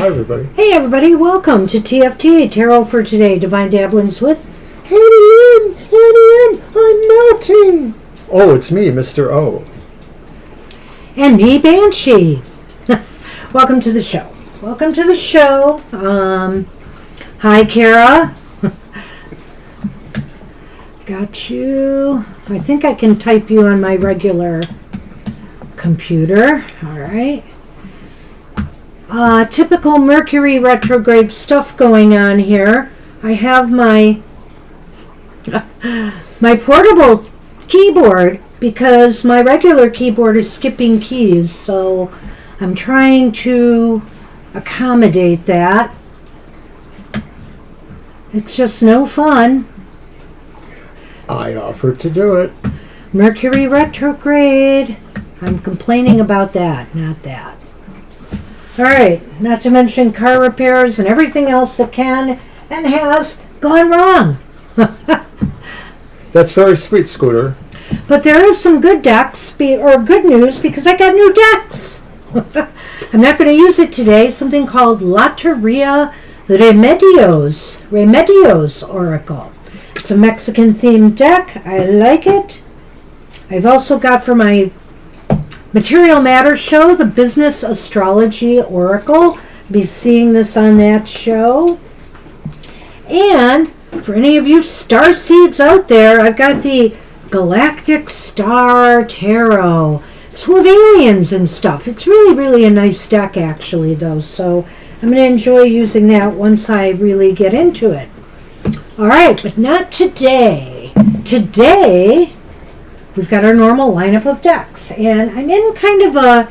Hi, everybody. Hey, everybody. Welcome to TFT, Tarot for Today, Divine Dabblings with Henny in, I'm melting. Oh, it's me, Mr. O. and me, Banshee. Welcome to the show. Welcome to the show. Hi, Kara. Got you. I think I can type you on my regular computer. All right. Typical Mercury retrograde stuff going on here. I have my portable keyboard because my regular keyboard is skipping keys, so I'm trying to accommodate that. It's just no fun. I offered to do it. Mercury retrograde. I'm complaining about that, not that. All right, not to mention car repairs and everything else that can and has gone wrong. That's very sweet, Scooter. But there is some good good news because I got new decks. I'm not going to use it today. Something called Loteria Remedios Oracle. It's a Mexican-themed deck. I like it. I've also got for my Material Matter show, the Business Astrology Oracle. Be seeing this on that show. And for any of you star seeds out there, I've got the Galactic Star Tarot. It's full of aliens and stuff. It's really, really a nice deck, actually, though. So I'm going to enjoy using that once I really get into it. All right, but not today. Today, we've got our normal lineup of decks. And I'm in kind of a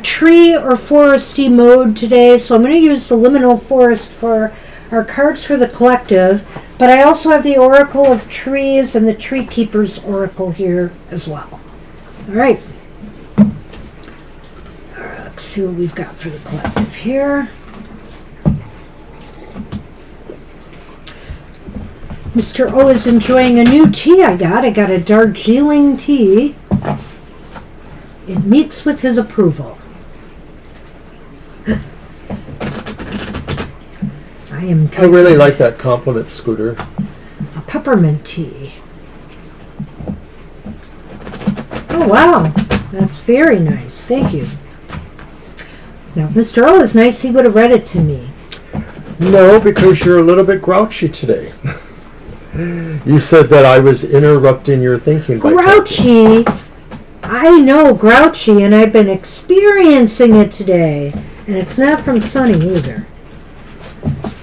tree or foresty mode today, so I'm going to use the Liminal Forest for our cards for the collective. But I also have the Oracle of Trees and the Tree Keeper's Oracle here as well. All right. Let's see what we've got for the collective here. Mr. O is enjoying a new tea I got. I got a Darjeeling tea. It meets with his approval. I really like that compliment, Scooter. A peppermint tea. Oh, wow. That's very nice. Thank you. Now, if Mr. O is nice, he would have read it to me. No, because you're a little bit grouchy today. You said that I was interrupting your thinking. Grouchy? I know grouchy, and I've been experiencing it today. And it's not from Sunny either.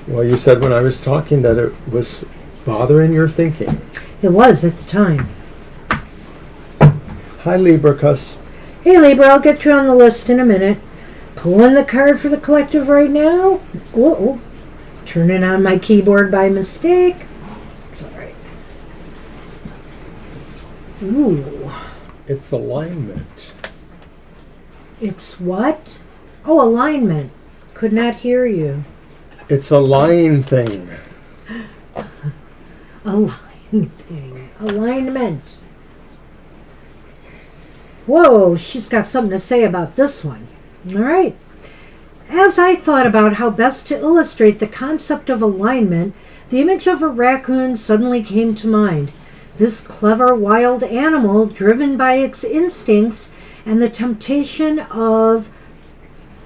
Well, you said when I was talking that it was bothering your thinking. It was at the time. Hi, Libra Cuss. Hey, Libra, I'll get you on the list in a minute. Pulling the card for the collective right now. Whoa. Turning on my keyboard by mistake. It's all right. Ooh. It's alignment. It's what? Oh, alignment. Could not hear you. It's a line thing. A line thing. Alignment. Whoa, she's got something to say about this one. All right. As I thought about how best to illustrate the concept of alignment, the image of a raccoon suddenly came to mind. This clever wild animal, driven by its instincts and the temptation of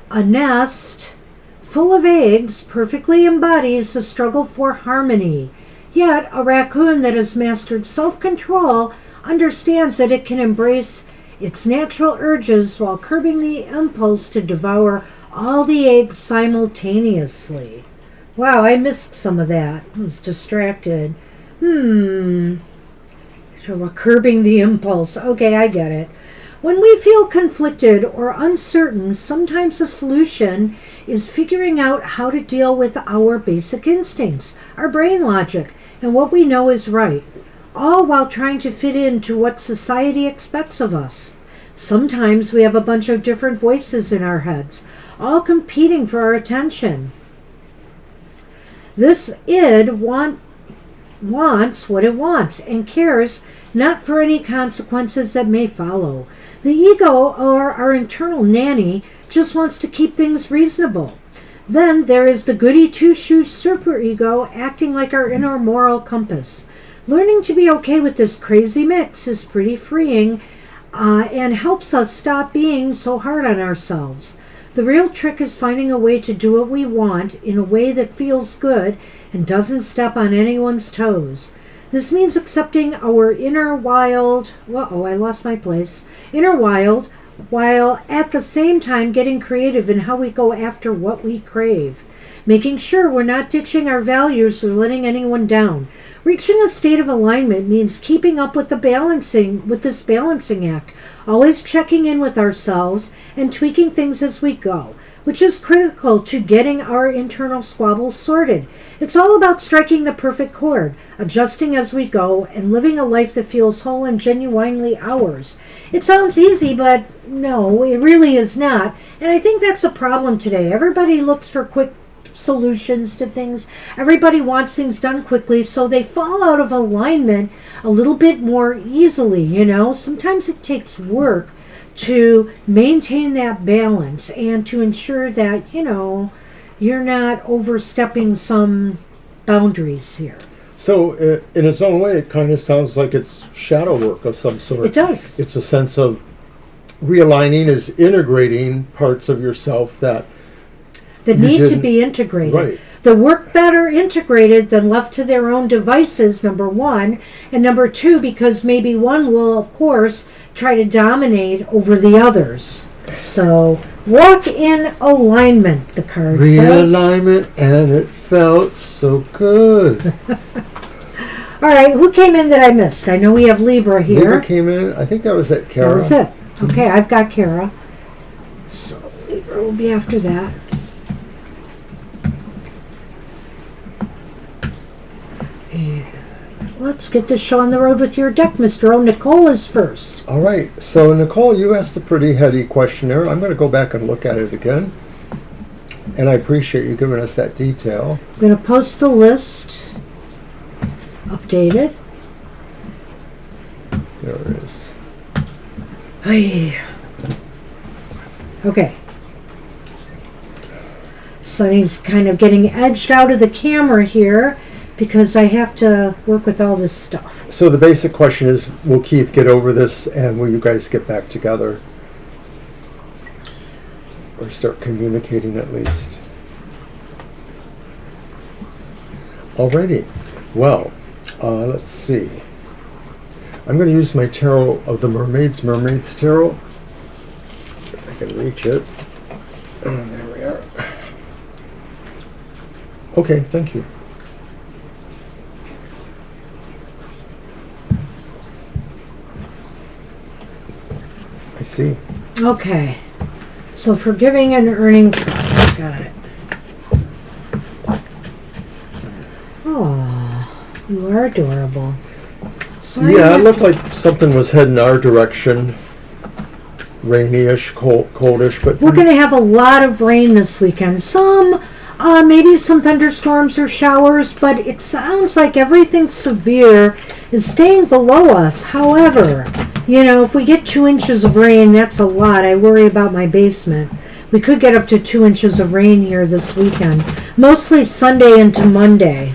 a nest full of eggs, perfectly embodies the struggle for harmony. Yet, a raccoon that has mastered self-control understands that it can embrace its natural urges while curbing the impulse to devour all the eggs simultaneously. Wow, I missed some of that. I was distracted. So we're curbing the impulse. Okay, I get it. When we feel conflicted or uncertain, sometimes the solution is figuring out how to deal with our basic instincts, our brain logic, and what we know is right, all while trying to fit into what society expects of us. Sometimes we have a bunch of different voices in our heads, all competing for our attention. This id wants what it wants and cares not for any consequences that may follow. The ego, or our internal nanny, just wants to keep things reasonable. Then there is the goody two-shoes superego acting like our inner moral compass. Learning to be okay with this crazy mix is pretty freeing and helps us stop being so hard on ourselves. The real trick is finding a way to do what we want in a way that feels good and doesn't step on anyone's toes. This means accepting our inner wild, I lost my place, inner wild, while at the same time getting creative in how we go after what we crave. Making sure we're not ditching our values or letting anyone down. Reaching a state of alignment means keeping up with this balancing act, always checking in with ourselves and tweaking things as we go, which is critical to getting our internal squabbles sorted. It's all about striking the perfect chord, adjusting as we go, and living a life that feels whole and genuinely ours. It sounds easy, but no, it really is not. And I think that's a problem today. Everybody looks for quick solutions to things. Everybody wants things done quickly, so they fall out of alignment a little bit more easily, Sometimes it takes work to maintain that balance and to ensure that, you're not overstepping some boundaries here. So, in its own way, it kind of sounds like it's shadow work of some sort. It does. It's a sense of realigning, is integrating parts of yourself that need to be integrated. Right. The work better integrated than left to their own devices, number one. And number two, because maybe one will, of course, try to dominate over the others. So, walk in alignment, the card says. Realignment, and it felt so good. All right, who came in that I missed? I know we have Libra here. Libra came in. I think that was it, Kara. That was it. Okay, I've got Kara. So, Libra will be after that. And let's get this show on the road with your deck, Mr. O. Nicole is first. All right. So, Nicole, you asked a pretty heady question there. I'm going to go back and look at it again. And I appreciate you giving us that detail. I'm going to post the list. Updated. There it is. Hey. Okay. Sunny's kind of getting edged out of the camera here because I have to work with all this stuff. So the basic question is, will Keith get over this, and will you guys get back together? Or start communicating at least. Alrighty. Well, let's see. I'm going to use my tarot of the Mermaids Tarot. If I can reach it. There we are. Okay, thank you. I see. Okay. So forgiving and earning trust. Got it. Oh, you are adorable. So yeah, it looked like something was heading our direction. Rainy-ish, coldish, but we're going to have a lot of rain this weekend. Some, maybe some thunderstorms or showers, but it sounds like everything severe is staying below us. However, if we get 2 inches of rain, that's a lot. I worry about my basement. We could get up to 2 inches of rain here this weekend, mostly Sunday into Monday.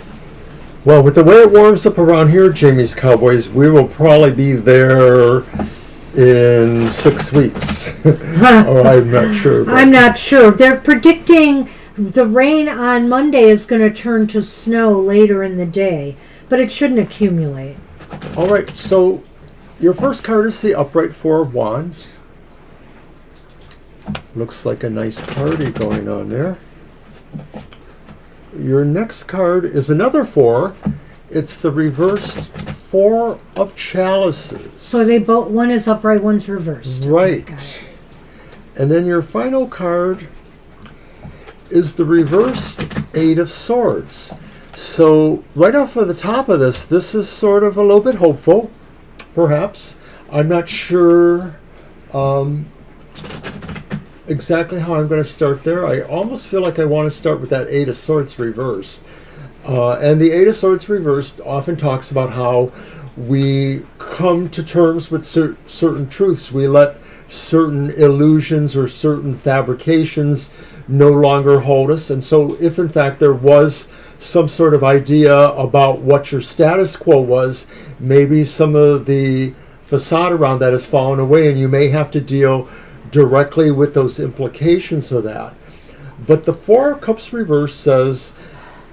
Well, with the way it warms up around here, Jamie's Cowboys, we will probably be there in 6 weeks. Oh, I'm not sure. But I'm not sure. They're predicting the rain on Monday is going to turn to snow later in the day, but it shouldn't accumulate. All right, so your first card is the Upright Four of Wands. Looks like a nice party going on there. Your next card is another four. It's the reversed Four of Chalices. So they both, one is upright, one's reversed. Right. Okay, and then your final card is the reversed Eight of Swords. So right off of the top of this is sort of a little bit hopeful, perhaps. I'm not sure exactly how I'm going to start there. I almost feel like I want to start with that Eight of Swords reversed. And the Eight of Swords reversed often talks about how we come to terms with certain truths. We let certain illusions or certain fabrications no longer hold us. And so if in fact there was some sort of idea about what your status quo was, maybe some of the facade around that has fallen away, and you may have to deal directly with those implications of that. But the Four of Cups reverse says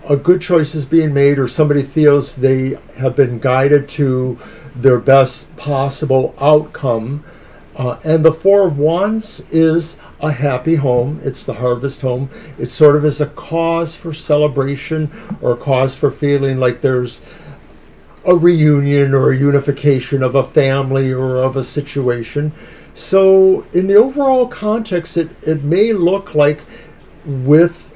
a good choice is being made, or somebody feels they have been guided to their best possible outcome. And the Four of Wands is a happy home. It's the harvest home. It sort of is a cause for celebration, or a cause for feeling like there's a reunion or a unification of a family or of a situation. So in the overall context, it may look like, with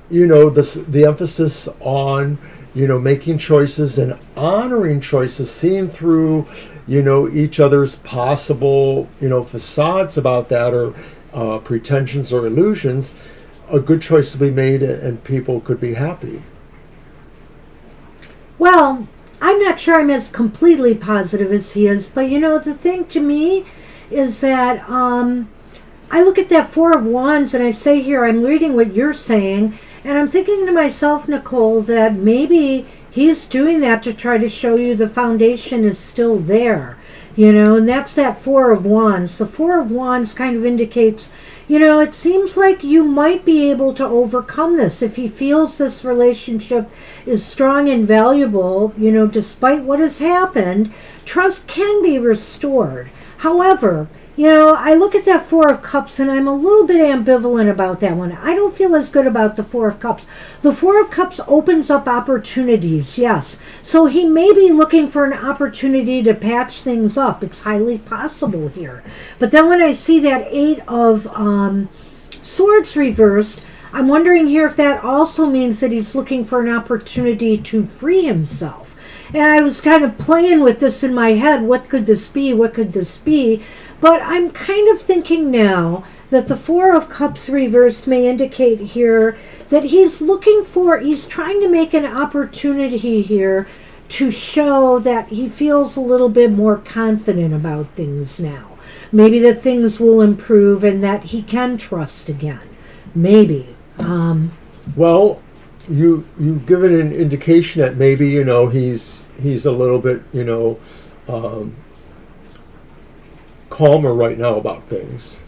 the emphasis on making choices and honoring choices, seeing through each other's possible facades about that, or pretensions or illusions, a good choice to be made, and people could be happy. Well, I'm not sure I'm as completely positive as he is, but the thing to me is that I look at that Four of Wands and I say here, I'm reading what you're saying, and I'm thinking to myself, Nicole, that maybe he's doing that to try to show you the foundation is still there, and that's that Four of Wands. The Four of Wands kind of indicates, it seems like you might be able to overcome this. If he feels this relationship is strong and valuable, despite what has happened, trust can be restored. However, I look at that Four of Cups and I'm a little bit ambivalent about that one. I don't feel as good about the Four of Cups. The Four of Cups opens up opportunities, yes. So he may be looking for an opportunity to patch things up. It's highly possible here. But then when I see that Eight of Swords reversed, I'm wondering here if that also means that he's looking for an opportunity to free himself. And I was kind of playing with this in my head. What could this be? What could this be? But I'm kind of thinking now that the Four of Cups reversed may indicate here that he's trying to make an opportunity here to show that he feels a little bit more confident about things now. Maybe that things will improve and that he can trust again. Maybe. Well, you've given an indication that maybe he's a little bit calmer right now about things.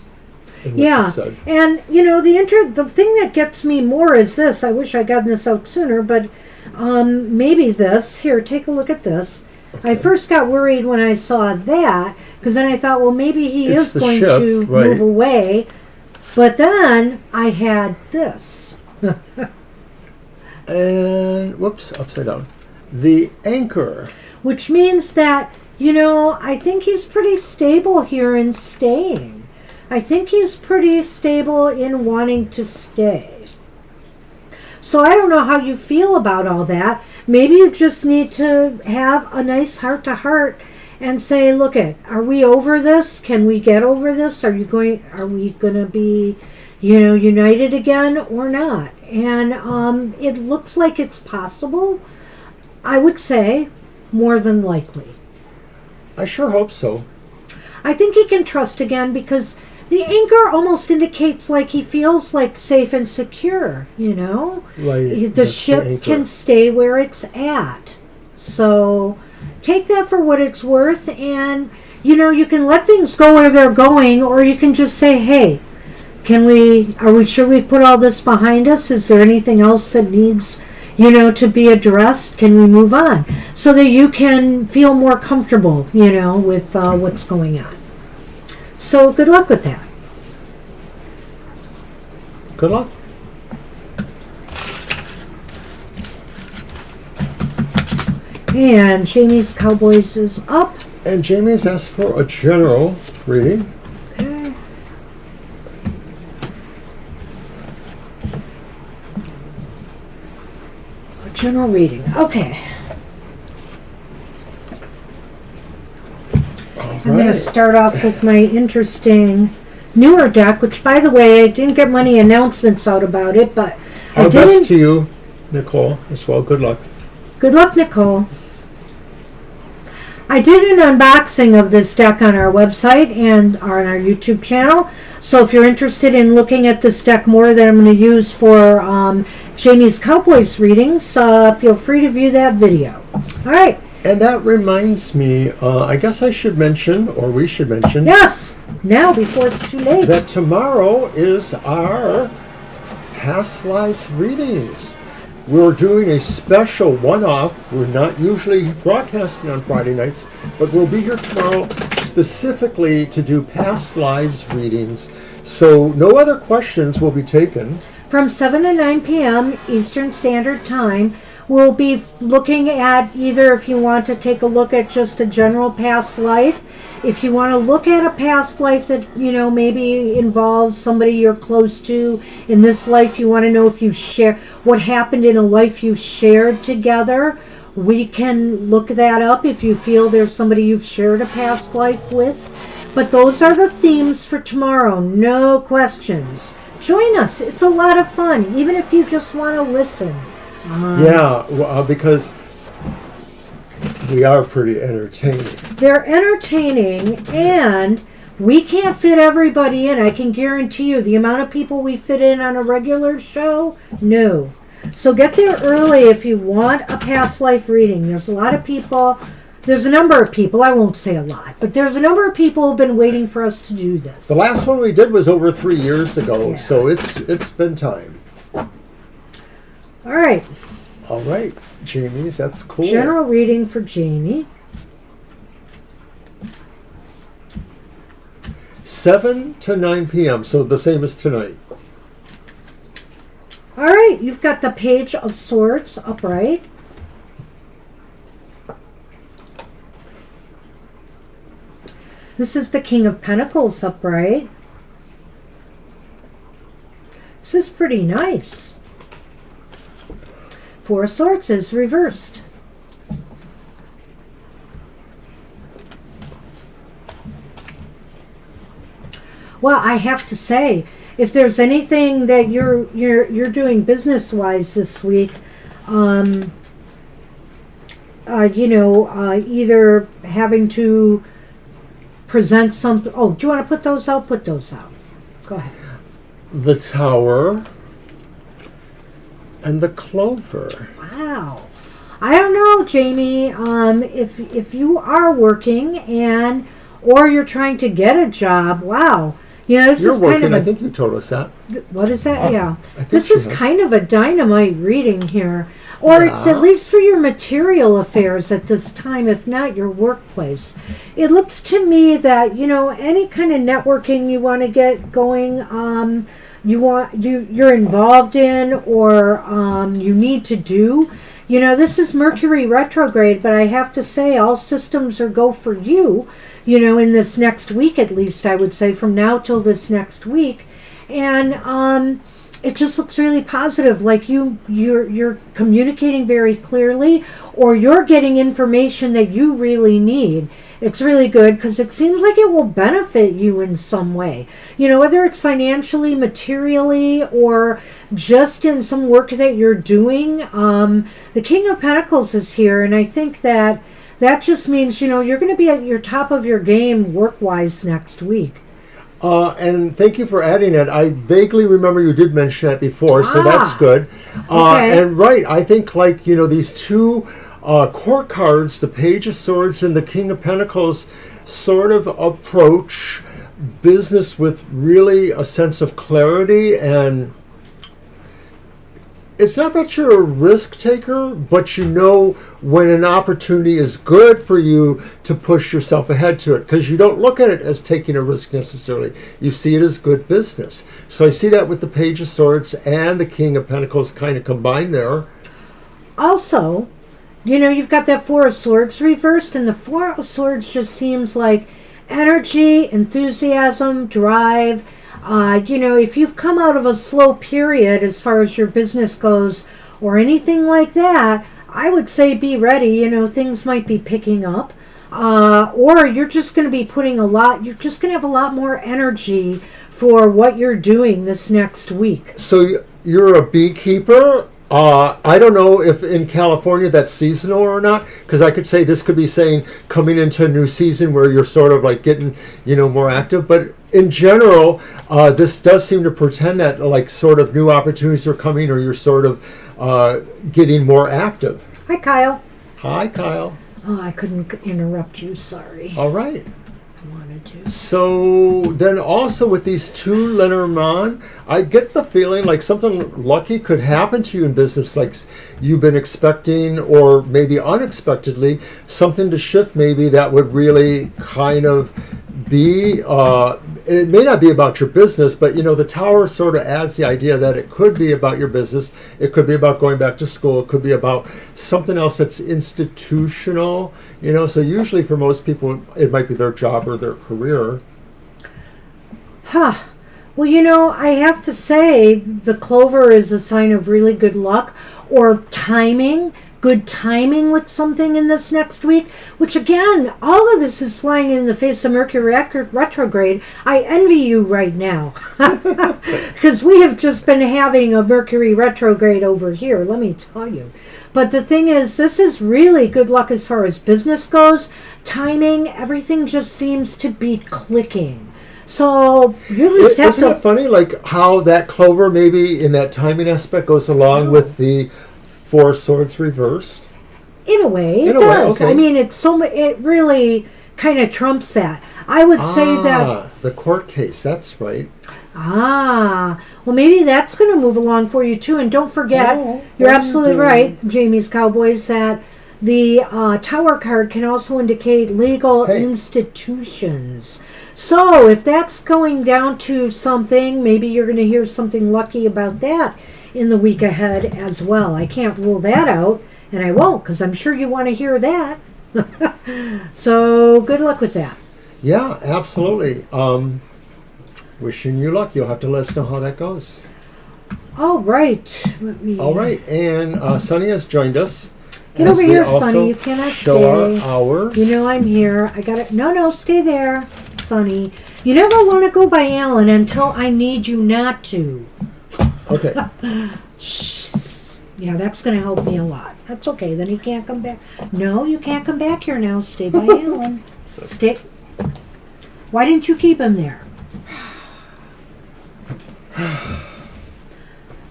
Yeah, and the thing that gets me more is this. I wish I'd gotten this out sooner, but maybe this. Here, take a look at this. Okay. I first got worried when I saw that, because then I thought, well, maybe he is going to move away. But then I had this. And, whoops, upside down. The Anchor. Which means that, I think he's pretty stable here in staying. I think he's pretty stable in wanting to stay. So I don't know how you feel about all that. Maybe you just need to have a nice heart-to-heart and say, look, are we over this? Can we get over this? Are we going to be, united again or not? And it looks like it's possible. I would say more than likely. I sure hope so. I think he can trust again, because the Anchor almost indicates like he feels like safe and secure, Right. The ship can stay where it's at. So take that for what it's worth, and you can let things go where they're going, or you can just say, hey, are we sure we've put all this behind us? Is there anything else that needs to be addressed? Can we move on? So that you can feel more comfortable, with what's going on. So good luck with that. Good luck. And Jamie's Cowboys is up. And Jamie's asked for a general reading. Okay. A general reading. Okay. I'm going to start off with my interesting newer deck, which, by the way, I didn't get many announcements out about it, but Our best to you, Nicole, as well. Good luck. Good luck, Nicole. I did an unboxing of this deck on our website and on our YouTube channel. So if you're interested in looking at this deck more that I'm going to use for Jamie's Cowboys readings, feel free to view that video. All right. And that reminds me, I guess I should mention, or we should mention. Yes, now before it's too late. That tomorrow is our Past Lives readings. We're doing a special one-off. We're not usually broadcasting on Friday nights, but we'll be here tomorrow specifically to do Past Lives readings. So no other questions will be taken. From 7 to 9 p.m. Eastern Standard Time, we'll be looking at either if you want to take a look at just a general past life, if you want to look at a past life that, maybe involves somebody you're close to in this life, you want to know if you share what happened in a life you shared together, we can look that up if you feel there's somebody you've shared a past life with. But those are the themes for tomorrow, no questions. Join us. It's a lot of fun, even if you just want to listen. Because we are pretty entertaining. They're entertaining, and we can't fit everybody in. I can guarantee you the amount of people we fit in on a regular show, no. So get there early if you want a past life reading. There's a lot of people. There's a number of people, I won't say a lot, but there's a number of people who've been waiting for us to do this. The last one we did was over 3 years ago, so it's been time. All right. All right, Jamie's, that's cool. General reading for Jamie. 7 to 9 p.m., so the same as tonight. All right, you've got the Page of Swords upright. This is the King of Pentacles upright. This is pretty nice. Four of Swords is reversed. Well, I have to say, if there's anything that you're doing business-wise this week, either having to present something. Oh, do you want to put those out? Put those out. Go ahead. The Tower and the Clover. Wow. I don't know, Jamie. If you are working or you're trying to get a job, wow. This You're is working, kind of I think you told us that. What is that? Yeah. This is kind of a dynamite reading here. Or it's at least for your material affairs at this time, if not your workplace. It looks to me that, any kind of networking you want to get going, you're involved in or you need to do. This is Mercury retrograde, but I have to say all systems are go for you, in this next week at least, I would say, from now till this next week. And it just looks really positive, like you're communicating very clearly, or you're getting information that you really need. It's really good because it seems like it will benefit you in some way. Whether it's financially, materially, or just in some work that you're doing. The King of Pentacles is here, and I think that just means, you're going to be at your top of your game work-wise next week. And thank you for adding it. I vaguely remember you did mention that before, so that's good. Okay. And I think these two court cards, the Page of Swords and the King of Pentacles, sort of approach business with really a sense of clarity, and it's not that you're a risk taker, but when an opportunity is good for you to push yourself ahead to it, because you don't look at it as taking a risk necessarily. You see it as good business. So I see that with the Page of Swords and the King of Pentacles kind of combined there. Also, you've got that Four of Swords reversed, and the Four of Swords just seems like energy, enthusiasm, drive. If you've come out of a slow period as far as your business goes or anything like that, I would say be ready. Things might be picking up. Or you're just going to be you're just going to have a lot more energy for what you're doing this next week. So you're a beekeeper I don't know if in California that's seasonal or not, because I could say this could be saying coming into a new season where you're sort of like getting, more active. But in general, this does seem to pretend that like sort of new opportunities are coming, or you're sort of getting more active. Hi, Kyle. Hi, Kyle. Oh, I couldn't interrupt you. Sorry. All right. I wanted to. So then also with these two Lenormand, I get the feeling like something lucky could happen to you in business, like you've been expecting, or maybe unexpectedly, something to shift maybe that would really kind of be, it may not be about your business, but the tower sort of adds the idea that it could be about your business, it could be about going back to school, it could be about something else that's institutional, so usually for most people it might be their job or their career. Well, I have to say the clover is a sign of really good luck or timing, good timing with something in this next week, which again, all of this is flying in the face of Mercury retrograde. I envy you right now because we have just been having a Mercury retrograde over here, let me tell you. But the thing is, this is really good luck as far as business goes. Timing, everything just seems to be clicking. So you just have to... Isn't it funny, like how that clover maybe in that timing aspect goes along with the Four Swords reversed? In a way, it does. Okay. I mean, it really kind of trumps that. I would say that... the court case, that's right. Well, maybe that's going to move along for you too. And don't forget, you're absolutely right, Jamie's Cowboys, that the Tower card can also indicate legal institutions. So if that's going down to something, maybe you're going to hear something lucky about that in the week ahead as well. I can't rule that out, and I won't, because I'm sure you want to hear that. So good luck with that. Yeah, absolutely. Wishing you luck. You'll have to let us know how that goes. All right. All right, and Sunny has joined us. Get over here, Sunny. You cannot show stay. Our hours. I'm here. I got it. No, stay there, Sunny. You never want to go by Alan until I need you not to. Okay. Yeah, that's going to help me a lot. That's okay. Then he can't come back. No, you can't come back here now. Stay by Alan. Stay. Why didn't you keep him there?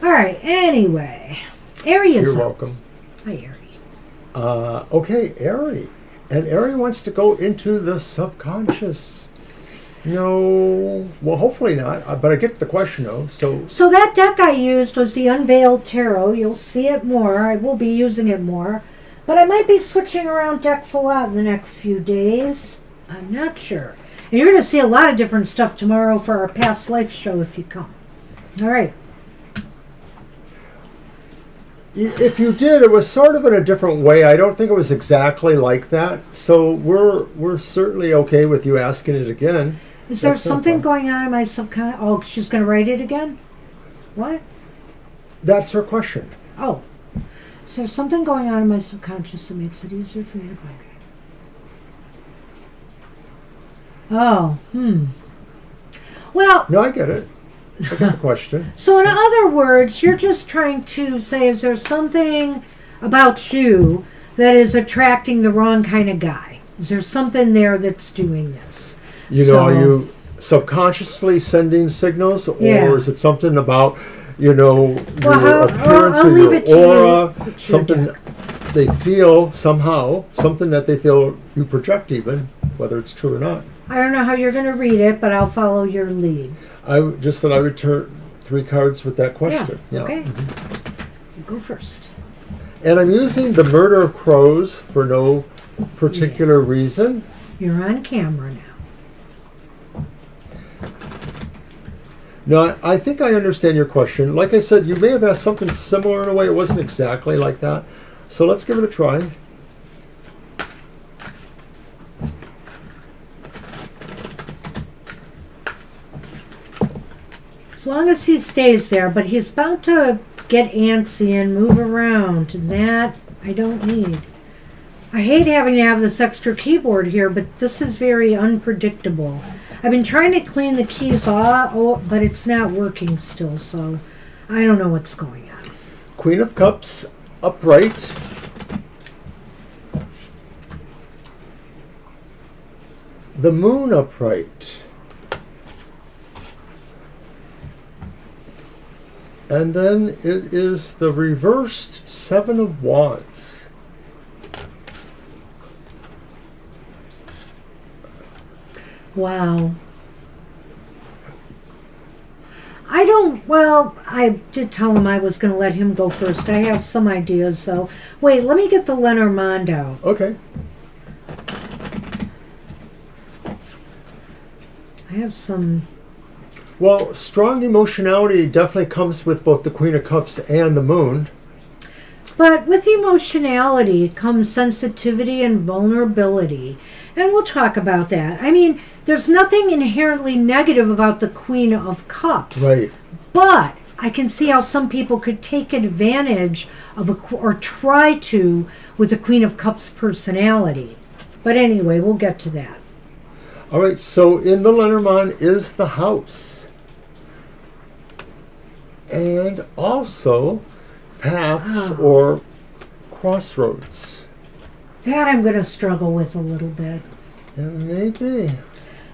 All right. Anyway, Ari is You're up. welcome. Hi, Ari. Okay, Ari. And Ari wants to go into the subconscious. No, well, hopefully not. But I get the question, though. So that deck I used was the Unveiled Tarot. You'll see it more. I will be using it more. But I might be switching around decks a lot in the next few days. I'm not sure. And you're going to see a lot of different stuff tomorrow for our past life show if you come. All right. If you did, it was sort of in a different way. I don't think it was exactly like that. So we're certainly okay with you asking it again. Is there something going on in my subconscious? Oh, she's going to write it again? What? That's her question. Oh. Is there something going on in my subconscious that makes it easier for me to find it? Oh, Well... No, I get it. I get the question. So in other words, you're just trying to say, is there something about you that is attracting the wrong kind of guy? Is there something there that's doing this? Are you subconsciously sending signals? Or is it something about, your appearance or your aura? Something they feel somehow, something that they feel you project even, whether it's true or not. I don't know how you're going to read it, but I'll follow your lead. I just thought I would turn 3 cards with that question. Yeah. Okay. You go first. And I'm using the Murder of Crows for no particular reason. You're on camera now. No, I think I understand your question. Like I said, you may have asked something similar in a way. It wasn't exactly like that. So let's give it a try. As long as he stays there, but he's about to get antsy and move around, and that I don't need. I hate having to have this extra keyboard here, but this is very unpredictable. I've been trying to clean the keys off, but it's not working still, so I don't know what's going on. Queen of Cups upright. The Moon upright. And then it is the reversed Seven of Wands. Wow. I did tell him I was going to let him go first. I have some ideas, so. Wait, let me get the Lenormand out. Okay. I have some. Well, strong emotionality definitely comes with both the Queen of Cups and the Moon. But with emotionality comes sensitivity and vulnerability. And we'll talk about that. I mean, there's nothing inherently negative about the Queen of Cups. Right. But I can see how some people could take advantage of or try to with the Queen of Cups personality. But anyway, we'll get to that. All right, so in the Lenormand is the house. And also paths or crossroads. That I'm going to struggle with a little bit. Yeah, maybe.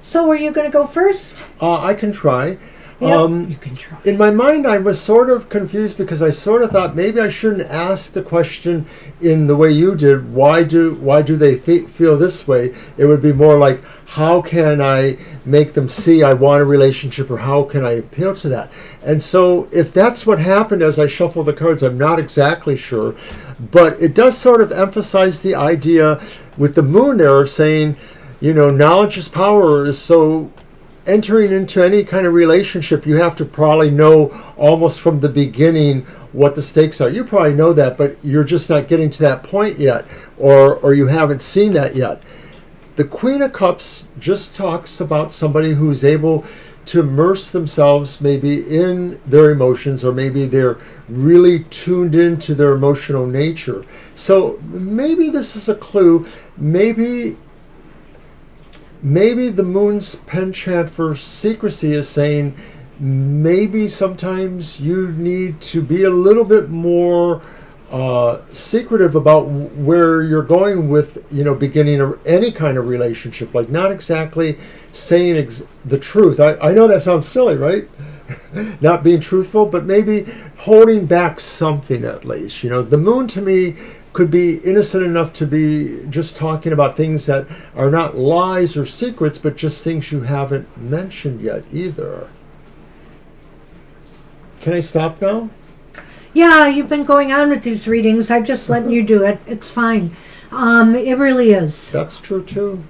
So are you going to go first? I can try. Yep, you can try. In my mind, I was sort of confused because I sort of thought maybe I shouldn't ask the question in the way you did. Why do they feel this way? It would be more like, how can I make them see I want a relationship, or how can I appeal to that? And so if that's what happened as I shuffle the cards, I'm not exactly sure. But it does sort of emphasize the idea with the Moon there of saying, knowledge is power. So entering into any kind of relationship, you have to probably know almost from the beginning what the stakes are. You probably know that, but you're just not getting to that point yet, or you haven't seen that yet. The Queen of Cups just talks about somebody who's able to immerse themselves maybe in their emotions, or maybe they're really tuned into their emotional nature. So maybe this is a clue. Maybe the Moon's penchant for secrecy is saying maybe sometimes you need to be a little bit more secretive about where you're going with, beginning any kind of relationship. Like not exactly saying the truth. I know that sounds silly, right? Not being truthful, but maybe holding back something at least. The Moon to me could be innocent enough to be just talking about things that are not lies or secrets, but just things you haven't mentioned yet either. Can I stop now? Yeah, you've been going on with these readings. I'm just letting you do it. It's fine. It really is. That's true too.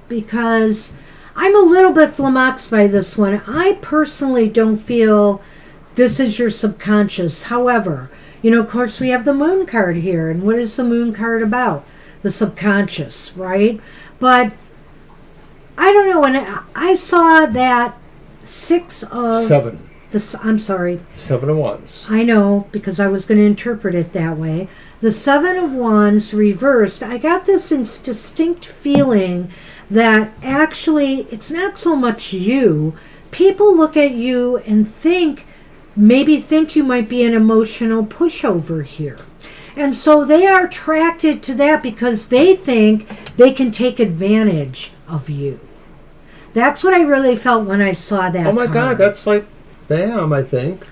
Because I'm a little bit flummoxed by this one. I personally don't feel this is your subconscious. However, of course, we have the Moon card here. And what is the Moon card about? The subconscious, right? But I don't know. When I saw that Seven. I'm sorry. Seven of Wands. I know, because I was going to interpret it that way. The Seven of Wands reversed. I got this distinct feeling that actually it's not so much you. People look at you and maybe think you might be an emotional pushover here. And so they are attracted to that because they think they can take advantage of you. That's what I really felt when I saw that. Oh my card. God, that's like bam, I think.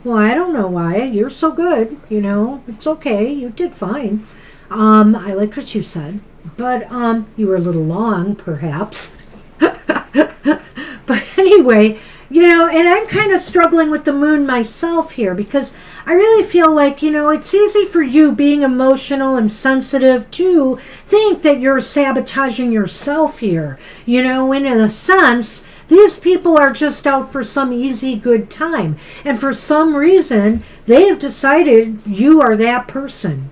Well, I don't know why. You're so good, It's okay. You did fine. I liked what you said. But you were a little long, perhaps. But anyway, and I'm kind of struggling with the Moon myself here because I really feel like, it's easy for you being emotional and sensitive to think that you're sabotaging yourself here. In a sense, these people are just out for some easy, good time. And for some reason, they have decided you are that person,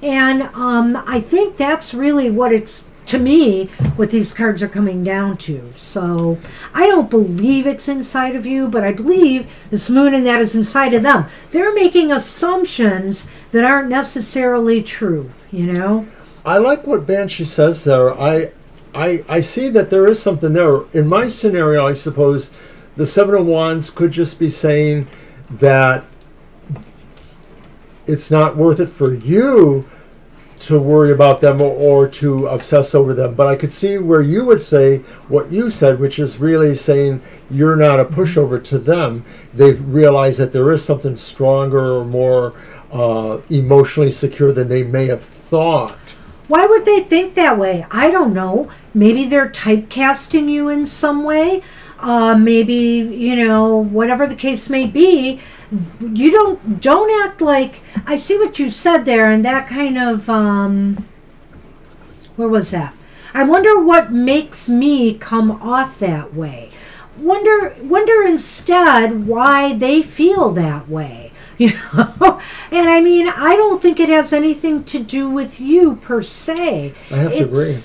And I think that's really what it's, to me, what these cards are coming down to. So I don't believe it's inside of you, but I believe this Moon and that is inside of them. They're making assumptions that aren't necessarily true, I like what Banshee says there. I see that there is something there. In my scenario, I suppose the Seven of Wands could just be saying that it's not worth it for you to worry about them or to obsess over them. But I could see where you would say what you said, which is really saying you're not a pushover to them. They've realized that there is something stronger or more emotionally secure than they may have thought. Why would they think that way? I don't know. Maybe they're typecasting you in some way. Maybe, whatever the case may be, you don't act like, I see what you said there, and that kind of, where was that? I wonder what makes me come off that way. Wonder instead why they feel that way. And I mean, I don't think it has anything to do with you per se. I have to agree.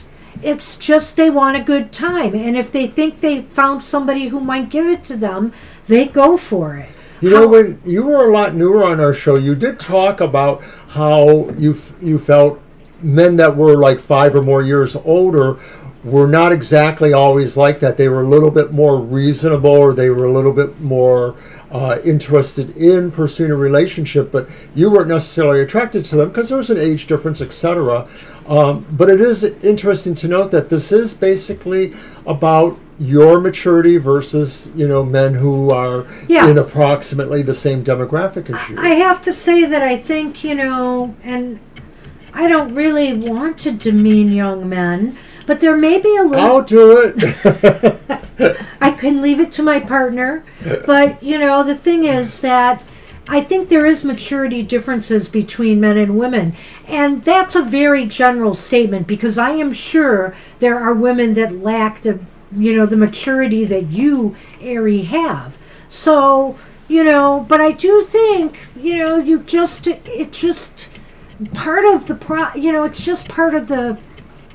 It's just they want a good time. And if they think they found somebody who might give it to them, they go for it. When you were a lot newer on our show, you did talk about how you felt men that were like 5 or more years older were not exactly always like that. They were a little bit more reasonable, or they were a little bit more interested in pursuing a relationship, but you weren't necessarily attracted to them because there was an age difference, etc. But it is interesting to note that this is basically about your maturity versus, men who are in approximately the same demographic as you. I have to say that I think, and I don't really want to demean young men, but there may be a little... I'll do it. I can leave it to my partner. But, the thing is that I think there is maturity differences between men and women. And that's a very general statement, because I am sure there are women that lack the maturity that you, Ari, have. So, but I do think, it's just part of the, it's just part of the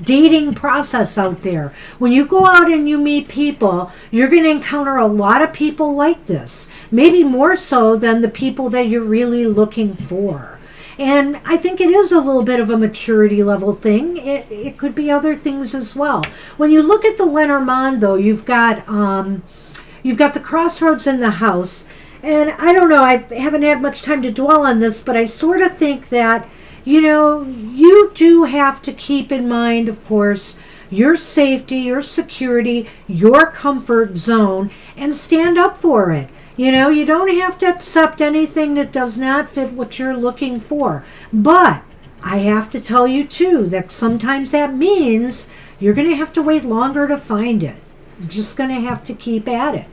dating process out there. When you go out and you meet people, you're going to encounter a lot of people like this, maybe more so than the people that you're really looking for. And I think it is a little bit of a maturity level thing. It could be other things as well. When you look at the Lenormand, though, you've got the crossroads in the house. And I don't know, I haven't had much time to dwell on this, but I sort of think that you do have to keep in mind, of course, your safety, your security, your comfort zone, and stand up for it. You don't have to accept anything that does not fit what you're looking for. But I have to tell you, too, that sometimes that means you're going to have to wait longer to find it. You're just going to have to keep at it.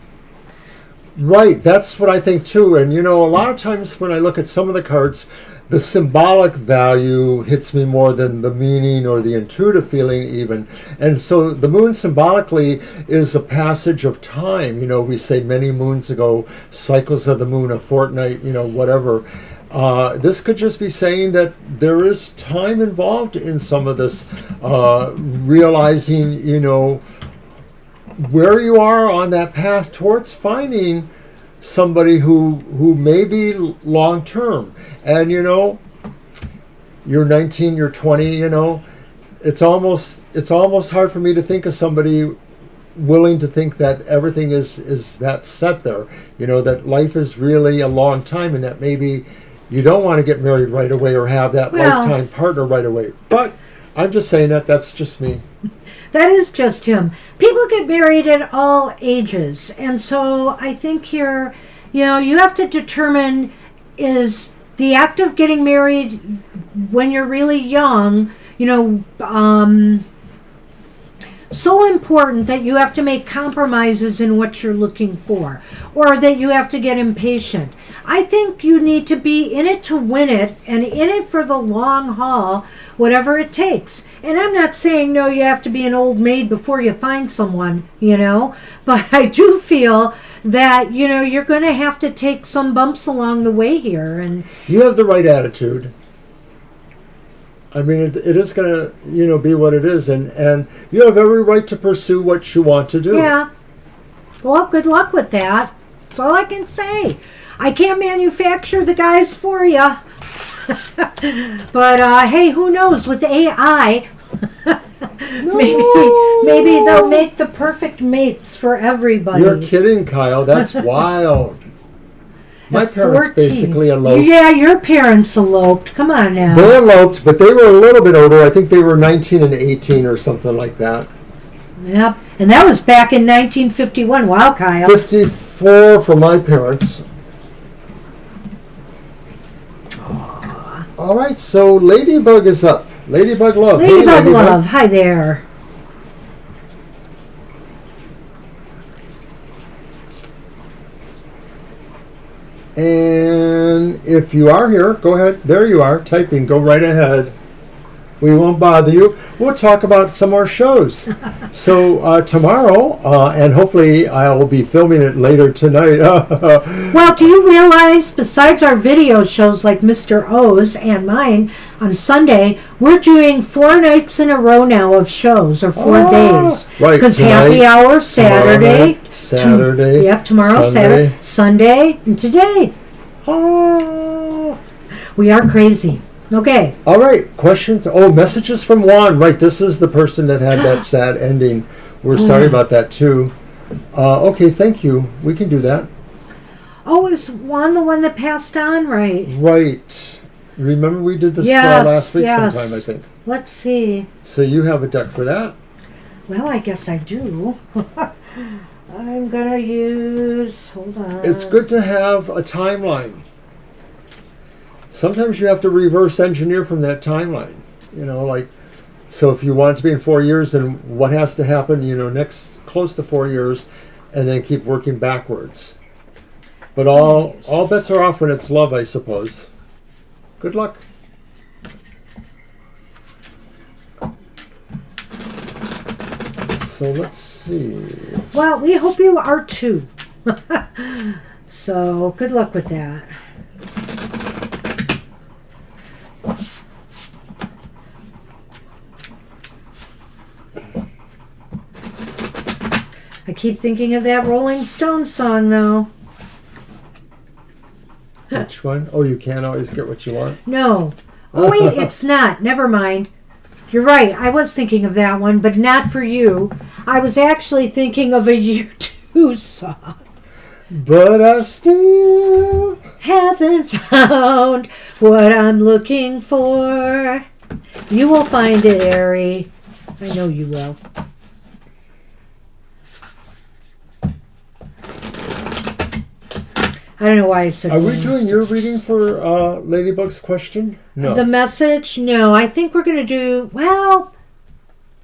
Right, that's what I think, too. And, a lot of times when I look at some of the cards, the symbolic value hits me more than the meaning or the intuitive feeling even. And so the moon symbolically is a passage of time. We say many moons ago, cycles of the moon, a fortnight, whatever. This could just be saying that there is time involved in some of this, realizing, where you are on that path towards finding somebody who may be long term. And you're 19, you're 20, it's almost hard for me to think of somebody willing to think that everything is that set there, that life is really a long time, and that maybe you don't want to get married right away or have that lifetime partner right away. But I'm just saying that's just me. That is just him. People get married at all ages. And so I think here, you have to determine, is the act of getting married when you're really young, so important that you have to make compromises in what you're looking for, or that you have to get impatient. I think you need to be in it to win it, and in it for the long haul, whatever it takes. And I'm not saying, no, you have to be an old maid before you find someone, but I do feel that, you're going to have to take some bumps along the way here. And you have the right attitude. I mean, it is going to, be what it is, and you have every right to pursue what you want to do. Yeah. Well, good luck with that. That's all I can say. I can't manufacture the guys for you. But, hey, who knows? With AI, maybe they'll make the perfect mates for everybody. You're kidding, Kyle. That's wild. My The parents 14. basically eloped. Yeah, your parents eloped. Come on now. They eloped, but they were a little bit older. I think they were 19 and 18 or something like that. Yep. And that was back in 1951. Wow, Kyle. 54 for my parents. All right, so Ladybug is up. Ladybug Love. Hey, Ladybug Love. Hi there. And if you are here, go ahead. There you are, typing. Go right ahead. We won't bother you. We'll talk about some more shows. So tomorrow, and hopefully I will be filming it later tonight. Well, do you realize, besides our video shows like Mr. O's and mine on Sunday, we're doing 4 nights in a row now of shows, or 4 days. Right. Because happy hour Saturday. Saturday. Yep, tomorrow, Sunday. Sunday, and today. Oh. We are crazy. Okay. All right. Questions? Oh, messages from Juan. Right. This is the person that had that sad ending. We're sorry about that, too. Okay. Thank you. We can do that. Oh, is Juan the one that passed on? Right. Right. Remember we did this last week sometime, I think. Let's see. So you have a deck for that? Well, I guess I do. I'm going to use... Hold on. It's good to have a timeline. Sometimes you have to reverse engineer from that timeline. You know, like, so if you want it to be in 4 years, then what has to happen, next close to 4 years, and then keep working backwards. But all bets are off when it's love, I suppose. Good luck. So let's see. Well, we hope you are too. So good luck with that. I keep thinking of that Rolling Stones song, though. Which one? Oh, you can't always get what you want? No. Oh, wait, it's not. Never mind. You're right. I was thinking of that one, but not for you. I was actually thinking of a U2 song. But I still haven't found what I'm looking for. You will find it, Ari. I know you will. I don't know why I said. Are we doing your reading for Ladybug's question? No. The message? No. I think we're going to do, well,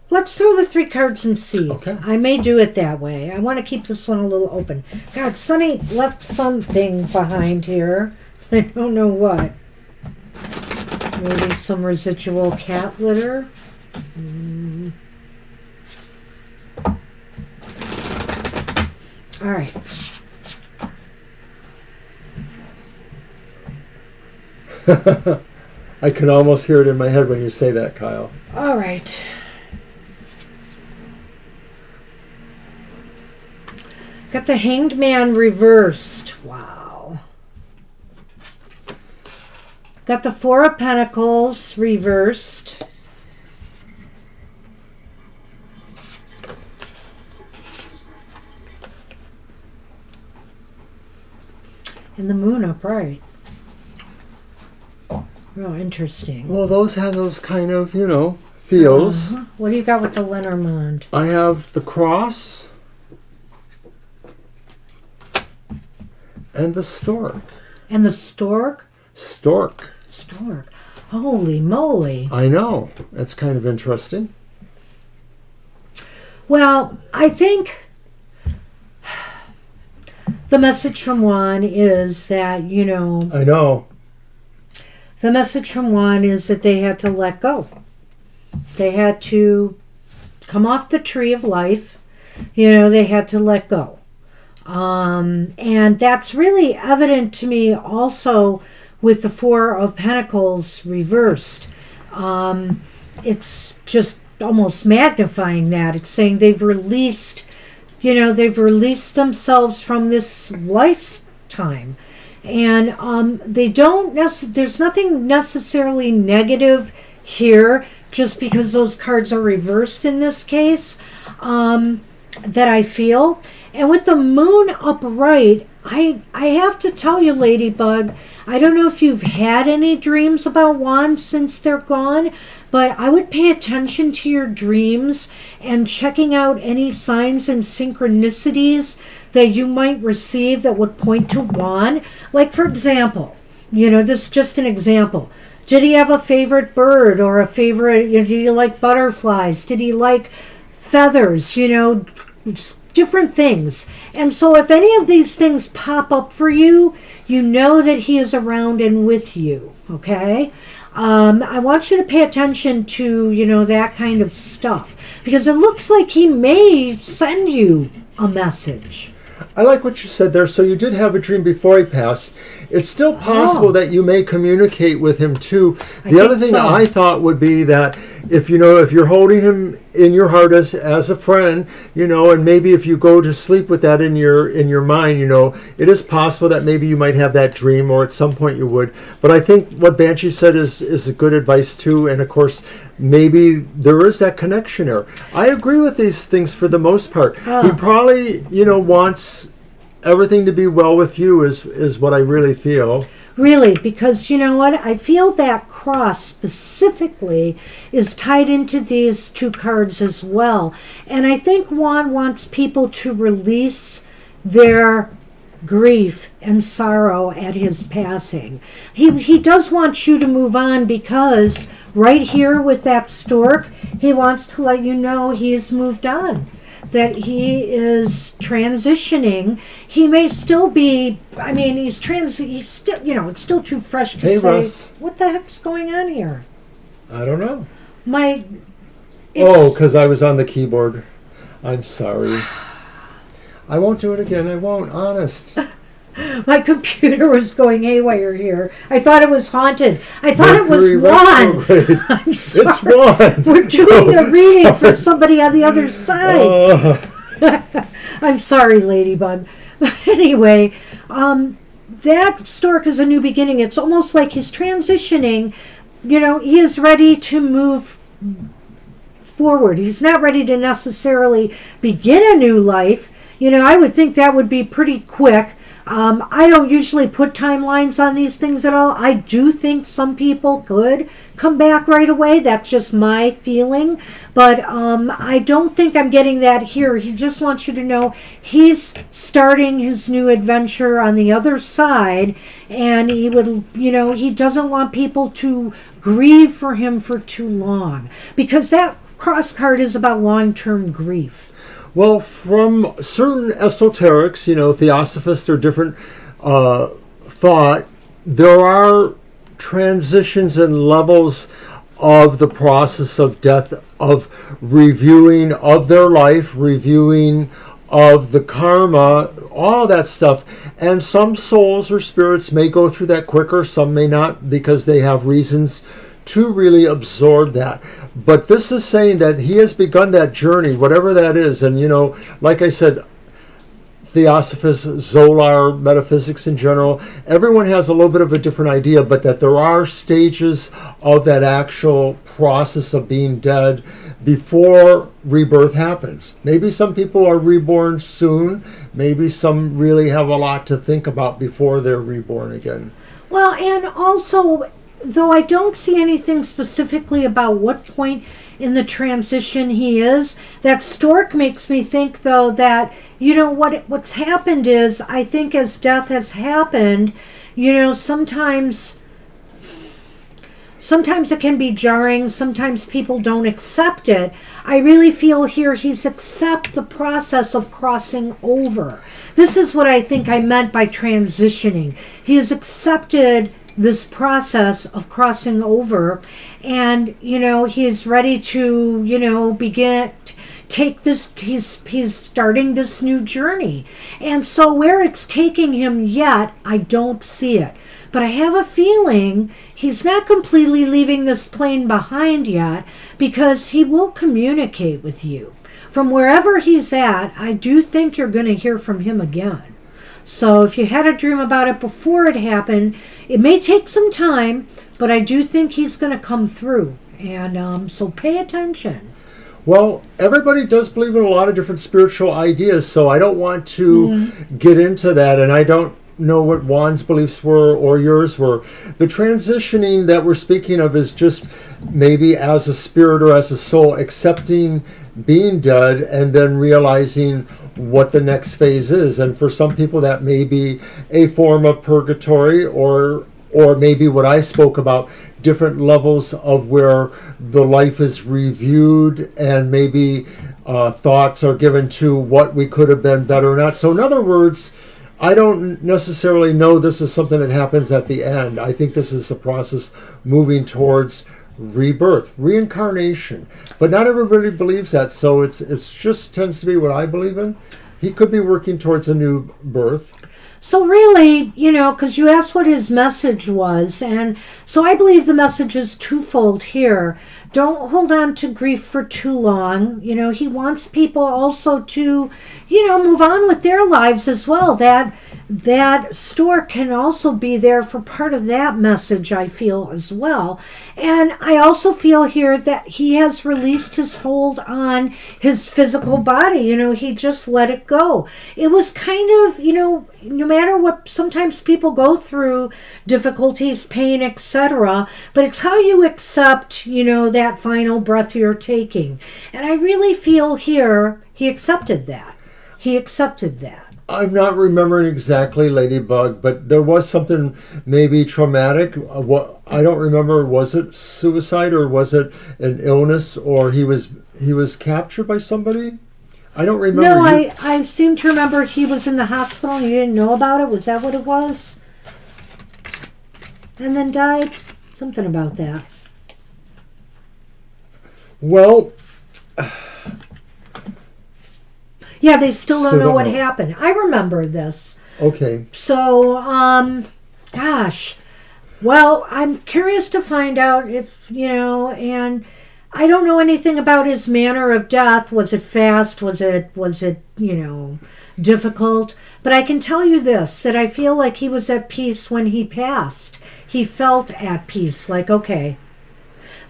let's throw the 3 cards and see. Okay. I may do it that way. I want to keep this one a little open. God, Sonny left something behind here. I don't know what. Maybe some residual cat litter. All right. I can almost hear it in my head when you say that, Kyle. All right. Got the Hanged Man reversed. Wow. Got the 4 of Pentacles reversed. And the Moon upright. Real interesting. Well, those have those kind of, feels. What do you got with the Lenormand? I have the cross and the stork. And the stork? Stork. Stork. Holy moly. I know. That's kind of interesting. Well, I think the message from Juan is that, I know. The message from Juan is that they had to let go. They had to come off the tree of life. They had to let go. And that's really evident to me also with the 4 of Pentacles reversed. It's just almost magnifying that. It's saying they've released, they've released themselves from this lifetime. And they don't there's nothing necessarily negative here, just because those cards are reversed in this case, that I feel. And with the Moon upright, I have to tell you, Ladybug, I don't know if you've had any dreams about wands since they're gone, but I would pay attention to your dreams and checking out any signs and synchronicities that you might receive that would point to wand. Like, for example, this is just an example. Did he have a favorite bird or a favorite, did he like butterflies? Did he like feathers? Different things. And so if any of these things pop up for you, you know that he is around and with you, okay? I want you to pay attention to, that kind of stuff, because it looks like he may send you a message. I like what you said there. So you did have a dream before he passed. It's still possible that you may communicate with him too. The other thing that I thought would be that if you're holding him in your heart as a friend, and maybe if you go to sleep with that in your mind, it is possible that maybe you might have that dream, or at some point you would. But I think what Banshee said is a good advice too. And of course, maybe there is that connection there. I agree with these things for the most part. He probably, wants everything to be well with you is what I really feel. Really, because you know what? I feel that cross specifically is tied into these two cards as well. And I think Juan wants people to release their grief and sorrow at his passing. He does want you to move on, because right here with that stork, he wants to let you know he's moved on, that he is transitioning. He may still be, he's still, it's still too fresh to say, Russ. What the heck's going on here? I don't know. Because I was on the keyboard. I'm sorry. I won't do it again. I won't, honest. My computer was going haywire here. I thought it was haunted. I thought it was Juan. I'm sorry. It's Juan. We're doing a reading for somebody on the other side. I'm sorry, Ladybug. But anyway, that stork is a new beginning. It's almost like he's transitioning. He is ready to move forward. He's not ready to necessarily begin a new life. I would think that would be pretty quick. I don't usually put timelines on these things at all. I do think some people could come back right away. That's just my feeling. But I don't think I'm getting that here. He just wants you to know he's starting his new adventure on the other side. And he would, he doesn't want people to grieve for him for too long. Because that cross card is about long-term grief. Well, from certain esoterics, theosophists or different thought, there are transitions and levels of the process of death, of reviewing of their life, reviewing of the karma, all of that stuff. And some souls or spirits may go through that quicker, some may not, because they have reasons to really absorb that. But this is saying that he has begun that journey, whatever that is. And, like I said, Theosophists, Zolar, metaphysics in general, everyone has a little bit of a different idea, but that there are stages of that actual process of being dead before rebirth happens. Maybe some people are reborn soon. Maybe some really have a lot to think about before they're reborn again. Well, and also, though I don't see anything specifically about what point in the transition he is, that stork makes me think, though, that, what's happened is, I think as death has happened, sometimes it can be jarring, sometimes people don't accept it. I really feel here he's accept the process of crossing over. This is what I think I meant by transitioning. He has accepted this process of crossing over, and he's ready to begin take this. He's starting this new journey, and so where it's taking him yet, I don't see it, but I have a feeling he's not completely leaving this plane behind yet, because he will communicate with you from wherever he's at. I do think you're going to hear from him again. So if you had a dream about it before it happened, it may take some time, but I do think he's going to come through. And so pay attention. Well, everybody does believe in a lot of different spiritual ideas, so I don't want to get into that, and I don't know what Juan's beliefs were or yours were. The transitioning that we're speaking of is just maybe as a spirit or as a soul accepting being dead and then realizing what the next phase is. And for some people that may be a form of purgatory or maybe what I spoke about, different levels of where the life is reviewed and maybe thoughts are given to what we could have been better or not. So in other words, I don't necessarily know this is something that happens at the end. I think this is a process moving towards rebirth, reincarnation. But not everybody believes that, so it's just tends to be what I believe in. He could be working towards a new birth. So really, because you asked what his message was, and so I believe the message is twofold here. Don't hold on to grief for too long. He wants people also to, move on with their lives as well. That store can also be there for part of that message, I feel, as well. And I also feel here that he has released his hold on his physical body. He just let it go. It was kind of, no matter what, sometimes people go through difficulties, pain, etc., but it's how you accept, that final breath you're taking. And I really feel here he accepted that. I'm not remembering exactly, Ladybug, but there was something maybe traumatic. What I don't remember, was it suicide or was it an illness, or he was captured by somebody? I don't remember. No, I seem to remember he was in the hospital and you didn't know about it. Was that what it was? And then died? Something about that. Well... Yeah, they still don't know what happened. I remember this. Okay. So, gosh. Well, I'm curious to find out if, and I don't know anything about his manner of death. Was it fast? Was it, difficult? But I can tell you this, that I feel like he was at peace when he passed. He felt at peace, like, okay.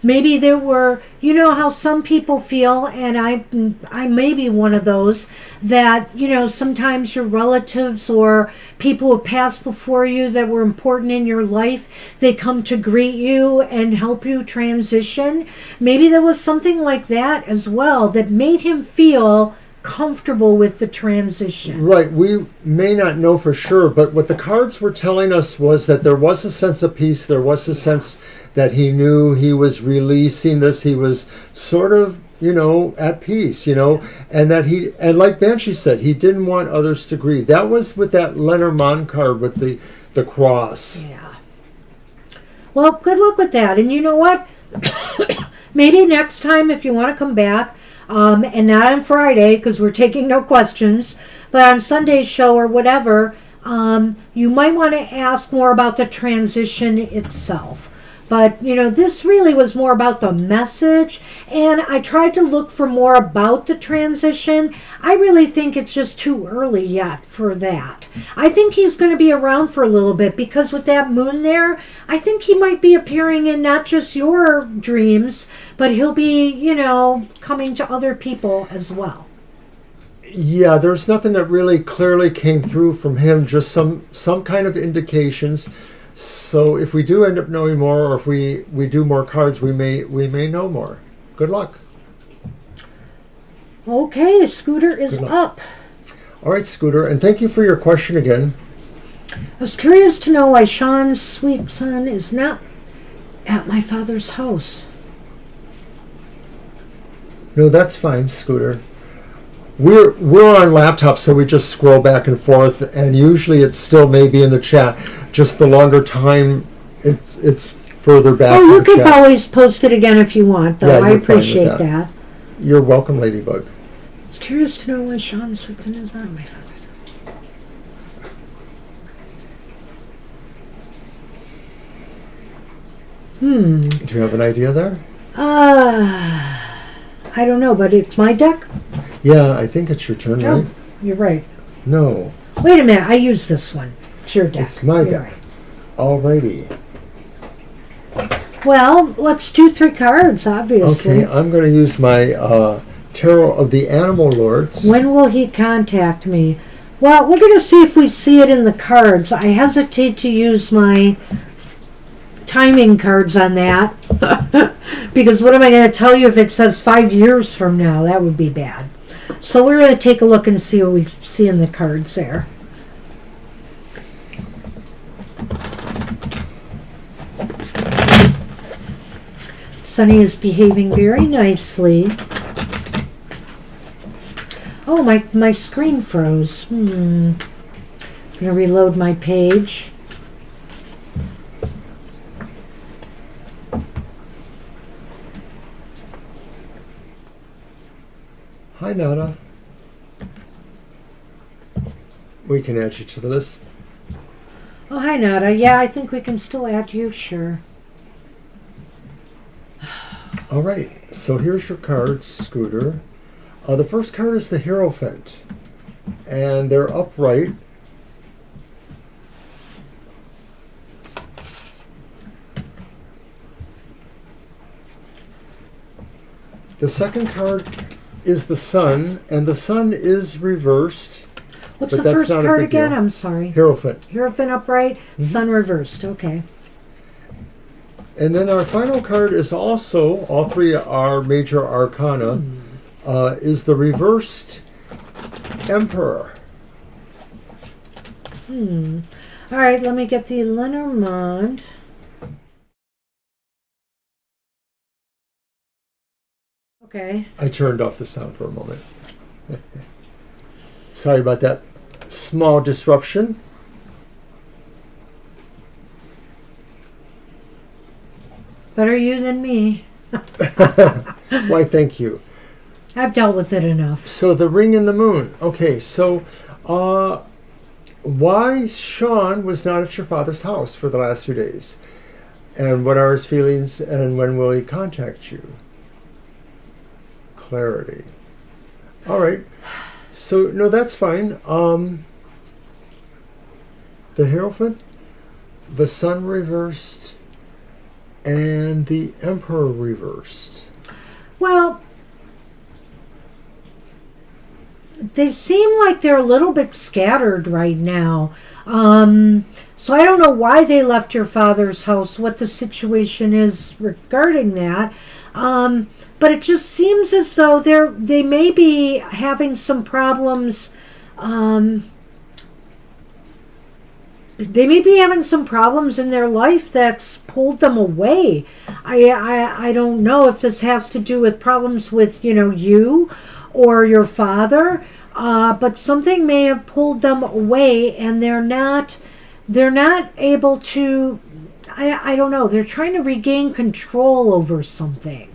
Maybe there were, how some people feel, and I may be one of those, that, sometimes your relatives or people who passed before you that were important in your life, they come to greet you and help you transition. Maybe there was something like that as well that made him feel comfortable with the transition. Right. We may not know for sure, but what the cards were telling us was that there was a sense of peace. There was a sense that he knew he was releasing this. He was sort of, at peace, and that and like Banshee said, he didn't want others to grieve. That was with that Lenormand card with the cross. Yeah. Well, good luck with that. And you know what? Maybe next time, if you want to come back, and not on Friday because we're taking no questions, but on Sunday's show or whatever, you might want to ask more about the transition itself. But, this really was more about the message, and I tried to look for more about the transition. I really think it's just too early yet for that. I think he's going to be around for a little bit, because with that moon there, I think he might be appearing in not just your dreams, but he'll be, coming to other people as well. Yeah, there's nothing that really clearly came through from him, just some kind of indications. So if we do end up knowing more, or if we do more cards, we may know more. Good luck. Okay, Scooter is up. All right, Scooter, and thank you for your question again. I was curious to know why Sean's sweet son is not at my father's house. No, that's fine, Scooter. We're on laptops, so we just scroll back and forth, and usually it's still maybe in the chat. Just the longer time, it's further back. Oh, you in the can chat. always post it again if you want, though. Yeah, I appreciate that. You're welcome, Ladybug. I was curious to know why Sean Swigton is not my father's. Do you have an idea there? I don't know, but it's my deck? Yeah, I think it's your turn, right? You're right. No. Wait a minute, I used this one. It's your deck. It's my deck. Right. Alrighty. Well, let's do 3 cards, obviously. Okay, I'm going to use my Tarot of the Animal Lords. When will he contact me? Well, we're going to see if we see it in the cards. I hesitate to use my timing cards on that. Because what am I going to tell you if it says 5 years from now? That would be bad. So we're going to take a look and see what we see in the cards there. Sunny is behaving very nicely. Oh, my screen froze. I'm going to reload my page. Hi, Nada. We can add you to the list. Oh, hi, Nada. Yeah, I think we can still add you, sure. All right, so here's your cards, Scooter. The first card is the Hierophant, and they're upright. The second card is the Sun, and the Sun is reversed. What's the first card again? I'm sorry. Hierophant. Hierophant upright, Sun reversed. Okay. And then our final card is also, all three are major arcana, is the reversed Emperor. All right, let me get the Lenormand. Okay. I turned off the sound for a moment. Sorry about that small disruption. Better you than me. Why, thank you. I've dealt with it enough. So the Ring and the Moon. Okay, so why Sean was not at your father's house for the last few days? And what are his feelings, and when will he contact you? Clarity. All right. So, no, that's fine. The Hierophant, the Sun reversed, and the Emperor reversed. Well, they seem like they're a little bit scattered right now. So I don't know why they left your father's house, what the situation is regarding that. But it just seems as though they may be having some problems. They may be having some problems in their life that's pulled them away. I don't know if this has to do with problems with, you or your father, but something may have pulled them away, and they're not able to, I don't know, they're trying to regain control over something.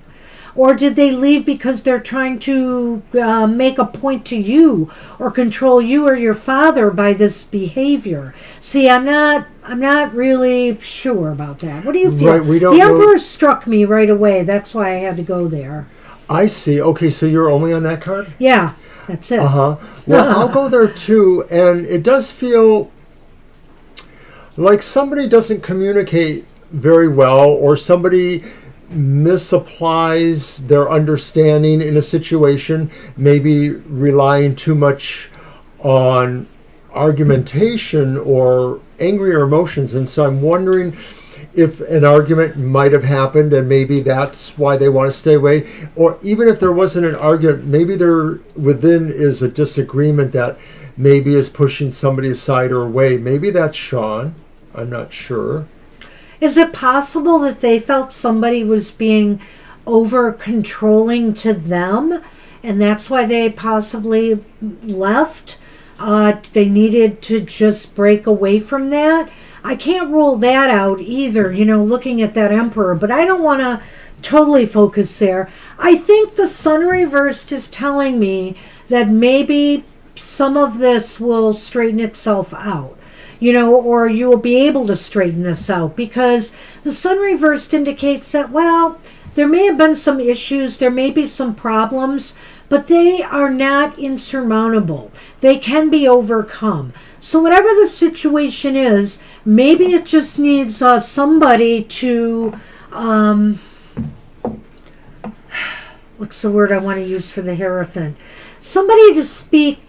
Or did they leave because they're trying to make a point to you or control you or your father by this behavior? See, I'm not really sure about that. What do you feel? Right, we don't the know. Emperor struck me right away. That's why I had to go there. I see. Okay, so you're only on that card? Yeah, that's it. Well, I'll go there too, and it does feel like somebody doesn't communicate very well, or somebody misapplies their understanding in a situation, maybe relying too much on argumentation or angrier emotions. And so I'm wondering if an argument might have happened and maybe that's why they want to stay away. Or even if there wasn't an argument, maybe there within is a disagreement that maybe is pushing somebody aside or away. Maybe that's Sean. I'm not sure. Is it possible that they felt somebody was being over controlling to them, and that's why they possibly left? They needed to just break away from that. I can't rule that out either, looking at that Emperor, but I don't want to totally focus there. I think the Sun reversed is telling me that maybe some of this will straighten itself out. Or you will be able to straighten this out, because the Sun reversed indicates that, well, there may have been some issues, there may be some problems, but they are not insurmountable. They can be overcome. So whatever the situation is, maybe it just needs somebody to, what's the word I want to use for the Hierophant? Somebody to speak,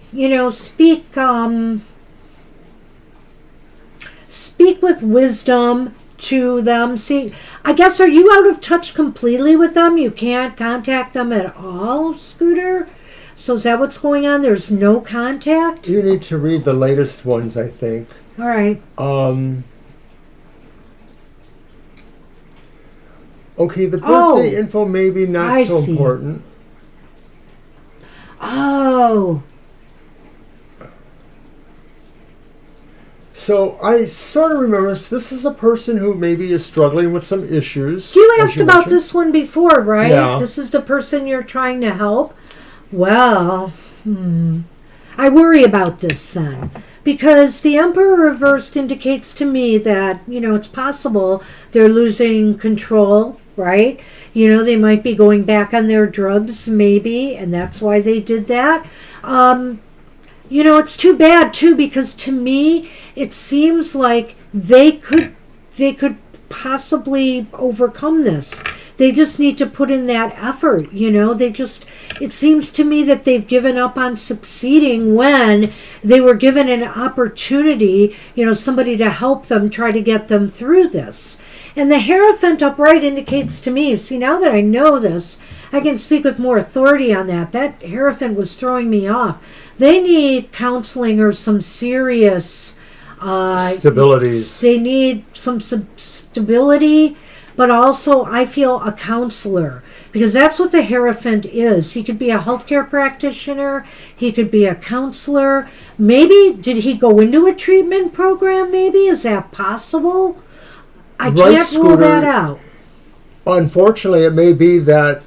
speak with wisdom to them. See, I guess, are you out of touch completely with them? You can't contact them at all, Scooter? So is that what's going on? There's no contact? You need to read the latest ones, I think. All right. Okay, the birthday info maybe not I so see. important. Oh. So I sort of remember this is a person who maybe is struggling with some issues. You as asked about mentioned. this one before, right? Yeah. This is the person you're trying to help? Well, I worry about this then. Because the Emperor reversed indicates to me that, it's possible they're losing control, right? They might be going back on their drugs, maybe, and that's why they did that. It's too bad, too, because to me, it seems like they could possibly overcome this. They just need to put in that effort, it seems to me that they've given up on succeeding when they were given an opportunity, somebody to help them try to get them through this. And the Hierophant upright indicates to me, see, now that I know this, I can speak with more authority on that. That Hierophant was throwing me off. They need counseling or some serious stabilities. They need some stability, but also I feel a counselor, because that's what the Hierophant is. He could be a healthcare practitioner. He could be a counselor. Maybe, did he go into a treatment program maybe? Is that possible? I can't rule that out. Unfortunately, it may be that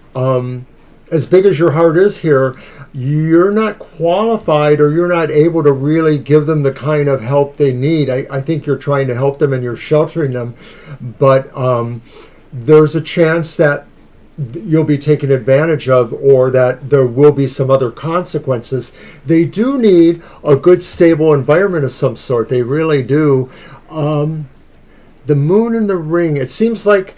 as big as your heart is here, you're not qualified or you're not able to really give them the kind of help they need. I think you're trying to help them and you're sheltering them, but there's a chance that you'll be taken advantage of or that there will be some other consequences. They do need a good, stable environment of some sort. They really do. The moon and the ring, it seems like,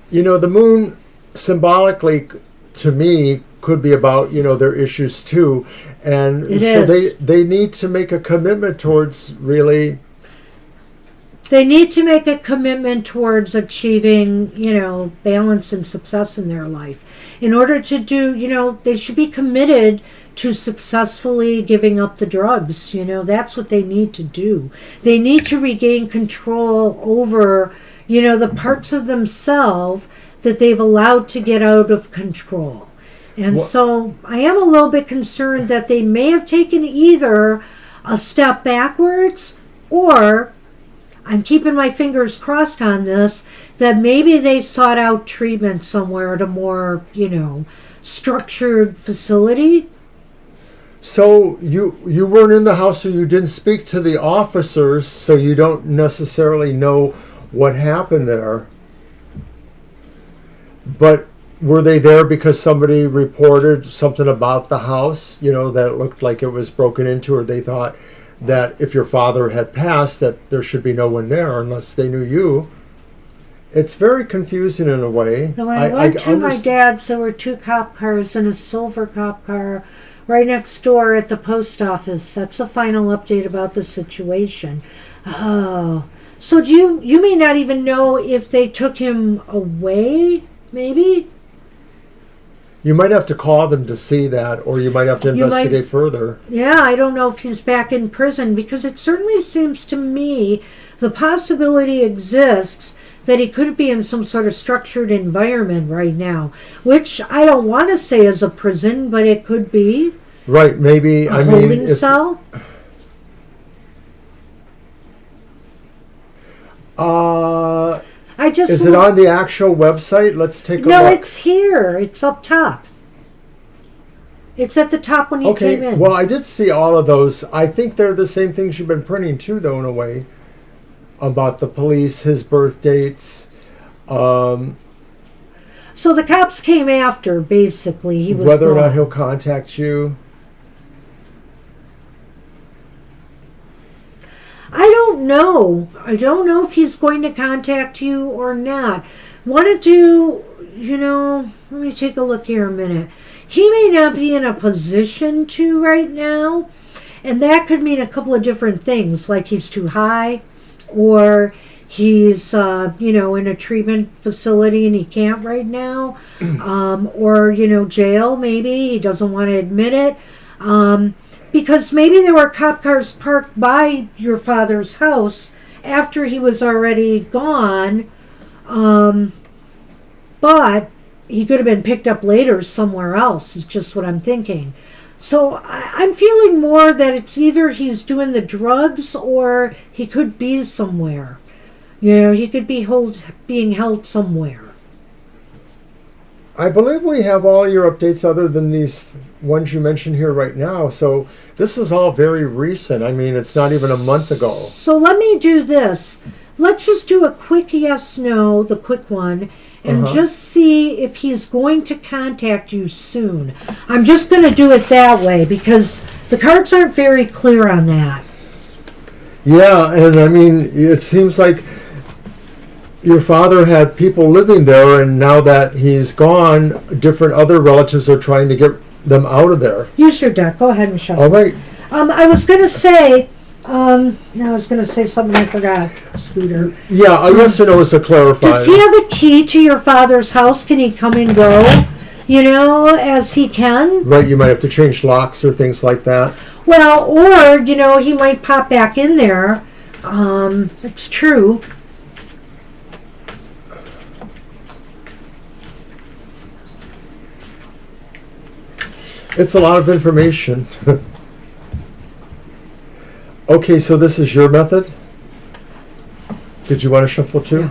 the moon symbolically to me could be about, their issues too. And so they need to make a commitment towards really... They need to make a commitment towards achieving, balance and success in their life. In order to do, they should be committed to successfully giving up the drugs. That's what they need to do. They need to regain control over, the parts of themselves that they've allowed to get out of control. And so I am a little bit concerned that they may have taken either a step backwards, or I'm keeping my fingers crossed on this, that maybe they sought out treatment somewhere at a more, structured facility. So you weren't in the house, so you didn't speak to the officers, so you don't necessarily know what happened there. But were they there because somebody reported something about the house, that looked like it was broken into, or they thought that if your father had passed, that there should be no one there unless they knew you? It's very confusing in a way. When I went to my dad's, there were 2 cop cars and a silver cop car right next door at the post office. That's the final update about the situation. Oh. So you may not even know if they took him away, maybe? You might have to call them to see that, or you might have to investigate further. Yeah, I don't know if he's back in prison, because it certainly seems to me the possibility exists that he could be in some sort of structured environment right now, which I don't want to say is a prison, but it could be. Right, maybe. A holding cell? Is it on the actual website? Let's take a look. No, it's here. It's up top. It's at the top when you came in. Well, I did see all of those. I think they're the same things you've been printing too, though, in a way. About the police, his birth dates. So the cops came after, basically. He was whether or not he'll contact you. I don't know. I don't know if he's going to contact you or not. Want to do, let me take a look here a minute. He may not be in a position to right now, and that could mean a couple of different things, like he's too high, or he's, in a treatment facility and he can't right now, or, jail maybe. He doesn't want to admit it, because maybe there were cop cars parked by your father's house after he was already gone, but he could have been picked up later somewhere else, is just what I'm thinking. So I'm feeling more that it's either he's doing the drugs or he could be somewhere. He could be being held somewhere. I believe we have all your updates other than these ones you mentioned here right now. So this is all very recent. I mean, it's not even a month ago. So let me do this. Let's just do a quick yes/no, the quick one, and just see if he's going to contact you soon. I'm just going to do it that way because the cards aren't very clear on that. Yeah, and I mean, it seems like your father had people living there, and now that he's gone, different other relatives are trying to get them out of there. Use your deck. Go ahead and shuffle. All right. I was going to say... I was going to say something I forgot, Scooter. Yeah, a yes or no is a clarifier. Does he have a key to your father's house? Can he come and go, as he can? Right, you might have to change locks or things like that. Well, or, he might pop back in there. It's true. It's a lot of information. Okay, so this is your method? Did you want to shuffle too? Yeah.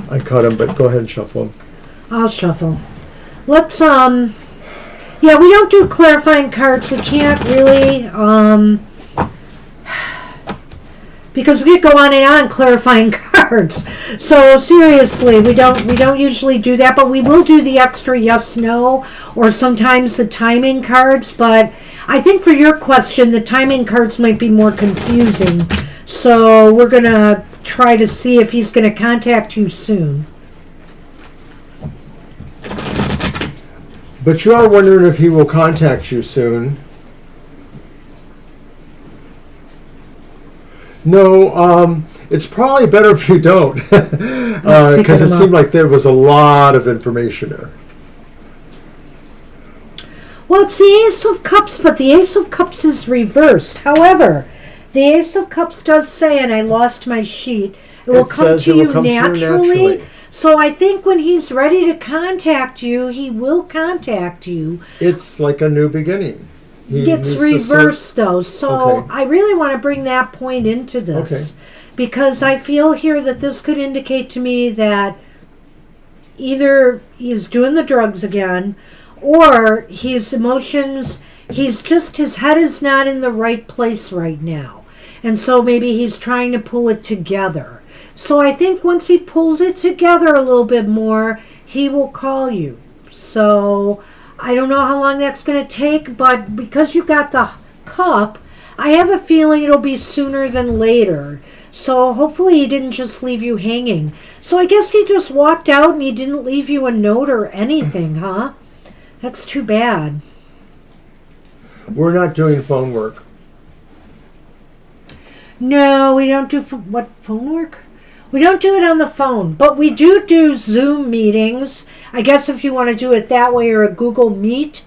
I caught him, but go ahead and shuffle him. I'll shuffle. Let's, we don't do clarifying cards. We can't really, because we could go on and on clarifying cards. So seriously, we don't usually do that, but we will do the extra yes, no, or sometimes the timing cards, but I think for your question, the timing cards might be more confusing. So we're going to try to see if he's going to contact you soon. But you are wondering if he will contact you soon. No, it's probably better if you don't. Because it seemed like there was a lot of information there. Well, it's the Ace of Cups, but the Ace of Cups is reversed. However, the Ace of Cups does say, and I lost my sheet, it will come to you naturally. So I think when he's ready to contact you, he will contact you. It's like a new beginning. It's reversed, though. So I really want to bring that point into this. Because I feel here that this could indicate to me that either he's doing the drugs again, or his emotions, his head is not in the right place right now. And so maybe he's trying to pull it together. So I think once he pulls it together a little bit more, he will call you. So I don't know how long that's going to take, but because you got the cup, I have a feeling it'll be sooner than later. So hopefully he didn't just leave you hanging. So I guess he just walked out and he didn't leave you a note or anything, huh? That's too bad. We're not doing phone work. No, we don't do phone work? We don't do it on the phone, but we do Zoom meetings. I guess if you want to do it that way, or a Google Meet,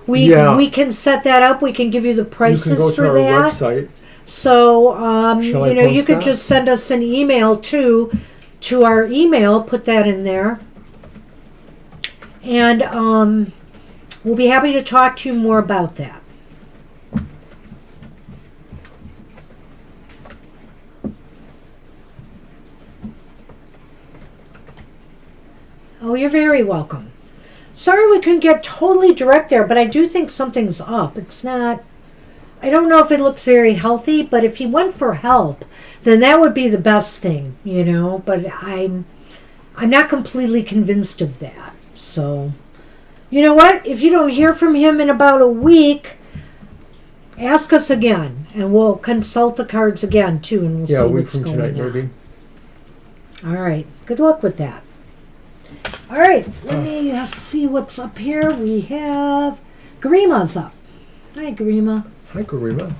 we can set that up. We can give you the prices you can go for to that. Our website. So you could that? just send us an email to our email. Put that in there, and we'll be happy to talk to you more about that. Oh, you're very welcome. Sorry we couldn't get totally direct there, but I do think something's up. It's not... I don't know if it looks very healthy, but if he went for help, then that would be the best thing, But I'm not completely convinced of that. So, you know what? If you don't hear from him in about a week, ask us again, and we'll consult the cards again, too, and we'll see what's going on. Yeah, a week from tonight, maybe. All right. Good luck with that. All right, let me see what's up here. We have Garima's up. Hi, Garima. Hi, Garima.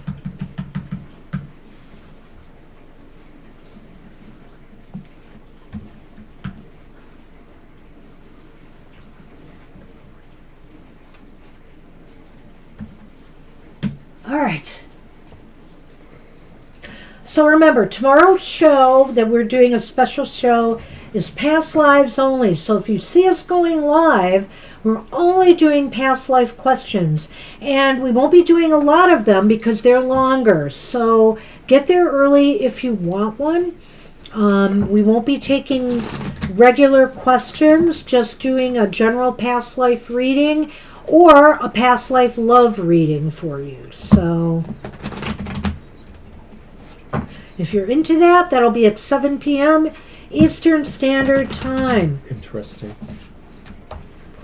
All right. So remember, tomorrow's show that we're doing a special show is past lives only. So if you see us going live, we're only doing past life questions. And we won't be doing a lot of them because they're longer. So get there early if you want one. We won't be taking regular questions, just doing a general past life reading or a past life love reading for you. So if you're into that, that'll be at 7 p.m. Eastern Standard Time. Interesting.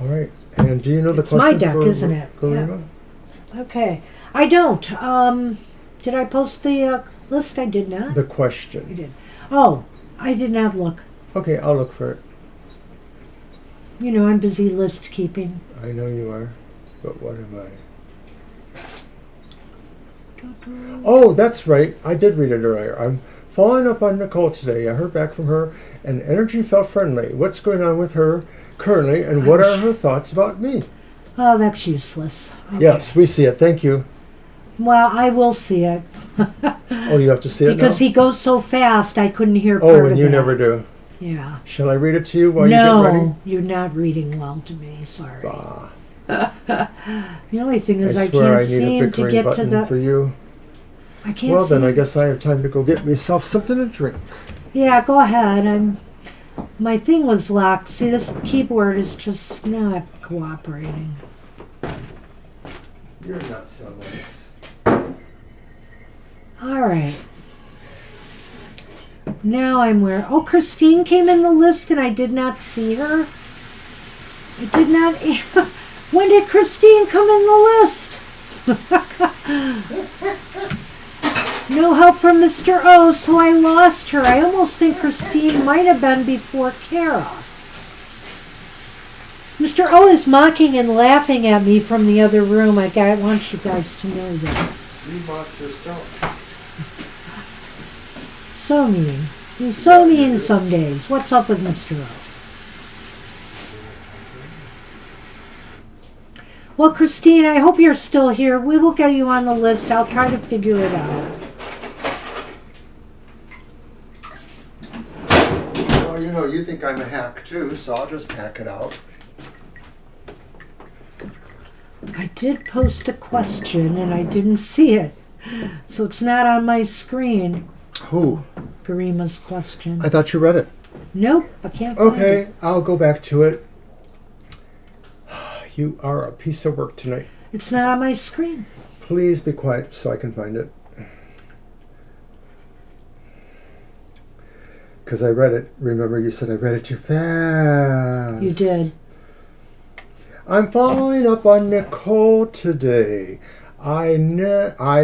All right. And do you know the It's question my deck, for isn't it? Garima? Yeah. Okay. I don't. Did I post the list? I did not. The I question. did. Oh, I did not look. Okay, I'll look for it. You know, I'm busy list keeping. I know you are, but what am I? Oh, that's right. I did read it earlier. I'm following up on Nicole today. I heard back from her, and energy felt friendly. What's going on with her currently, and what are her thoughts about me? Oh, that's useless. Okay. Yes, we see it. Thank you. Well, I will see it. Oh, you have to see it Because now? he goes so fast, I couldn't hear part Oh, of and you that. never do. Yeah. Shall I read it to you while you get ready? No, you're not reading well to me. Sorry. Bah. The only thing is I swear can't I need a seem to bickering get to button the... for you. I can't Well, then I seem- guess I have time to go get myself something to drink. Yeah, go ahead. My thing was locked. See, this keyboard is just not cooperating. You're not so nice. All right. Now I'm where... Oh, Christine came in the list and I did not see her. I did not... When did Christine come in the list? No help from Mr. O, so I lost her. I almost think Christine might have been before Kara. Mr. O is mocking and laughing at me from the other room. I want you guys to know that. You mocked yourself. So mean. He's so mean some days. What's up with Mr. O? Well, Christine, I hope you're still here. We will get you on the list. I'll try to figure it out. Well, you know, you think I'm a hack too, so I'll just hack it out. I did post a question and I didn't see it. So it's not on my screen. Who? Garima's question. I thought you read it. Nope, I can't find Okay, it. I'll go back to it. You are a piece of work tonight. It's not on my screen. Please be quiet so I can find it. Because I read it. Remember, you said I read it too fast. You did. I'm following up on Nicole today. I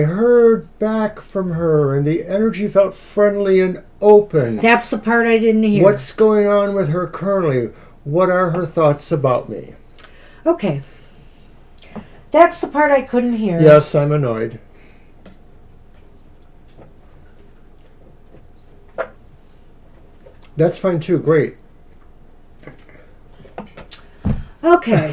heard back from her, and the energy felt friendly and open. That's the part I didn't hear. What's going on with her currently? What are her thoughts about me? Okay. That's the part I couldn't hear. Yes, I'm annoyed. That's fine too. Great. Okay.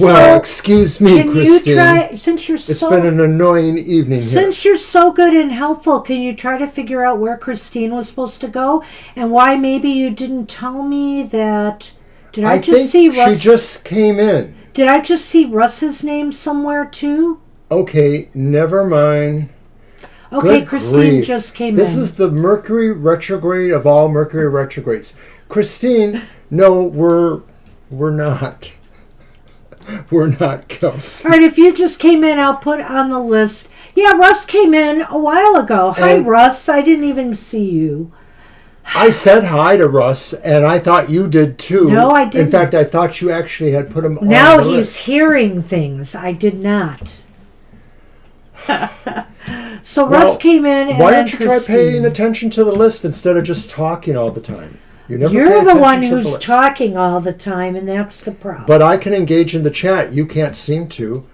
Well, excuse me, Can Christine. you try, since you're It's so... been an annoying evening Since you're so good and helpful, can you try to figure out where Christine was supposed to go and why maybe you didn't tell me that? Did I, just see here. Russ? She just came in. Did I just see Russ's name somewhere too? Okay, never mind. Okay, Good Christine grief. just came This in. is the Mercury retrograde of all Mercury retrogrades. Christine, no, we're not. We're not, Kels. All right, if you just came in, I'll put on the list. Yeah, Russ came in a while ago. Hi, And- Russ. I didn't even see you. I said hi to Russ, and I thought you did too. No, I didn't. In fact, I thought you actually had put him on Now the he's list. hearing things. I did not. So Well, Russ came in and Why then don't you try Christine. paying attention to the list instead of just talking all the time? You never pay You're the attention one to who's bliss. talking all the time, and that's the problem. But I can engage in the chat. You can't seem to.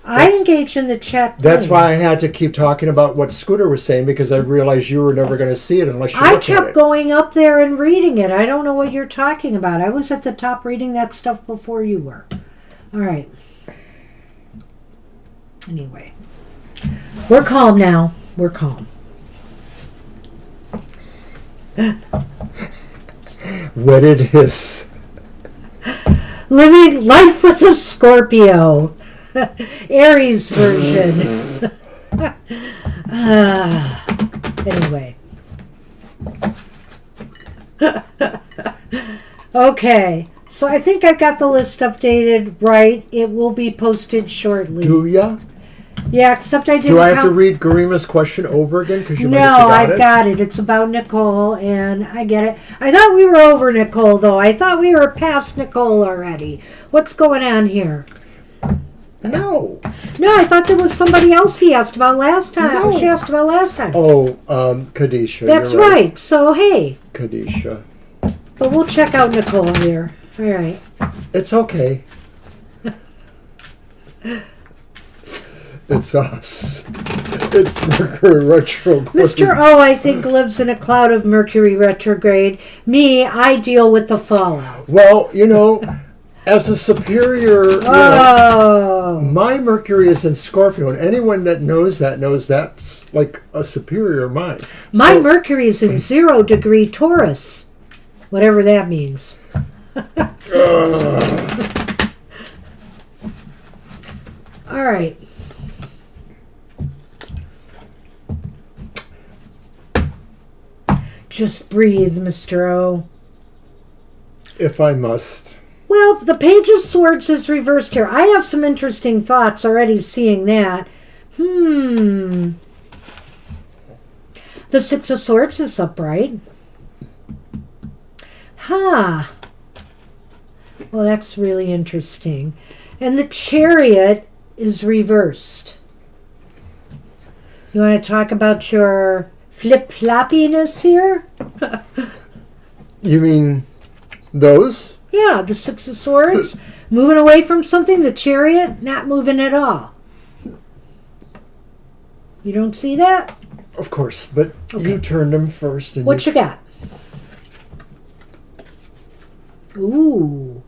I engage in the chat. That's why I had to keep talking about what Scooter was saying, because I realized you were never going to see it unless you I look at kept it. going up there and reading it. I don't know what you're talking about. I was at the top reading that stuff before you were. All right. Anyway. We're calm now. We're calm. What it is. Living life with a Scorpio. Aries version. Anyway. Okay. So I think I got the list updated right. It will be posted shortly. Do ya? Yeah, except I didn't Do I have to read Garima's question over again? Because you might No, have forgot I've it. got it. It's about Nicole, and I get it. I thought we were over Nicole, though. I thought we were past Nicole already. What's going on here? No. No, I thought there was somebody else he asked about last time. No. She asked about last time. Oh, Kadisha. That's you're right. So, hey. Kadisha. But we'll check out Nicole here. All right. It's okay. It's us. It's Mercury retrograde. Mr. O, I think, lives in a cloud of Mercury retrograde. Me, I deal with the fallout. Well, as a superior, my Mercury is in Scorpio, and anyone that knows that's like a superior mind. My Mercury is in 0 degree Taurus, whatever that means. All right. Just breathe, Mr. O. If I must. Well, the Page of Swords is reversed here. I have some interesting thoughts already seeing that. The Six of Swords is upright. Well, that's really interesting. And the Chariot is reversed. You want to talk about your flip-floppiness here? You mean those? Yeah, the Six of Swords. Moving away from something, the Chariot, not moving at all. You don't see that? Of course, but you turned them first. And What you got? Ooh.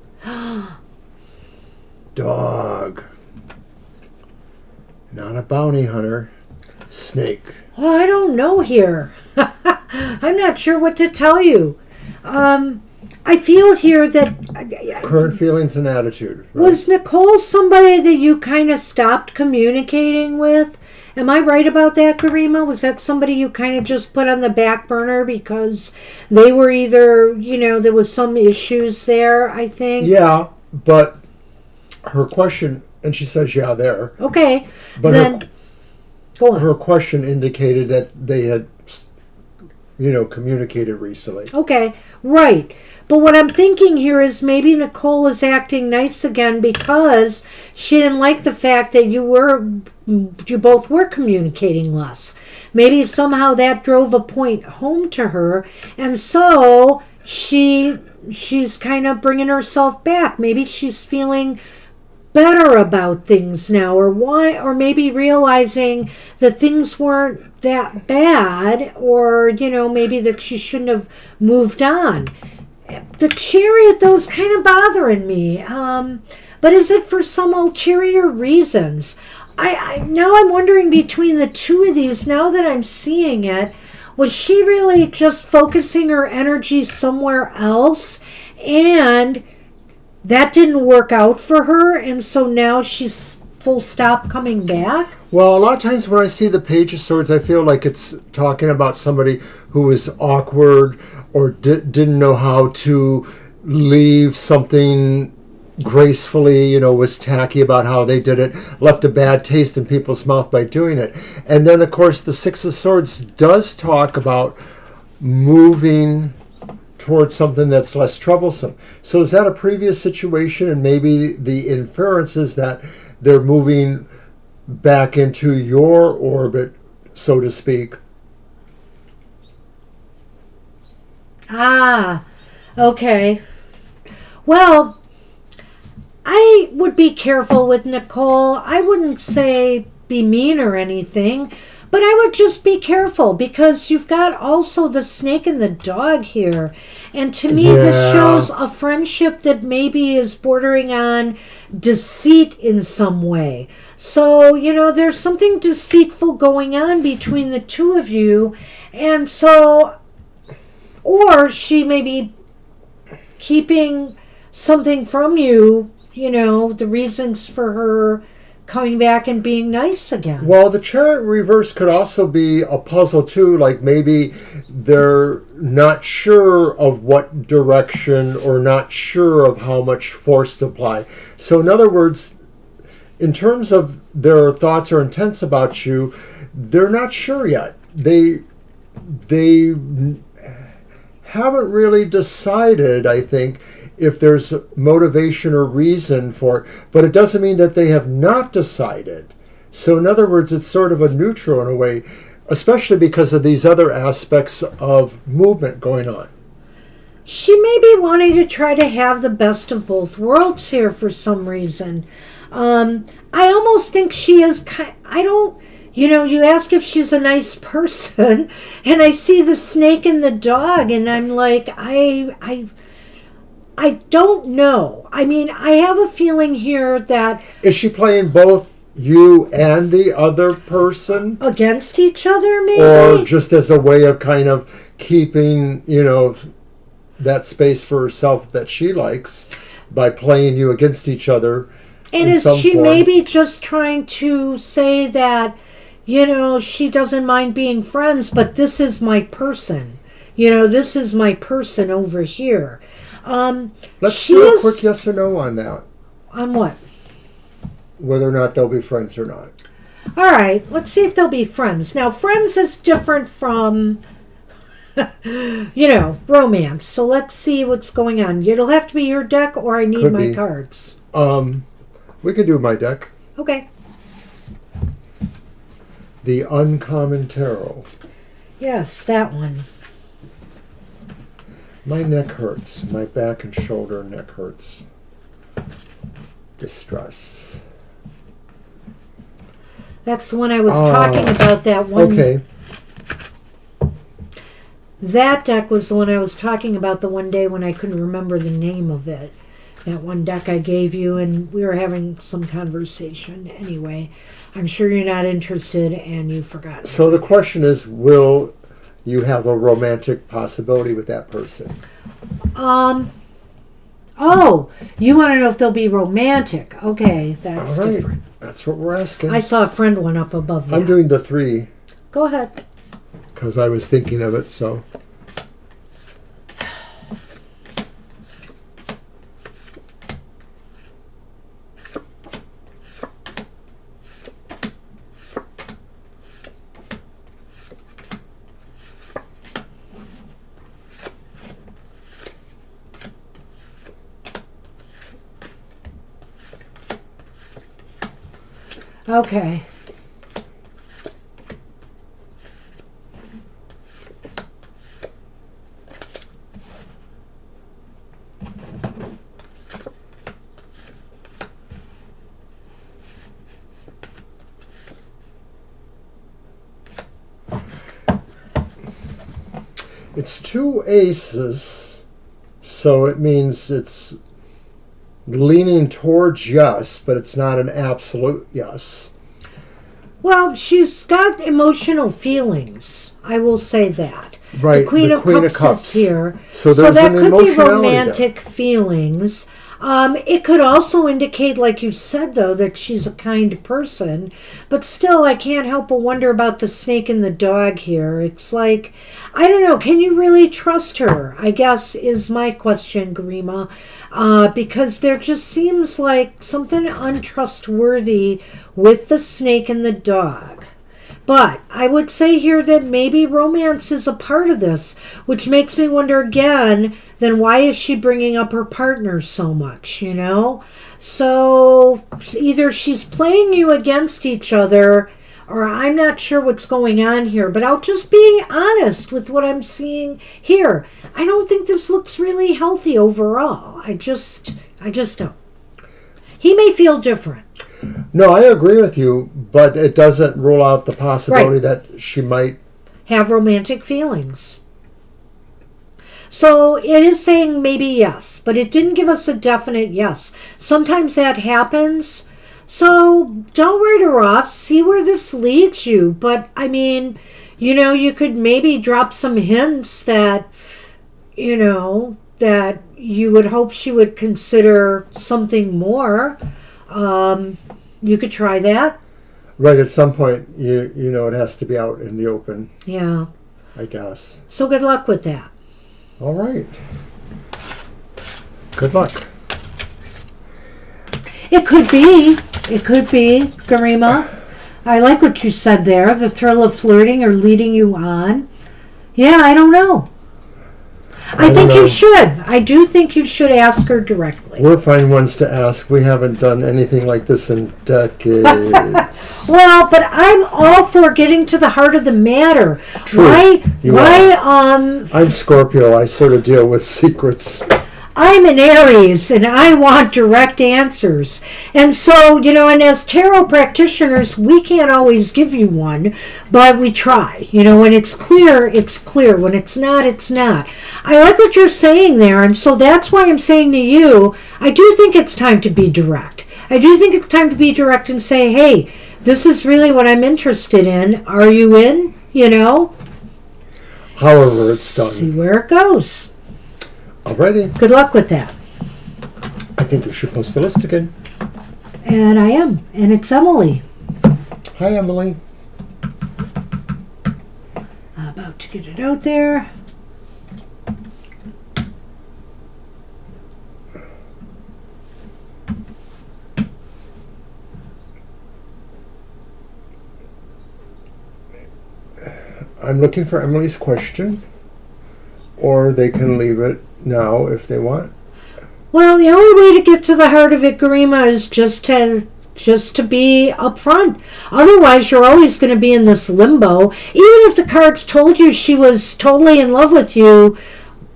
Dog. Not a bounty hunter. Snake. Oh, I don't know here. I'm not sure what to tell you. I feel here that... Current feelings and attitude. Right? Was Nicole somebody that you kind of stopped communicating with? Am I right about that, Garima? Was that somebody you kind of just put on the back burner because they were either, there was some issues there, I think? Yeah, but her question, and she says, yeah, there. Okay, but then go on. Her question indicated that they had, communicated recently. Okay, right. But what I'm thinking here is maybe Nicole is acting nice again because she didn't like the fact that you both were communicating less. Maybe somehow that drove a point home to her, and so she's kind of bringing herself back. Maybe she's feeling better about things now, or maybe realizing that things weren't that bad, or maybe that she shouldn't have moved on. The Chariot, though, is kind of bothering me. But is it for some ulterior reasons? Now I'm wondering between the two of these, now that I'm seeing it, was she really just focusing her energy somewhere else? And that didn't work out for her, and so now she's full stop coming back? Well, a lot of times when I see the Page of Swords, I feel like it's talking about somebody who was awkward or didn't know how to leave something gracefully, was tacky about how they did it, left a bad taste in people's mouth by doing it. And then, of course, the Six of Swords does talk about moving towards something that's less troublesome. So is that a previous situation, and maybe the inference is that they're moving back into your orbit, so to speak? Okay. Well, I would be careful with Nicole. I wouldn't say be mean or anything, but I would just be careful because you've got also the snake and the dog here. And to me, this Yeah. shows a friendship that maybe is bordering on deceit in some way. So, there's something deceitful going on between the two of you. And so, or she may be keeping something from you, the reasons for her coming back and being nice again. Well, the chariot reverse could also be a puzzle too, like maybe they're not sure of what direction or not sure of how much force to apply. So in other words, in terms of their thoughts or intents about you, they're not sure yet. They haven't really decided, I think, if there's motivation or reason for it, but it doesn't mean that they have not decided. So in other words, it's sort of a neutral in a way, especially because of these other aspects of movement going on. She may be wanting to try to have the best of both worlds here for some reason. I almost think she is you ask if she's a nice person, and I see the snake and the dog, and I'm like, I don't know. I mean, I have a feeling here that... Is she playing both you and the other person? Against each other, maybe? Or just as a way of kind of keeping, that space for herself that she likes by playing you against each other. And is she maybe just trying to say that, she doesn't mind being friends, but this is my person. This is my person over here. Let's do a quick yes or no on that. On what? Whether or not they'll be friends or not. All right, let's see if they'll be friends. Now, friends is different from, romance. So let's see what's going on. It'll have to be your deck, or I need Could my be. cards. We can do my deck. Okay. The Uncommon Tarot. Yes, that one. My neck hurts. My back and shoulder and neck hurts. Distress. That's the one I was talking about, that one. Okay. That deck was the one I was talking about the one day when I couldn't remember the name of it. That one deck I gave you, and we were having some conversation. Anyway, I'm sure you're not interested, and you forgot. So the question is, will you have a romantic possibility with that person? Oh, you want to know if they'll be romantic. Okay, that's All right. different. That's what we're asking. I saw a friend one up above that. I'm doing the 3 Go ahead. because I was thinking of it, so... Okay. It's 2 aces, so it means it's leaning towards yes, but it's not an absolute yes. Well, she's got emotional feelings. I will say that. Right, The Queen of Cups is here. So there's that an could be emotionality romantic feelings. It could also indicate, like you said, though, that she's a kind person. But still, I can't help but wonder about the snake and the dog here. It's like, I don't know, can you really trust her? I guess is my question, Garima. Because there just seems like something untrustworthy with the snake and the dog. But I would say here that maybe romance is a part of this, which makes me wonder again, then why is she bringing up her partner so much, you know? So either she's playing you against each other, or I'm not sure what's going on here, but I'll just be honest with what I'm seeing here. I don't think this looks really healthy overall. I just don't. He may feel different. No, I agree with you, but it doesn't rule out the possibility Right. that she might. Have romantic feelings. So it is saying maybe yes, but it didn't give us a definite yes. Sometimes that happens. So don't write her off. See where this leads you. But I mean, you could maybe drop some hints that, that you would hope she would consider something more. You could try that. Right, at some point, it has to be out in the open, Yeah. I guess. So good luck with that. All right. Good luck. It could be, Garima. I like what you said there. The thrill of flirting or leading you on. Yeah, I don't know. I think you should. I do think you should ask her directly. We're fine ones to ask. We haven't done anything like this in decades. Well, but I'm all for getting to the heart of the matter. True. I'm Scorpio. I sort of deal with secrets. I'm an Aries, and I want direct answers. And so, and as tarot practitioners, we can't always give you one, but we try. When it's clear, it's clear. When it's not, it's not. I like what you're saying there, and so that's why I'm saying to you, I do think it's time to be direct. I do think it's time to be direct and say, hey, this is really what I'm interested in. Are you in? However it's done. See where it goes. Alrighty. Good luck with that. I think you should post the list again. And I am. And it's Emily. Hi, Emily. About to get it out there. I'm looking for Emily's question, or they can leave it now if they want. Well, the only way to get to the heart of it, Garima, is just to be upfront. Otherwise, you're always going to be in this limbo. Even if the cards told you she was totally in love with you,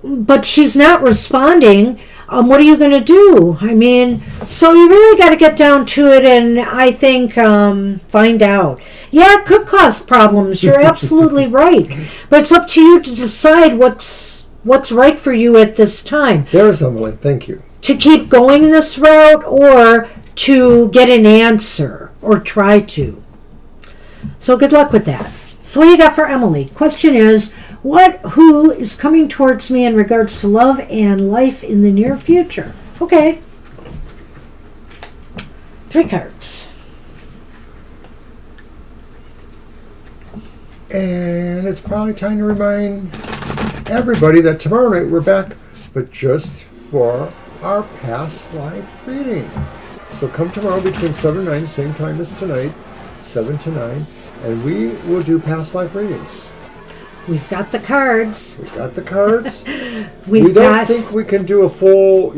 but she's not responding, what are you going to do? I mean, so you really got to get down to it and I think find out. Yeah, it could cause problems. You're absolutely right. But it's up to you to decide what's right for you at this time. There's Emily. Thank you. To keep going this route or to get an answer or try to. So good luck with that. So what do you got for Emily? Question is, who is coming towards me in regards to love and life in the near future? Okay. 3 cards. And it's probably time to remind everybody that tomorrow night we're back, but just for our past life reading. So come tomorrow between 7 and 9, same time as tonight, 7 to 9, and we will do past life readings. We've got the cards. We've got the cards. We don't think we can do a full,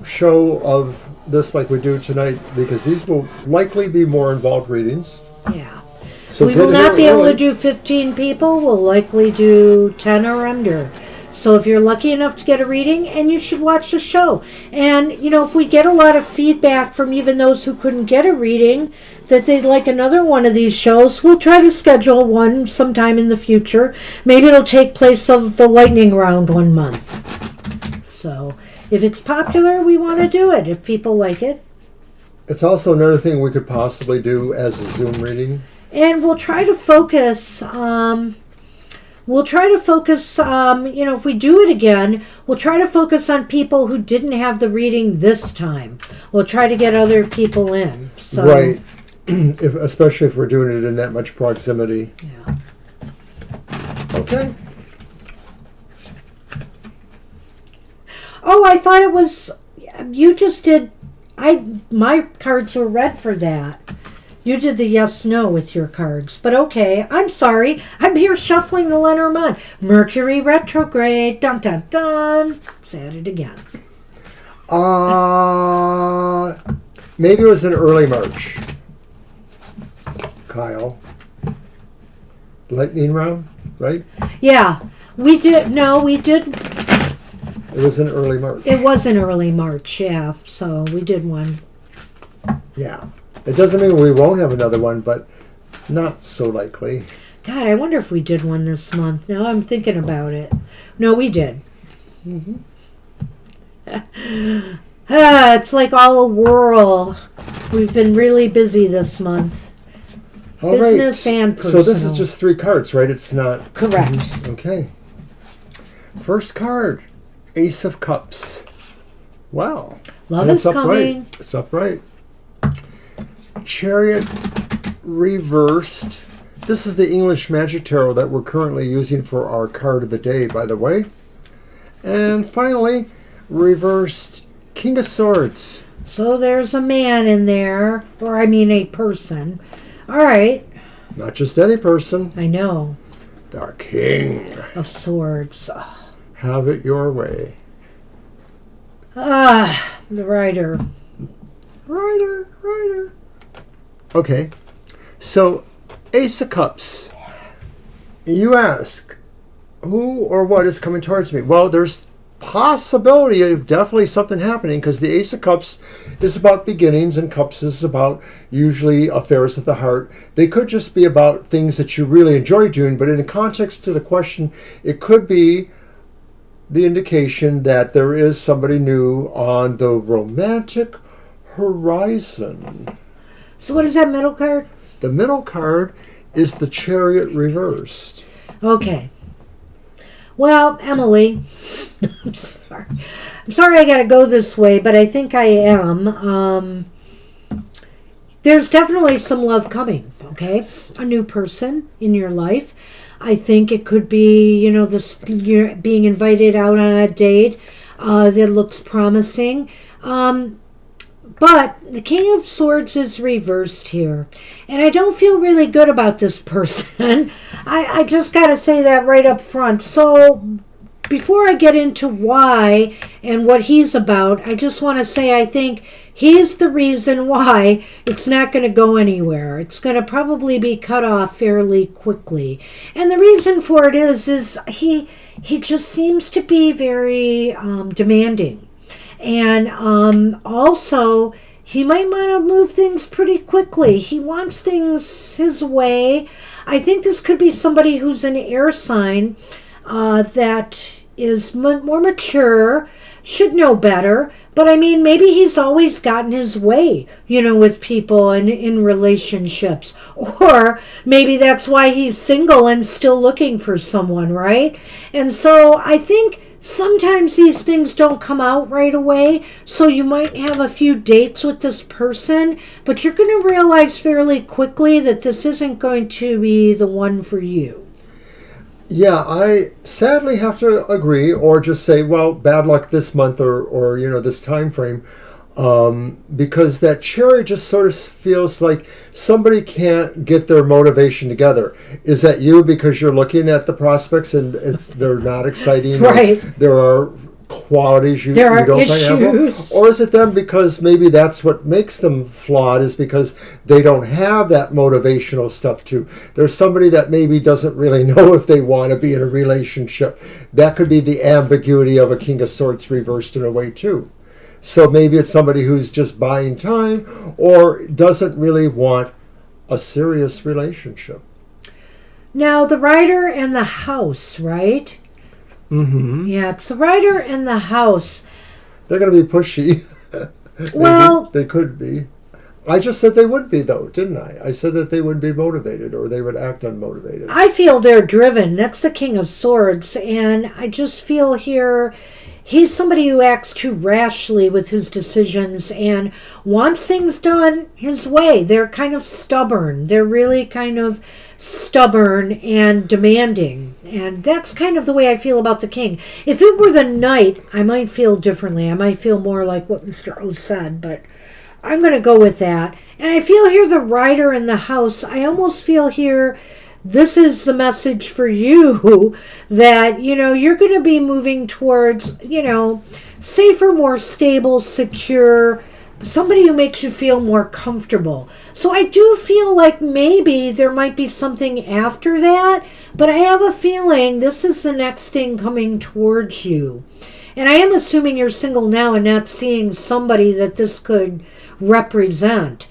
show of this like we do tonight because these will likely be more involved readings. Yeah. So we will not be able to do 15 people. We'll likely do 10 or under. So if you're lucky enough to get a reading, and you should watch the show. And, if we get a lot of feedback from even those who couldn't get a reading, that they'd like another one of these shows, we'll try to schedule one sometime in the future. Maybe it'll take place of the lightning round one month. So if it's popular, we want to do it, if people like it. It's also another thing we could possibly do as a Zoom reading. And we'll try to focus, if we do it again, we'll try to focus on people who didn't have the reading this time. We'll try to get other people in. So, right. Especially if we're doing it in that much proximity. Yeah. Okay. Oh, I thought it was, you just did, my cards were red for that. You did the yes/no with your cards. But okay, I'm sorry. I'm here shuffling the Lenormand. Mercury retrograde. Dun, dun, dun. Let's add it again. Maybe it was in early March. pile. Lightning round, right? Yeah. We did. No, we did. It was in early March. It was in early March, yeah. So we did one. Yeah. It doesn't mean we won't have another one, but not so likely. God, I wonder if we did one this month. Now I'm thinking about it. No, we did. Mm-hmm. It's like all a whirl. We've been really busy this month. All Business right. and personal. So this is just 3 cards, right? It's not... Correct. Okay. First card, Ace of Cups. Wow. Love And is it's upright. coming. It's upright. Chariot reversed. This is the English Magic Tarot that we're currently using for our card of the day, by the way. And finally, reversed King of Swords. So there's a man in there, or I mean a person. All right. Not just any person. I know. The King. Of Swords. Have it your way. The Rider. Rider. Okay. So, Ace of Cups. You ask, who or what is coming towards me? Well, there's possibility of definitely something happening because the Ace of Cups is about beginnings and Cups is about usually affairs of the heart. They could just be about things that you really enjoy doing, but in the context to the question, it could be the indication that there is somebody new on the romantic horizon. So what is that middle card? The middle card is the Chariot reversed. Okay. Well, Emily, I'm sorry. I'm sorry I got to go this way, but I think I am. There's definitely some love coming, okay? A new person in your life. I think it could be, you're being invited out on a date that looks promising. But the King of Swords is reversed here. And I don't feel really good about this person. I just got to say that right up front. So before I get into why and what he's about, I just want to say I think he's the reason why it's not going to go anywhere. It's going to probably be cut off fairly quickly. And the reason for it is he just seems to be very demanding. And also, he might want to move things pretty quickly. He wants things his way. I think this could be somebody who's an air sign that is more mature, should know better. But I mean, maybe he's always gotten his way, with people and in relationships. Or maybe that's why he's single and still looking for someone, right? And so I think sometimes these things don't come out right away, so you might have a few dates with this person, but you're going to realize fairly quickly that this isn't going to be the one for you. Yeah, I sadly have to agree, or just say, well, bad luck this month or this time frame, because that Chariot just sort of feels like somebody can't get their motivation together. Is that you because you're looking at the prospects and they're not exciting? Right. There are qualities you There are don't issues. have, or is it them because maybe that's what makes them flawed, is because they don't have that motivational stuff too. There's somebody that maybe doesn't really know if they want to be in a relationship. That could be the ambiguity of a King of Swords reversed in a way too. So maybe it's somebody who's just buying time or doesn't really want a serious relationship. Now, the Rider and the House, right? Mm-hmm. Yeah, it's the Rider and the House. They're going to be pushy. Well, they could be. I just said they would be, though, didn't I? I said that they would be motivated or they would act unmotivated. I feel they're driven. That's the King of Swords. And I just feel here he's somebody who acts too rashly with his decisions and wants things done his way. They're kind of stubborn. They're really kind of stubborn and demanding. And that's kind of the way I feel about the King. If it were the Knight, I might feel differently. I might feel more like what Mr. O said, but I'm going to go with that. And I feel here the Rider in the House. I almost feel here this is the message for you that, you're going to be moving towards, safer, more stable, secure somebody who makes you feel more comfortable. So I do feel like maybe there might be something after that, but I have a feeling this is the next thing coming towards you. And I am assuming you're single now and not seeing somebody that this could represent.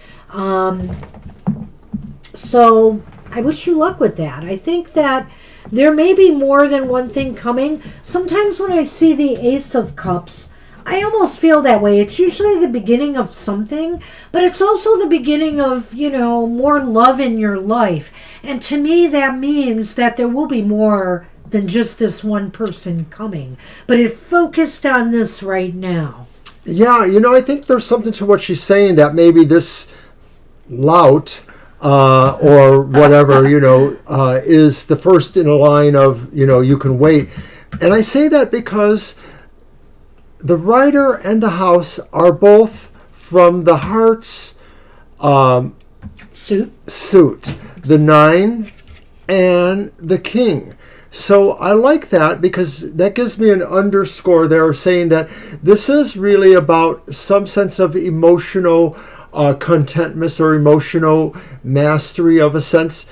So I wish you luck with that. I think that there may be more than one thing coming. Sometimes when I see the Ace of Cups, I almost feel that way. It's usually the beginning of something, but it's also the beginning of, more love in your life. And to me, that means that there will be more than just this one person coming. But it focused on this right now. Yeah, I think there's something to what she's saying, that maybe this lout or whatever, is the first in a line of, you can wait. And I say that because the Rider and the House are both from the Heart's suit, the 9 and the King. So I like that because that gives me an underscore there, saying that this is really about some sense of emotional contentment or emotional mastery of a sense.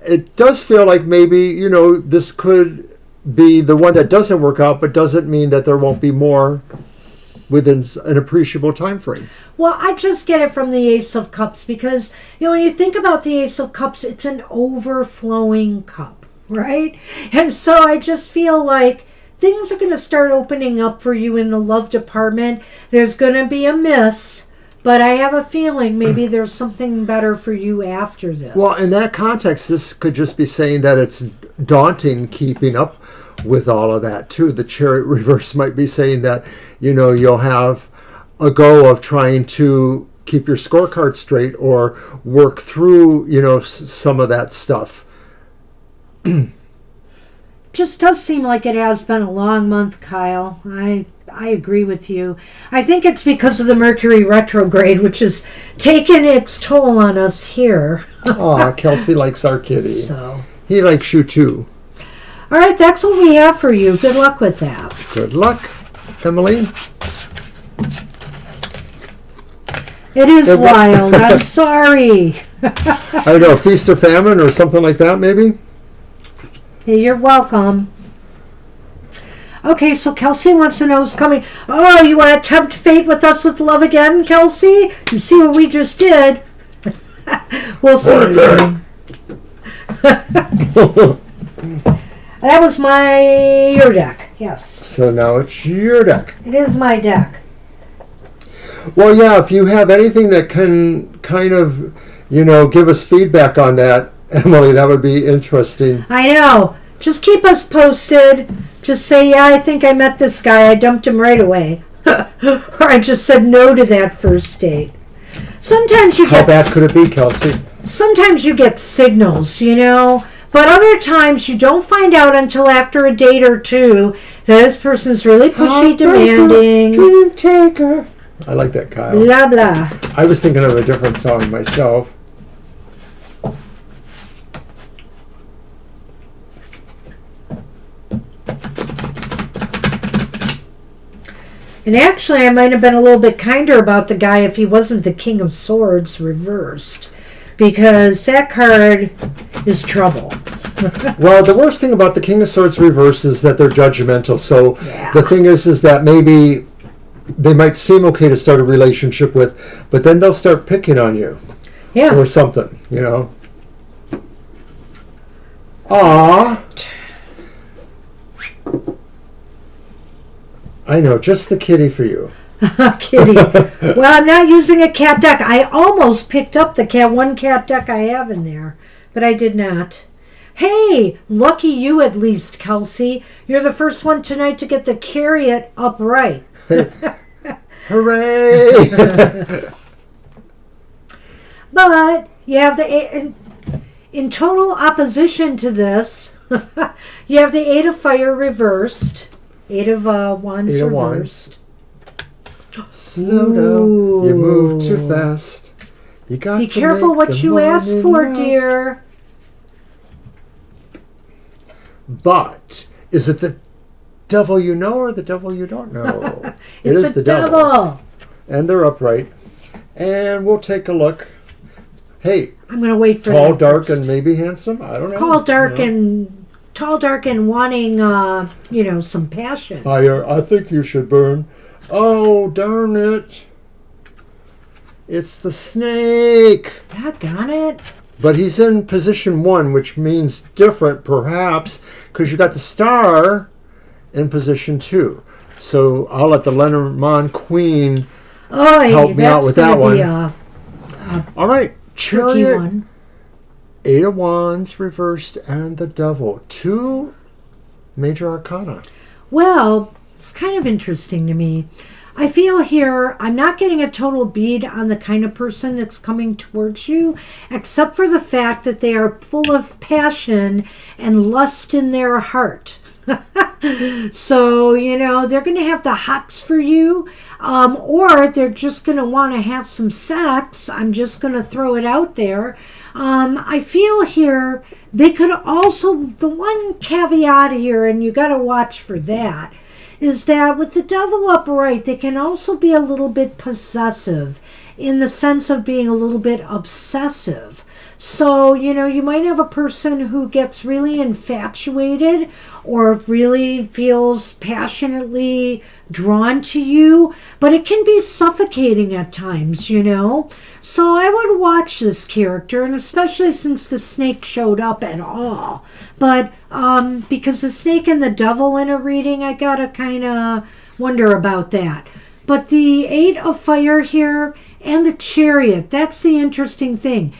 It does feel like maybe, this could be the one that doesn't work out, but doesn't mean that there won't be more within an appreciable time frame. Well, I just get it from the Ace of Cups because, when you think about the Ace of Cups, it's an overflowing cup, right? And so I just feel like things are going to start opening up for you in the love department. There's going to be a miss, but I have a feeling maybe there's something better for you after this. Well, in that context, this could just be saying that it's daunting keeping up with all of that, too. The Chariot reverse might be saying that, you'll have a go of trying to keep your scorecard straight or work through, some of that stuff. Just does seem like it has been a long month, Kyle. I agree with you. I think it's because of the Mercury retrograde, which has taken its toll on us here. Aw, Kelsey likes our kitty. So he likes you too. All right, that's what we have for you. Good luck with that. Good luck, Emily. It is wild. I'm sorry. I don't know, feast or famine or something like that, maybe? Hey, you're welcome. Okay, so Kelsey wants to know who's coming. Oh, you want to tempt fate with us with love again, Kelsey? You see what we just did? We'll see. That was your deck, yes. So now it's your deck. It is my deck. Well, yeah, if you have anything that can kind of, give us feedback on that, Emily, that would be interesting. I know. Just keep us posted. Just say, yeah, I think I met this guy. I dumped him right away. Or I just said no to that first date. Sometimes you How bad could it be, Kelsey? Sometimes you get signals, But other times you don't find out until after a date or two that this person's really pushy, demanding. Dream taker. I like that, Kyle. Blah, blah. I was thinking of a different song myself. And actually, I might have been a little bit kinder about the guy if he wasn't the King of Swords reversed. Because that card is trouble. Well, the worst thing about the King of Swords reverse is that they're judgmental. So the thing is that maybe they might seem okay to start a relationship with, but then they'll start picking on you. Yeah. Or something, Aww. I know, just the kitty for you. Kitty. Well, I'm not using a cat deck. I almost picked up the one cat deck I have in there, but I did not. Hey, lucky you at least, Kelsey. You're the first one tonight to get the Chariot upright. Hooray! But you have in total opposition to this, you have the 8 of Fire reversed. 8 of Wands reversed. Slow down. You move too fast. You got Be careful what you ask for, dear. But is it the devil you know or the devil you don't know? It's the devil. And they're upright. And we'll take a look. Hey, I'm going to wait for tall, that dark, first. and maybe handsome? I don't know. Tall, dark, and wanting, some passion. Fire, I think you should burn. Oh, darn it. It's the snake. Doggone it. But he's in position 1, which means different, perhaps, because you got the star in position 2. So I'll let the Lenormand Queen help me out with that one. All right. Chariot, one. 8 of Wands reversed, and the Devil. 2 major arcana. Well, it's kind of interesting to me. I feel here I'm not getting a total bead on the kind of person that's coming towards you, except for the fact that they are full of passion and lust in their heart. So, they're going to have the hots for you, or they're just going to want to have some sex. I'm just going to throw it out there. I feel here they could also, the one caveat here, and you got to watch for that, is that with the Devil upright, they can also be a little bit possessive in the sense of being a little bit obsessive. So, you might have a person who gets really infatuated or really feels passionately drawn to you, but it can be suffocating at times, So I would watch this character, and especially since the snake showed up at all. But because the snake and the devil in a reading, I gotta kind of wonder about that. But the 8 of Fire here and the Chariot, that's the interesting thing.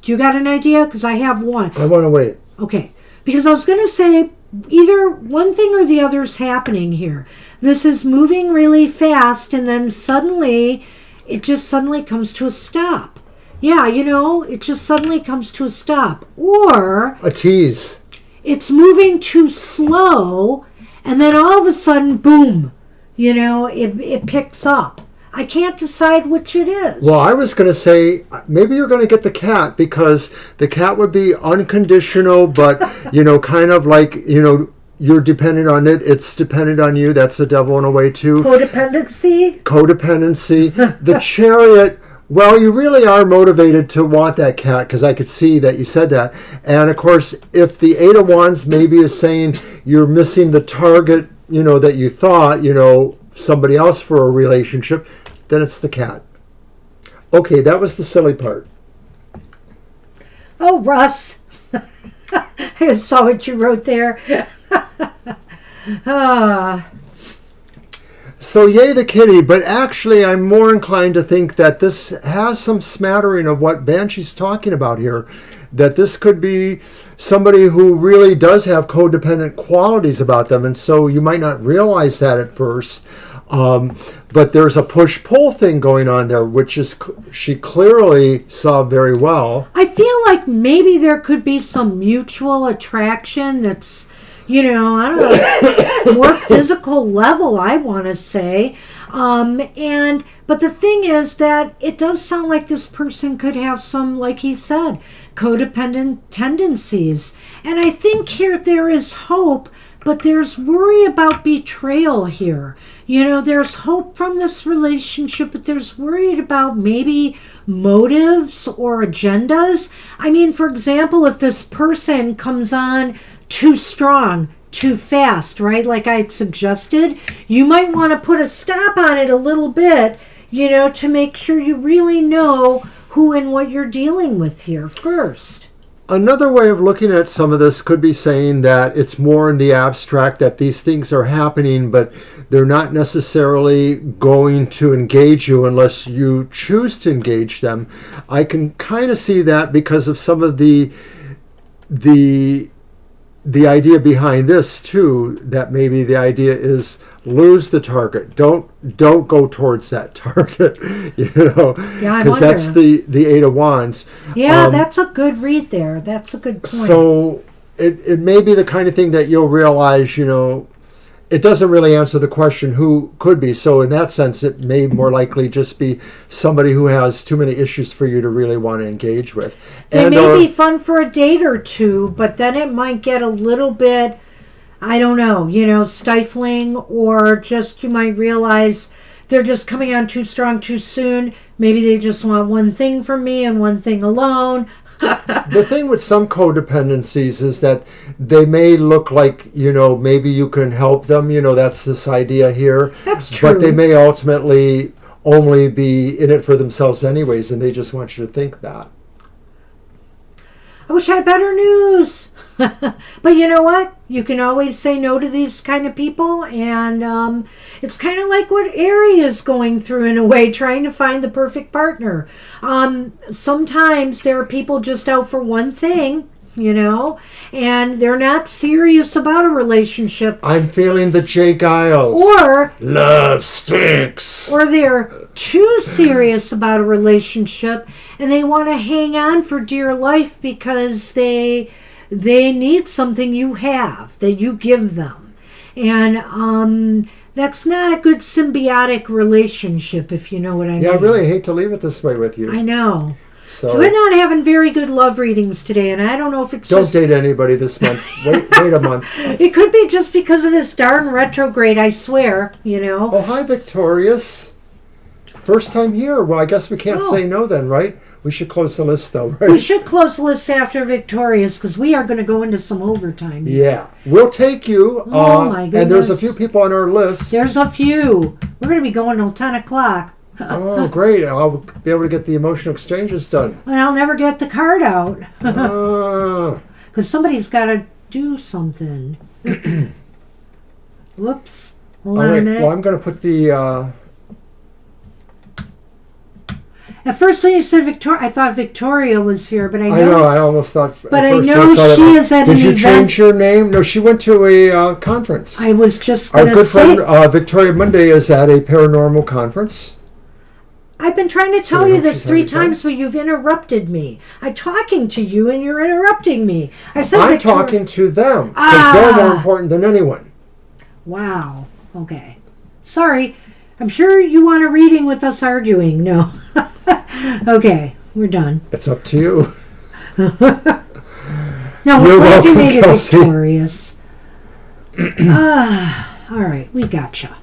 Do you got an idea? Because I have one. I want to wait. Okay. Because I was going to say either one thing or the other is happening here. This is moving really fast, and then it just suddenly comes to a stop. Yeah, it just suddenly comes to a stop. Or a tease. It's moving too slow, and then all of a sudden, boom, it picks up. I can't decide which it is. Well, I was going to say, maybe you're going to get the cat, because the cat would be unconditional, but, kind of like, you're dependent on it. It's dependent on you. That's the devil in a way, too. Codependency. The Chariot, well, you really are motivated to want that cat, because I could see that you said that. And, of course, if the 8 of Wands maybe is saying you're missing the target, that you thought, somebody else for a relationship, then it's the cat. Okay, that was the silly part. Oh, Russ. I saw what you wrote there. So yay the kitty, but actually I'm more inclined to think that this has some smattering of what Banshee's talking about here. That this could be somebody who really does have codependent qualities about them, and so you might not realize that at first. But there's a push-pull thing going on there, which is she clearly saw very well. I feel like maybe there could be some mutual attraction that's, I don't know, more physical level, I want to say. But the thing is that it does sound like this person could have some, like he said, codependent tendencies. And I think here there is hope, but there's worry about betrayal here. There's hope from this relationship, but there's worried about maybe motives or agendas. I mean, for example, if this person comes on too strong, too fast, right? Like I suggested, you might want to put a stop on it a little bit, to make sure you really know who and what you're dealing with here first. Another way of looking at some of this could be saying that it's more in the abstract, that these things are happening, but they're not necessarily going to engage you unless you choose to engage them. I can kind of see that because of some of the idea behind this too, that maybe the idea is lose the target. Don't go towards that target, because that's the 8 of Wands. Yeah, that's a good read there. That's a good point. So it may be the kind of thing that you'll realize, it doesn't really answer the question who could be. So in that sense, it may more likely just be somebody who has too many issues for you to really want to engage with. They may be fun for a date or two, but then it might get a little bit, I don't know, stifling, or just you might realize they're just coming on too strong too soon. Maybe they just want one thing from me and one thing alone. The thing with some codependencies is that they may look like, maybe you can help them. That's this idea here. That's true. But they may ultimately only be in it for themselves anyways, and they just want you to think that. I wish I had better news. But you know what? You can always say no to these kind of people, and it's kind of like what Ari is going through in a way, trying to find the perfect partner. Sometimes there are people just out for one thing, and they're not serious about a relationship. I'm feeling the Jay Giles. Or love stinks. Or they're too serious about a relationship and they want to hang on for dear life because they need something you have that you give them. And that's not a good symbiotic relationship, if you know what I mean. Yeah, I really hate to leave it this way with you. I know. So we're not having very good love readings today, and I don't know if it's Don't date anybody this month. Wait a month. It could be just because of this darn retrograde, I swear, Oh, hi, Victorious. First time here. Well, I guess we can't say no then, right? We should close the list, though, right? We should close the list after Victorious, because we are going to go into some overtime. Yeah. We'll take you. Oh, my goodness. And there's a few people on our list. There's a few. We're going to be going till 10 o'clock. Oh, great. I'll be able to get the emotional exchanges done. And I'll never get the card out. Ah. Because somebody's got to do something. Whoops. Hold on a minute. Well, I'm going to put the... At first when you said Victoria, I thought Victoria was here, but I know, I almost thought... But I know she is at an event. Did you change your name? No, she went to a conference. I was just going Our to good say... friend Victoria Monday is at a paranormal conference. I've been trying to tell you this 3 times, but you've interrupted me. I'm talking to you, and you're interrupting me. I'm talking to them, because they're more important than anyone. Wow. Okay. Sorry. I'm sure you want a reading with us arguing. No. Okay. We're done. It's up to you. No, we're glad you made it victorious. All right. We gotcha.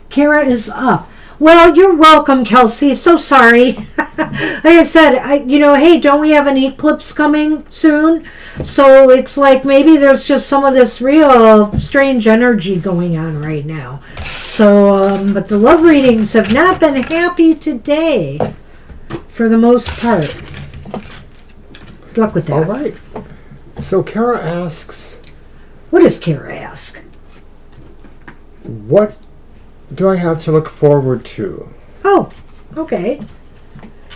Kara is up. Well, you're welcome, Kelsey. So sorry. Like I said, hey, don't we have an eclipse coming soon? So it's like maybe there's just some of this real strange energy going on right now. So, but the love readings have not been happy today, for the most part. Good luck with that. All right. So Kara asks... What does Kara ask? What do I have to look forward to? Oh, okay.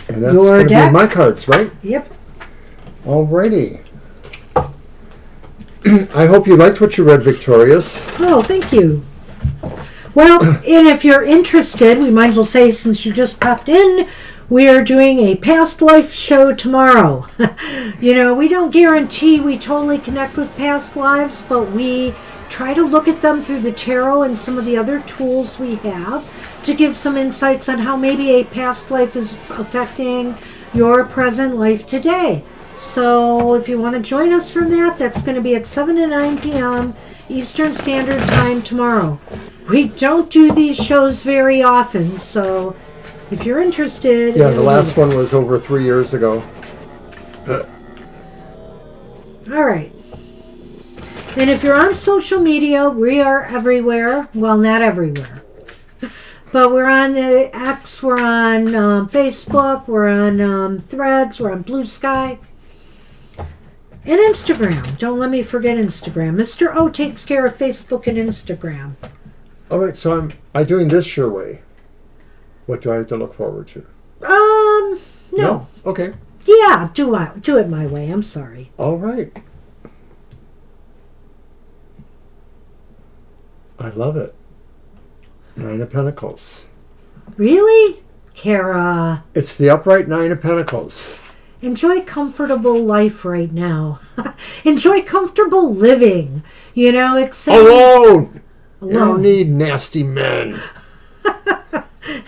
And that's going to be my cards, right? Yep. Alrighty. I hope you liked what you read, Victorious. Oh, thank you. Well, and if you're interested, we might as well say, since you just popped in, we are doing a past life show tomorrow. We don't guarantee we totally connect with past lives, but we try to look at them through the tarot and some of the other tools we have to give some insights on how maybe a past life is affecting your present life today. So if you want to join us from that, that's going to be at 7 to 9 p.m. Eastern Standard Time tomorrow. We don't do these shows very often, so if you're interested... Yeah, the last one was over 3 years ago. All right. And if you're on social media, we are everywhere. Well, not everywhere. But we're on the X, we're on Facebook, we're on Threads, we're on Blue Sky. And Instagram. Don't let me forget Instagram. Mr. O takes care of Facebook and Instagram. All right, so I'm doing this your way. What do I have to look forward to? No. Okay. Yeah, do it my way. I'm sorry. All right. I love it. 9 of Pentacles. Really? Kara. It's the upright 9 of Pentacles. Enjoy comfortable life right now. Enjoy comfortable living. It's alone. You don't need nasty men.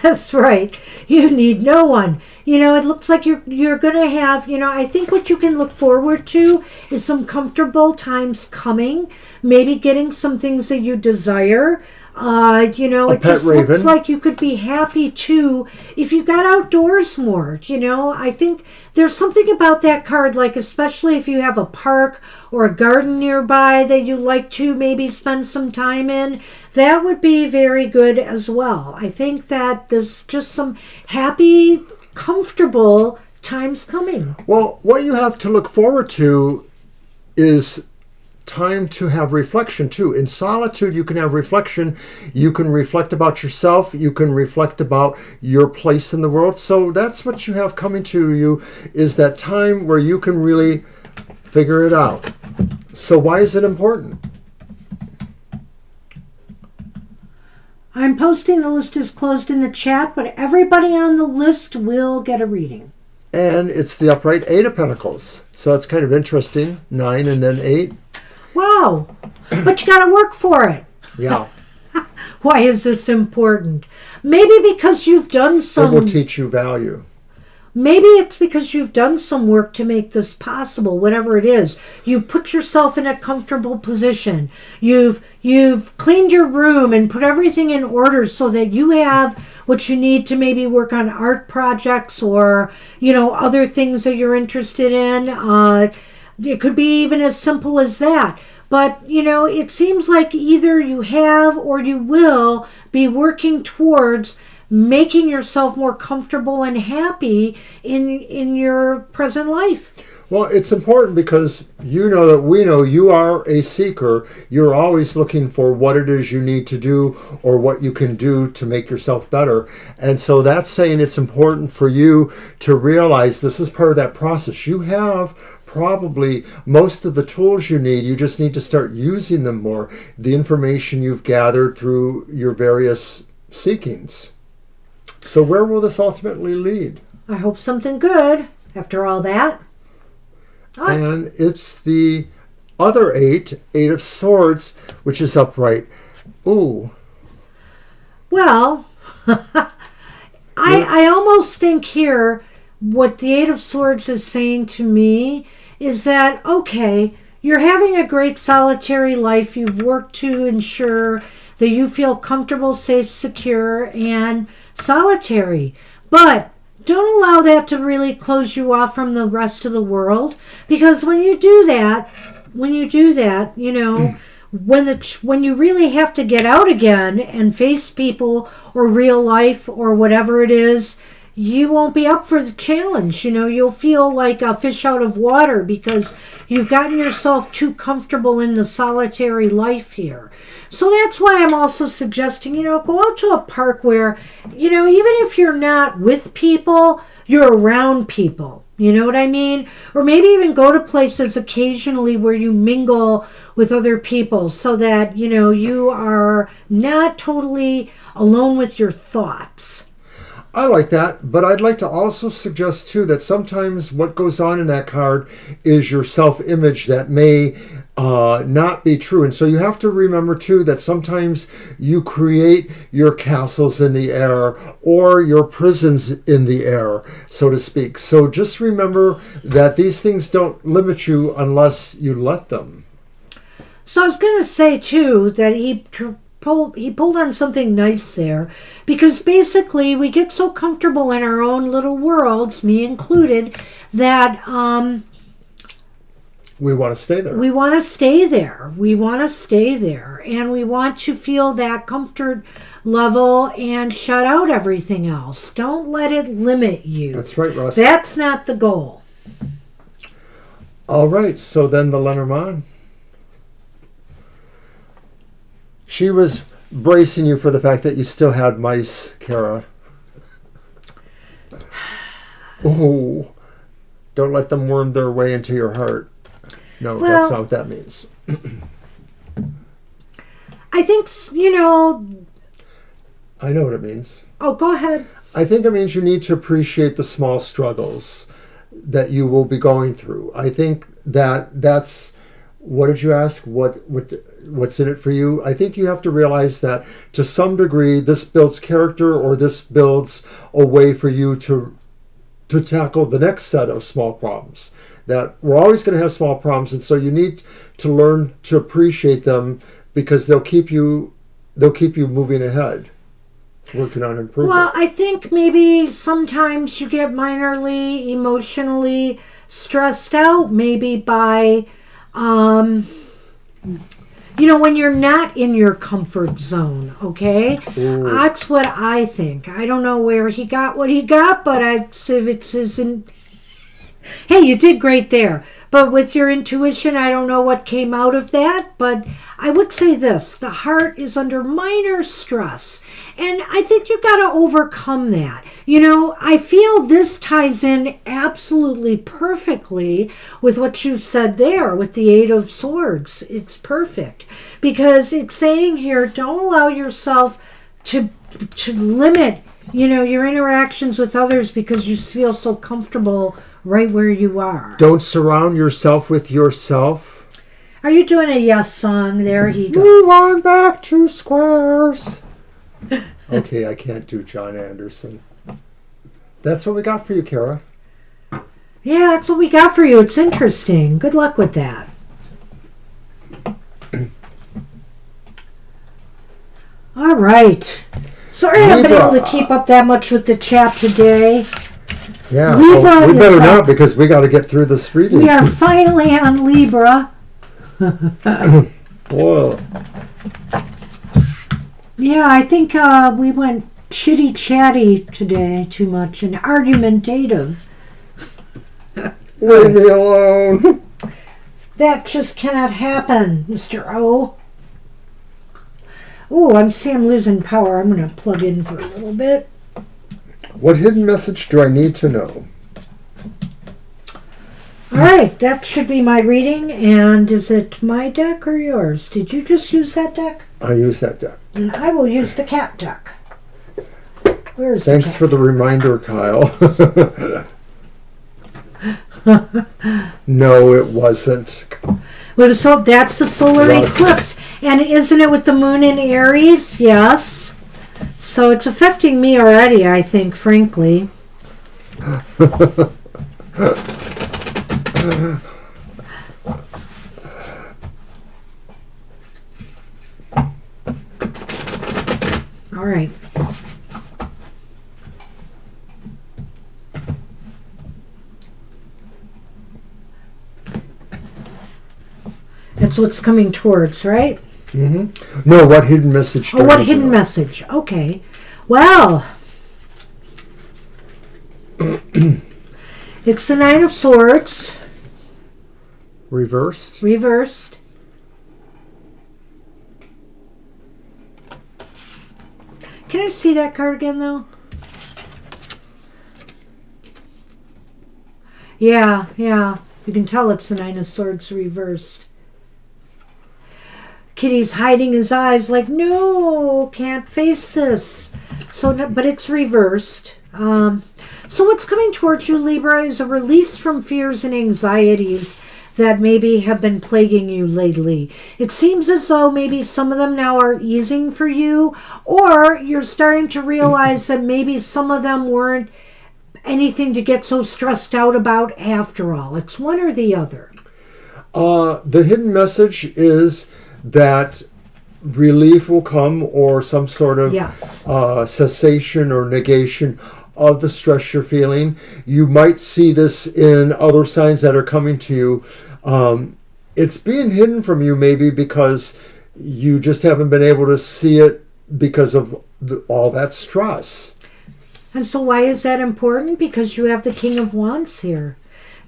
That's right. You need no one. It looks like you're going to have, I think what you can look forward to is some comfortable times coming, maybe getting some things that you desire. It pet just raven. looks like you could be happy too if you got outdoors more. I think there's something about that card, like especially if you have a park or a garden nearby that you like to maybe spend some time in, that would be very good as well. I think that there's just some happy, comfortable times coming. Well, what you have to look forward to is time to have reflection too. In solitude, you can have reflection. You can reflect about yourself. You can reflect about your place in the world. So that's what you have coming to you, is that time where you can really figure it out. So why is it important? I'm posting the list is closed in the chat, but everybody on the list will get a reading. And it's the upright 8 of Pentacles. So it's kind of interesting. 9 and then 8. Wow. But you got to work for it. Yeah. Why is this important? Maybe because you've done some... It will teach you value. Maybe it's because you've done some work to make this possible, whatever it is. You've put yourself in a comfortable position. You've cleaned your room and put everything in order so that you have what you need to maybe work on art projects or, other things that you're interested in. It could be even as simple as that. But, it seems like either you have or you will be working towards making yourself more comfortable and happy in your present life. Well, it's important because you know that we know you are a seeker. You're always looking for what it is you need to do or what you can do to make yourself better. And so that's saying it's important for you to realize this is part of that process. You have probably most of the tools you need. You just need to start using them more. The information you've gathered through your various seekings. So where will this ultimately lead? I hope something good after all that. And it's the other 8 of Swords, which is upright. Ooh. Well, I almost think here what the 8 of Swords is saying to me is that, okay, you're having a great solitary life. You've worked to ensure that you feel comfortable, safe, secure, and solitary. But don't allow that to really close you off from the rest of the world, because when you do that, when you really have to get out again and face people or real life or whatever it is, you won't be up for the challenge. You'll feel like a fish out of water because you've gotten yourself too comfortable in the solitary life here. So that's why I'm also suggesting, go out to a park where, even if you're not with people, you're around people. You know what I mean? Or maybe even go to places occasionally where you mingle with other people so that, you are not totally alone with your thoughts. I like that, but I'd like to also suggest too that sometimes what goes on in that card is your self-image that may not be true. And so you have to remember too that sometimes you create your castles in the air or your prisons in the air, so to speak. So just remember that these things don't limit you unless you let them. So I was going to say too that he pulled on something nice there, because basically we get so comfortable in our own little worlds, me included, that we want to stay there. We want to stay there. We want to stay there. And we want to feel that comfort level and shut out everything else. Don't let it limit you. That's right, Russ. That's not the goal. All right, so then the Lenormand. She was bracing you for the fact that you still had mice, Kara. Oh, don't let them worm their way into your heart. No, well, that's not what that means. I think, I know what it means. Oh, go ahead. I think it means you need to appreciate the small struggles that you will be going through. I think that that's what did you ask? What's in it for you? I think you have to realize that to some degree, this builds character, or this builds a way for you to tackle the next set of small problems. That we're always going to have small problems, and so you need to learn to appreciate them, because they'll keep you moving ahead, working on improvement. Well, I think maybe sometimes you get minorly emotionally stressed out, maybe by, when you're not in your comfort zone, okay? Ooh. That's what I think. I don't know where he got what he got, but if it's his... Hey, you did great there. But with your intuition, I don't know what came out of that, but I would say this. The heart is under minor stress, and I think you've got to overcome that. I feel this ties in absolutely perfectly with what you've said there with the Eight of Swords. It's perfect, because it's saying here, don't allow yourself to limit, your interactions with others because you feel so comfortable right where you are. Don't surround yourself with yourself. Are you doing a yes song? There he goes. Move on back to squares. Okay, I can't do John Anderson. That's what we got for you, Kara. Yeah, that's what we got for you. It's interesting. Good luck with that. All right. Sorry I haven't been able to keep up that much with the chat today. Yeah, Libra we better not, because we got to get through this reading. We are finally on Libra. Boy. Yeah, I think we went chitty chatty today too much and argumentative. Leave me alone. That just cannot happen, Mr. O. Oh, I'm losing power. I'm going to plug in for a little bit. What hidden message do I need to know? All right, that should be my reading. And is it my deck or yours? Did you just use that deck? I use that deck. And I will use the cat deck. Where's Thanks for the reminder, Kyle. No, it wasn't. Well, so that's the solar eclipse. And isn't it with the moon in Aries? Yes. So it's affecting me already, I think, frankly. All right. That's what's coming towards, right? Mm-hmm. No, what hidden message? What hidden message? Okay. Well, it's the Nine of Swords. Reversed. Reversed. Can I see that card again, though? Yeah. You can tell it's the Nine of Swords reversed. Kitty's hiding his eyes like, no, can't face this. But it's reversed. So what's coming towards you, Libra, is a release from fears and anxieties that maybe have been plaguing you lately. It seems as though maybe some of them now are easing for you, or you're starting to realize that maybe some of them weren't anything to get so stressed out about after all. It's one or the other. The hidden message is that relief will come, or some sort of cessation or negation of the stress you're feeling. You might see this in other signs that are coming to you. It's being hidden from you maybe because you just haven't been able to see it because of all that stress. And so why is that important? Because you have the King of Wands here.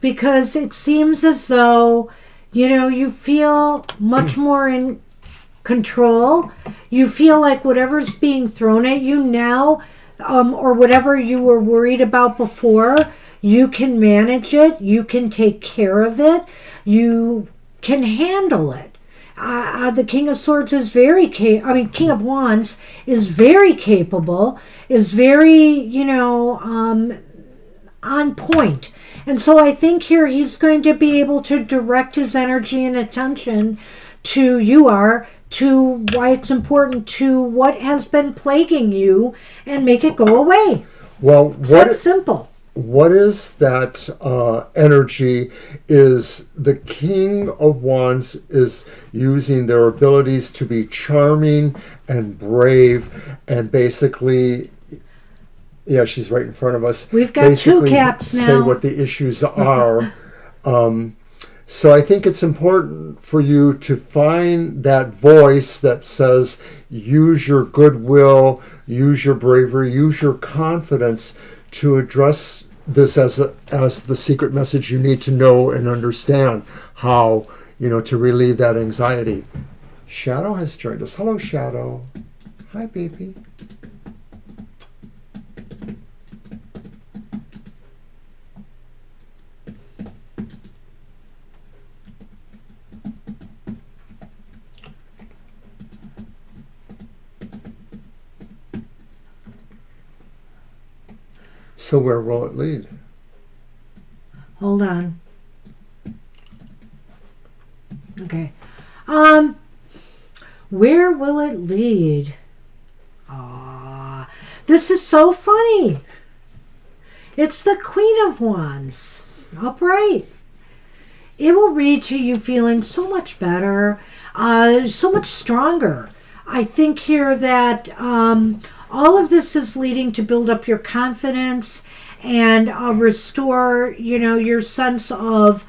Because it seems as though you feel much more in control. You feel like whatever's being thrown at you now, or whatever you were worried about before, you can manage it. You can take care of it. You can handle it. The King of Swords is King of Wands is very capable, is very, on point. And so I think here he's going to be able to direct his energy and attention to why it's important, to what has been plaguing you, and make it go away. Well, So that's simple. what is that energy? Is the King of Wands is using their abilities to be charming and brave, and basically, yeah, she's right in front of us. We've got two Basically cats now. say what the issues are. So I think it's important for you to find that voice that says, use your goodwill, use your bravery, use your confidence to address this as the secret message you need to know and understand how, to relieve that anxiety. Shadow has joined us. Hello, Shadow. Hi, baby. So where will it lead? Hold on. Okay. Where will it lead? This is so funny. It's the Queen of Wands. Upright. It will lead to you feeling so much better, so much stronger. I think here that all of this is leading to build up your confidence and restore, your sense of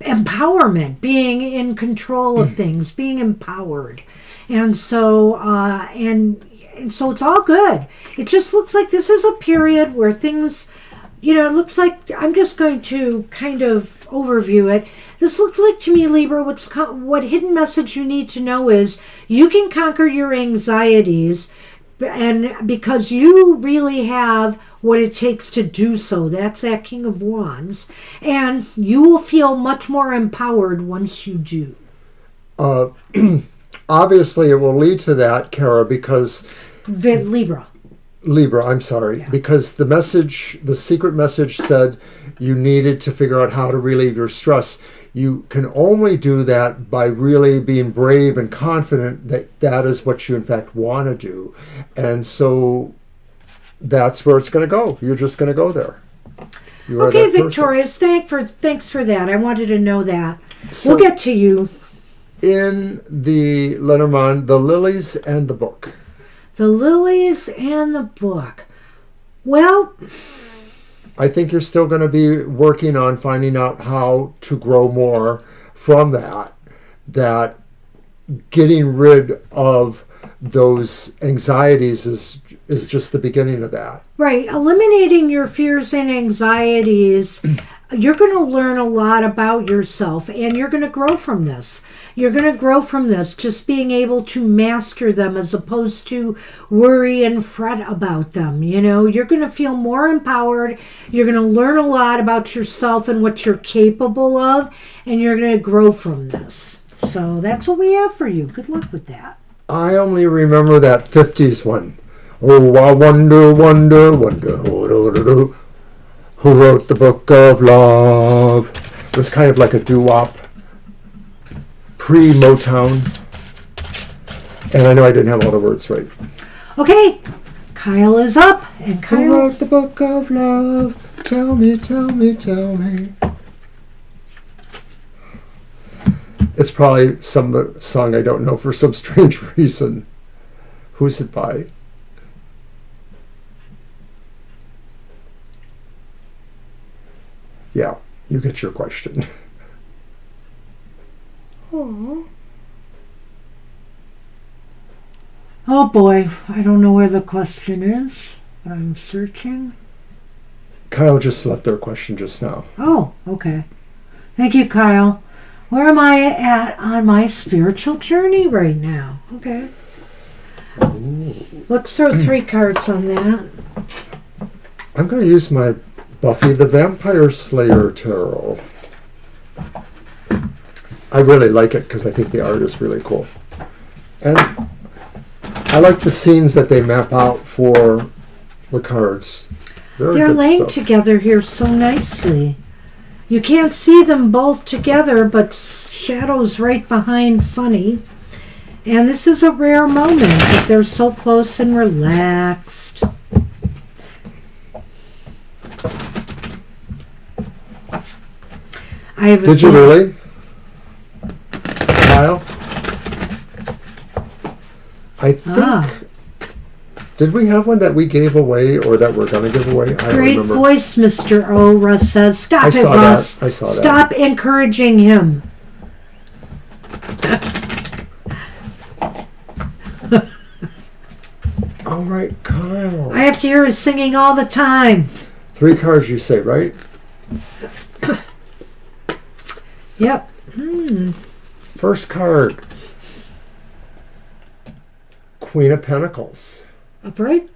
empowerment, being in control of things, being empowered. And so so it's all good. It just looks like this is a period where things, it looks like, I'm just going to kind of overview it. This looks like to me, Libra, what hidden message you need to know is you can conquer your anxieties, and because you really have what it takes to do so. That's that King of Wands. And you will feel much more empowered once you do. Obviously, it will lead to that, Kara, because... Libra, I'm sorry. Yeah. Because the secret message said you needed to figure out how to relieve your stress. You can only do that by really being brave and confident that that is what you in fact want to do. And so that's where it's going to go. You're just going to go there. You are okay, that person. Victorious, thanks for that. I wanted to know that. So we'll get to you. in the Lenormand, the lilies and the book. The lilies and the book. Well, I think you're still going to be working on finding out how to grow more from that getting rid of those anxieties is just the beginning of that. right. Eliminating your fears and anxieties. You're going to learn a lot about yourself, and you're going to grow from this. You're going to grow from this, just being able to master them as opposed to worry and fret about them. You're going to feel more empowered. You're going to learn a lot about yourself and what you're capable of, and you're going to grow from this. So that's what we have for you. Good luck with that. I only remember that 50s one. Oh, I wonder, wonder, wonder, who wrote the Book of Love. It was kind of like a doo-wop, pre-Motown. And I know I didn't have all the words right. Okay, Kyle is up, and Who Kyle... wrote the Book of Love? Tell me, tell me, tell me. It's probably some song I don't know for some strange reason. Who's it by? Yeah, you get your question. Oh boy, I don't know where the question is, but I'm searching. Kyle just left their question just now. Oh, okay. Thank you, Kyle. Where am I at on my spiritual journey right now? Okay. Ooh. Let's throw 3 cards on that. I'm going to use my Buffy the Vampire Slayer tarot. I really like it because I think the art is really cool. And I like the scenes that they map out for the cards. Very They're good laying stuff. together here so nicely. You can't see them both together, but Shadow's right behind Sunny. And this is a rare moment that they're so close and relaxed. Did you really? Kyle? I think... Did we have one that we gave away or that we're going to give away? I don't Great remember. voice, Mr. O. Russ says. Stop I it, saw Russ. that. I saw that. Stop encouraging him. All right, Kyle. I have to hear his singing all the time. 3 cards you say, right? Yep. First card. Queen of Pentacles. Upright.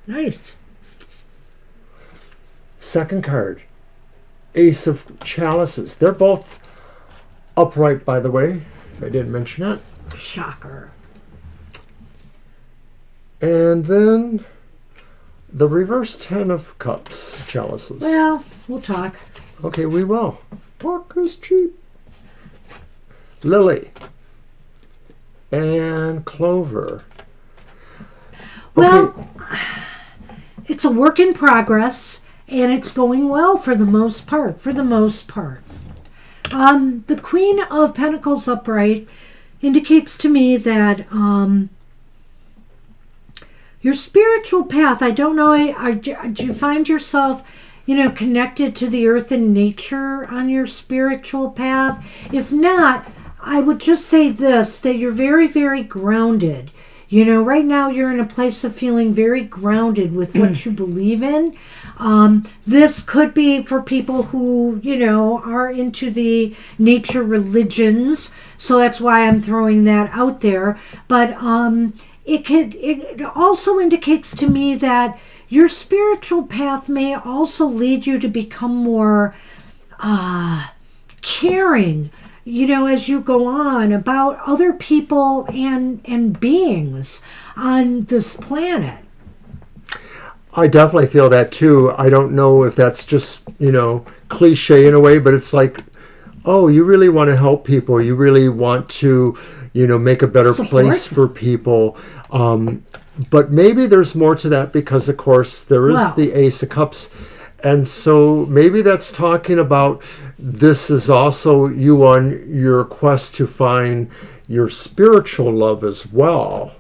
Nice. Second card. Ace of Chalices. They're both upright, by the way. If I didn't mention that. Shocker. And then the reverse 10 of Cups. Chalices. Well, we'll talk. Okay, we will. Talk is cheap. Lily. And Clover. Well, it's a work in progress, and it's going well for the most part. The Queen of Pentacles upright indicates to me that your spiritual path, I don't know, do you find yourself, connected to the earth and nature on your spiritual path? If not, I would just say this, that you're very, very grounded. Right now you're in a place of feeling very grounded with what you believe in. This could be for people who, are into the nature religions. So that's why I'm throwing that out there. But it also indicates to me that your spiritual path may also lead you to become more caring, as you go on about other people and beings on this planet. I definitely feel that too. I don't know if that's just, cliche in a way, but it's like, oh, you really want to help people. You really want to, make a better place for people. But maybe there's more to that because, of course, there is the Ace of Cups. And so maybe that's talking about this is also you on your quest to find your spiritual love as well.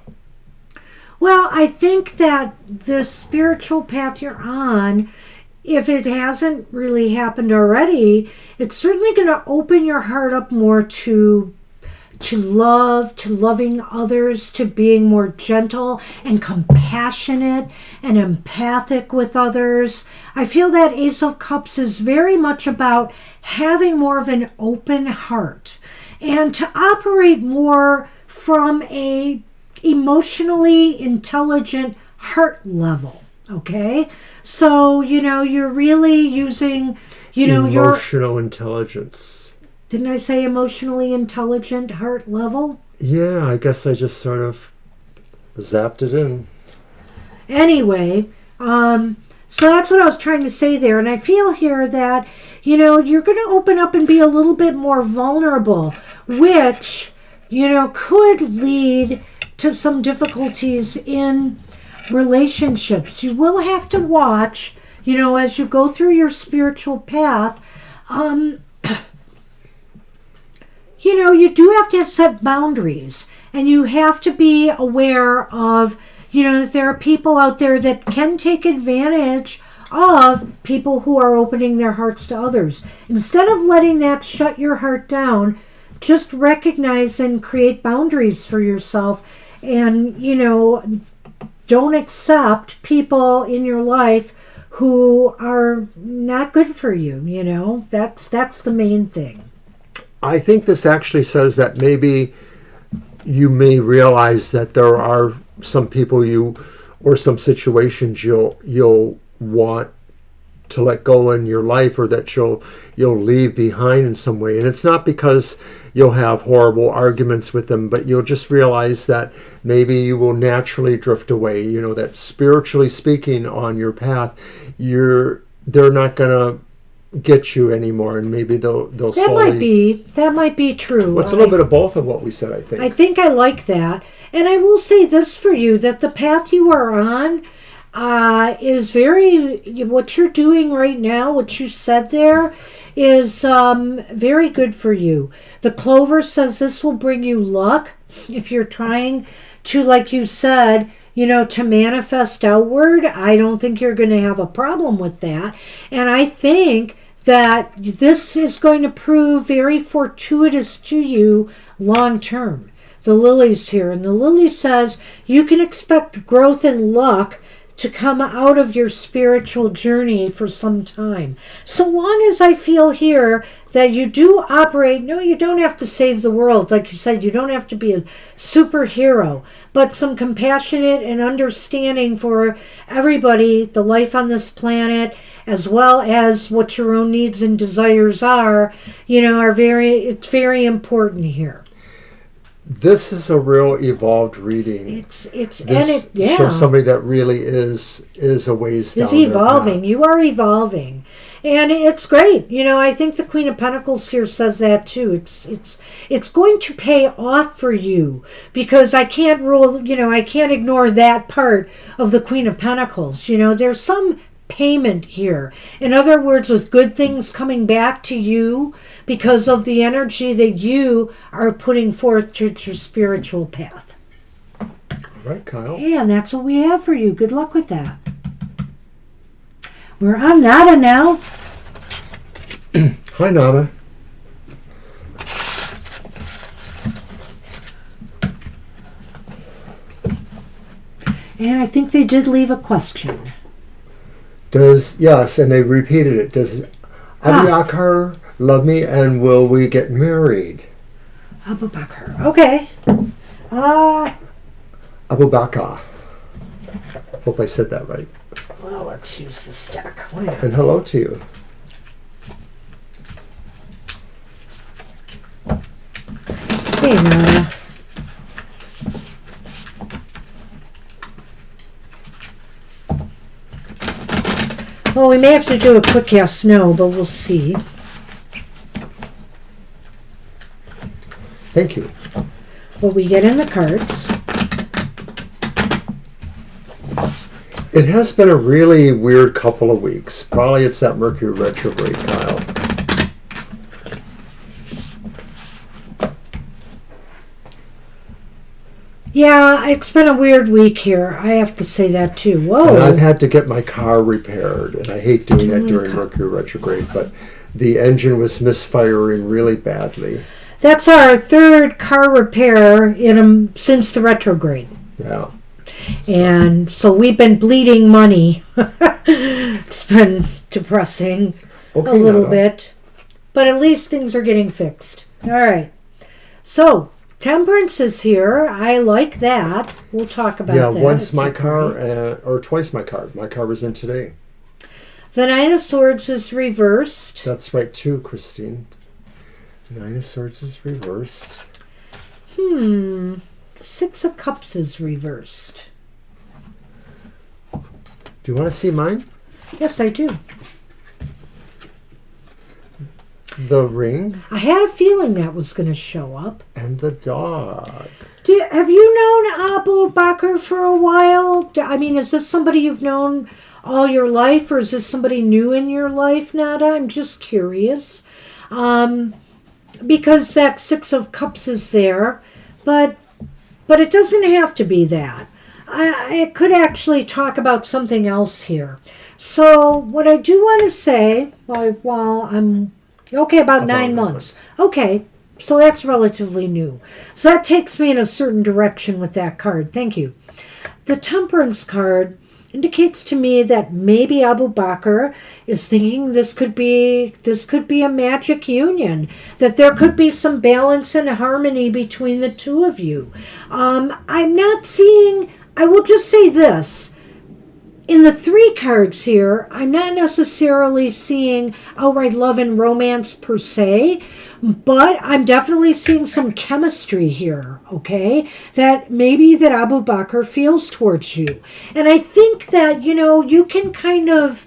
Well, I think that the spiritual path you're on, if it hasn't really happened already, it's certainly going to open your heart up more to love, to loving others, to being more gentle and compassionate and empathic with others. I feel that Ace of Cups is very much about having more of an open heart and to operate more from a emotionally intelligent heart level. Okay? So, you're really using, emotional intelligence. Didn't I say emotionally intelligent heart level? Yeah, I guess I just sort of zapped it in. Anyway, so that's what I was trying to say there. And I feel here that, you're going to open up and be a little bit more vulnerable, which, could lead to some difficulties in relationships. You will have to watch, as you go through your spiritual path, you do have to set boundaries, and you have to be aware of, that there are people out there that can take advantage of people who are opening their hearts to others. Instead of letting that shut your heart down, just recognize and create boundaries for yourself, and, don't accept people in your life who are not good for you, That's the main thing. I think this actually says that maybe you may realize that there are some people or some situations you'll want to let go in your life, or that you'll leave behind in some way. And it's not because you'll have horrible arguments with them, but you'll just realize that maybe you will naturally drift away. You know, that spiritually speaking on your path, they're not going to get you anymore, and maybe they'll slowly... That might be true. Well, it's a little bit of both of what we said, I think. I think I like that. And I will say this for you, that the path you are on is what you're doing right now, what you said there, is very good for you. The clover says this will bring you luck if you're trying to, like you said, to manifest outward. I don't think you're going to have a problem with that. And I think that this is going to prove very fortuitous to you long term. The lily's here, and the lily says you can expect growth and luck to come out of your spiritual journey for some time. So long as I feel here that you do operate, no, you don't have to save the world. Like you said, you don't have to be a superhero, but some compassionate and understanding for everybody, the life on this planet, as well as what your own needs and desires are, it's very important here. This is a real evolved reading. Shows somebody that really is a ways down. Is evolving. You are evolving, and it's great. I think the Queen of Pentacles here says that too. It's going to pay off for you, because I can't I can't ignore that part of the Queen of Pentacles. There's some payment here. In other words, with good things coming back to you because of the energy that you are putting forth to your spiritual path. All right, Kyle. Yeah, and that's what we have for you. Good luck with that. We're on Nada now. Hi, Nada. And I think they did leave a question. Yes, and they repeated it. Does Abubakar love me, and will we get married? Abubakar. Okay. Abubakar. Hope I said that right. Well, let's use this deck. And hello to you. Hey, Nada. Well, we may have to do a quick yes, no, but we'll see. Thank you. What we get in the cards. It has been a really weird couple of weeks. Probably it's that Mercury retrograde, Kyle. Yeah, it's been a weird week here. I have to say that too. Whoa. And I've had to get my car repaired, and I hate doing that during Mercury retrograde, but the engine was misfiring really badly. That's our third car repair since the retrograde. Yeah. And so we've been bleeding money. It's been depressing a little bit. But at least things are getting fixed. All right. So, Temperance is here. I like that. We'll talk about that. Yeah, once my car, or twice my car. My car was in today. The Nine of Swords is reversed. That's right too, Christine. Nine of Swords is reversed. The Six of Cups is reversed. Do you want to see mine? Yes, I do. The ring. I had a feeling that was going to show up. And the dog. Have you known Abubakar for a while? I mean, is this somebody you've known all your life, or is this somebody new in your life, Nada? I'm just curious. Because that Six of Cups is there, but it doesn't have to be that. I could actually talk about something else here. So what I do want to say, while I'm okay, about 9 months. Okay, so that's relatively new. So that takes me in a certain direction with that card. Thank you. The Temperance card indicates to me that maybe Abubakar is thinking this could be a magic union, that there could be some balance and harmony between the two of you. I'm not seeing, I will just say this, in the 3 cards here, I'm not necessarily seeing outright love and romance per se, but I'm definitely seeing some chemistry here, okay? That maybe that Abu Bakr feels towards you. And I think that, you can kind of,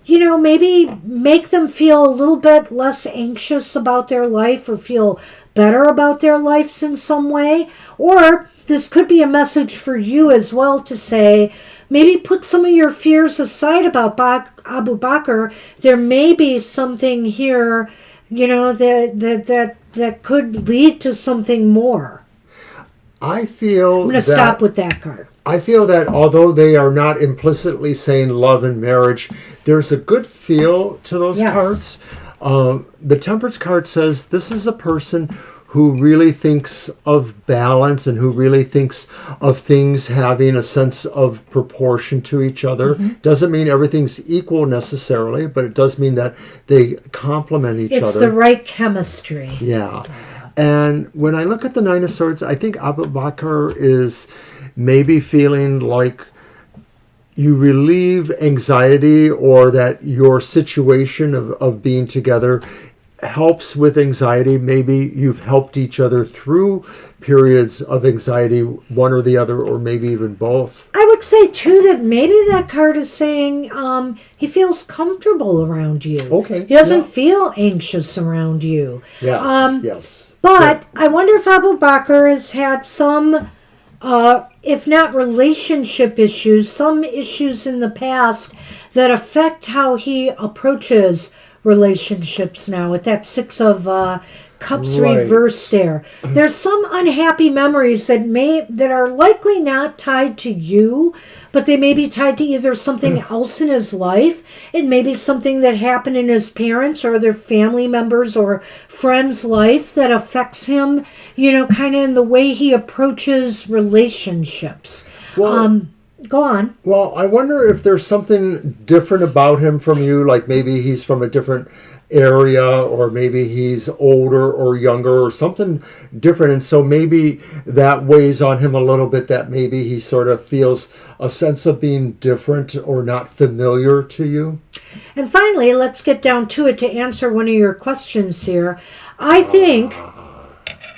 maybe make them feel a little bit less anxious about their life or feel better about their lives in some way. Or this could be a message for you as well to say, maybe put some of your fears aside about Abu Bakr. There may be something here, that could lead to something more. I feel I'm going to stop with that card. I feel that although they are not implicitly saying love and marriage, there's a good feel to those cards. The Temperance card says this is a person who really thinks of balance and who really thinks of things having a sense of proportion to each other. Mm-hmm. Doesn't mean everything's equal necessarily, but it does mean that they complement each other. It's the right chemistry. Yeah. And when I look at the Nine of Swords, I think Abu Bakr is maybe feeling like you relieve anxiety, or that your situation of being together helps with anxiety. Maybe you've helped each other through periods of anxiety, one or the other, or maybe even both. I would say too that maybe that card is saying he feels comfortable around you. Okay. He doesn't feel anxious around you. Yes. Yes. But I wonder if Abu Bakr has had some, if not relationship issues, some issues in the past that affect how he approaches relationships now, with that 6 of Cups reversed there. There's some unhappy memories that are likely not tied to you, but they may be tied to either something else in his life. It may be something that happened in his parents or other family members or friends' life that affects him, kind of in the way he approaches relationships. Well, go on. Well, I wonder if there's something different about him from you, like maybe he's from a different area, or maybe he's older or younger or something different, and so maybe that weighs on him a little bit, that maybe he sort of feels a sense of being different or not familiar to you. And finally, let's get down to it to answer one of your questions here. I think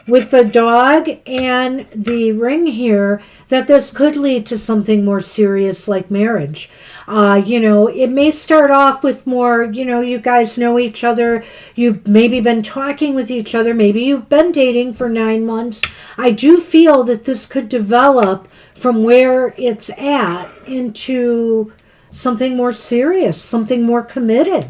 with the dog and the ring here, that this could lead to something more serious like marriage. It may start off with more, you guys know each other. You've maybe been talking with each other. Maybe you've been dating for 9 months. I do feel that this could develop from where it's at into something more serious, something more committed.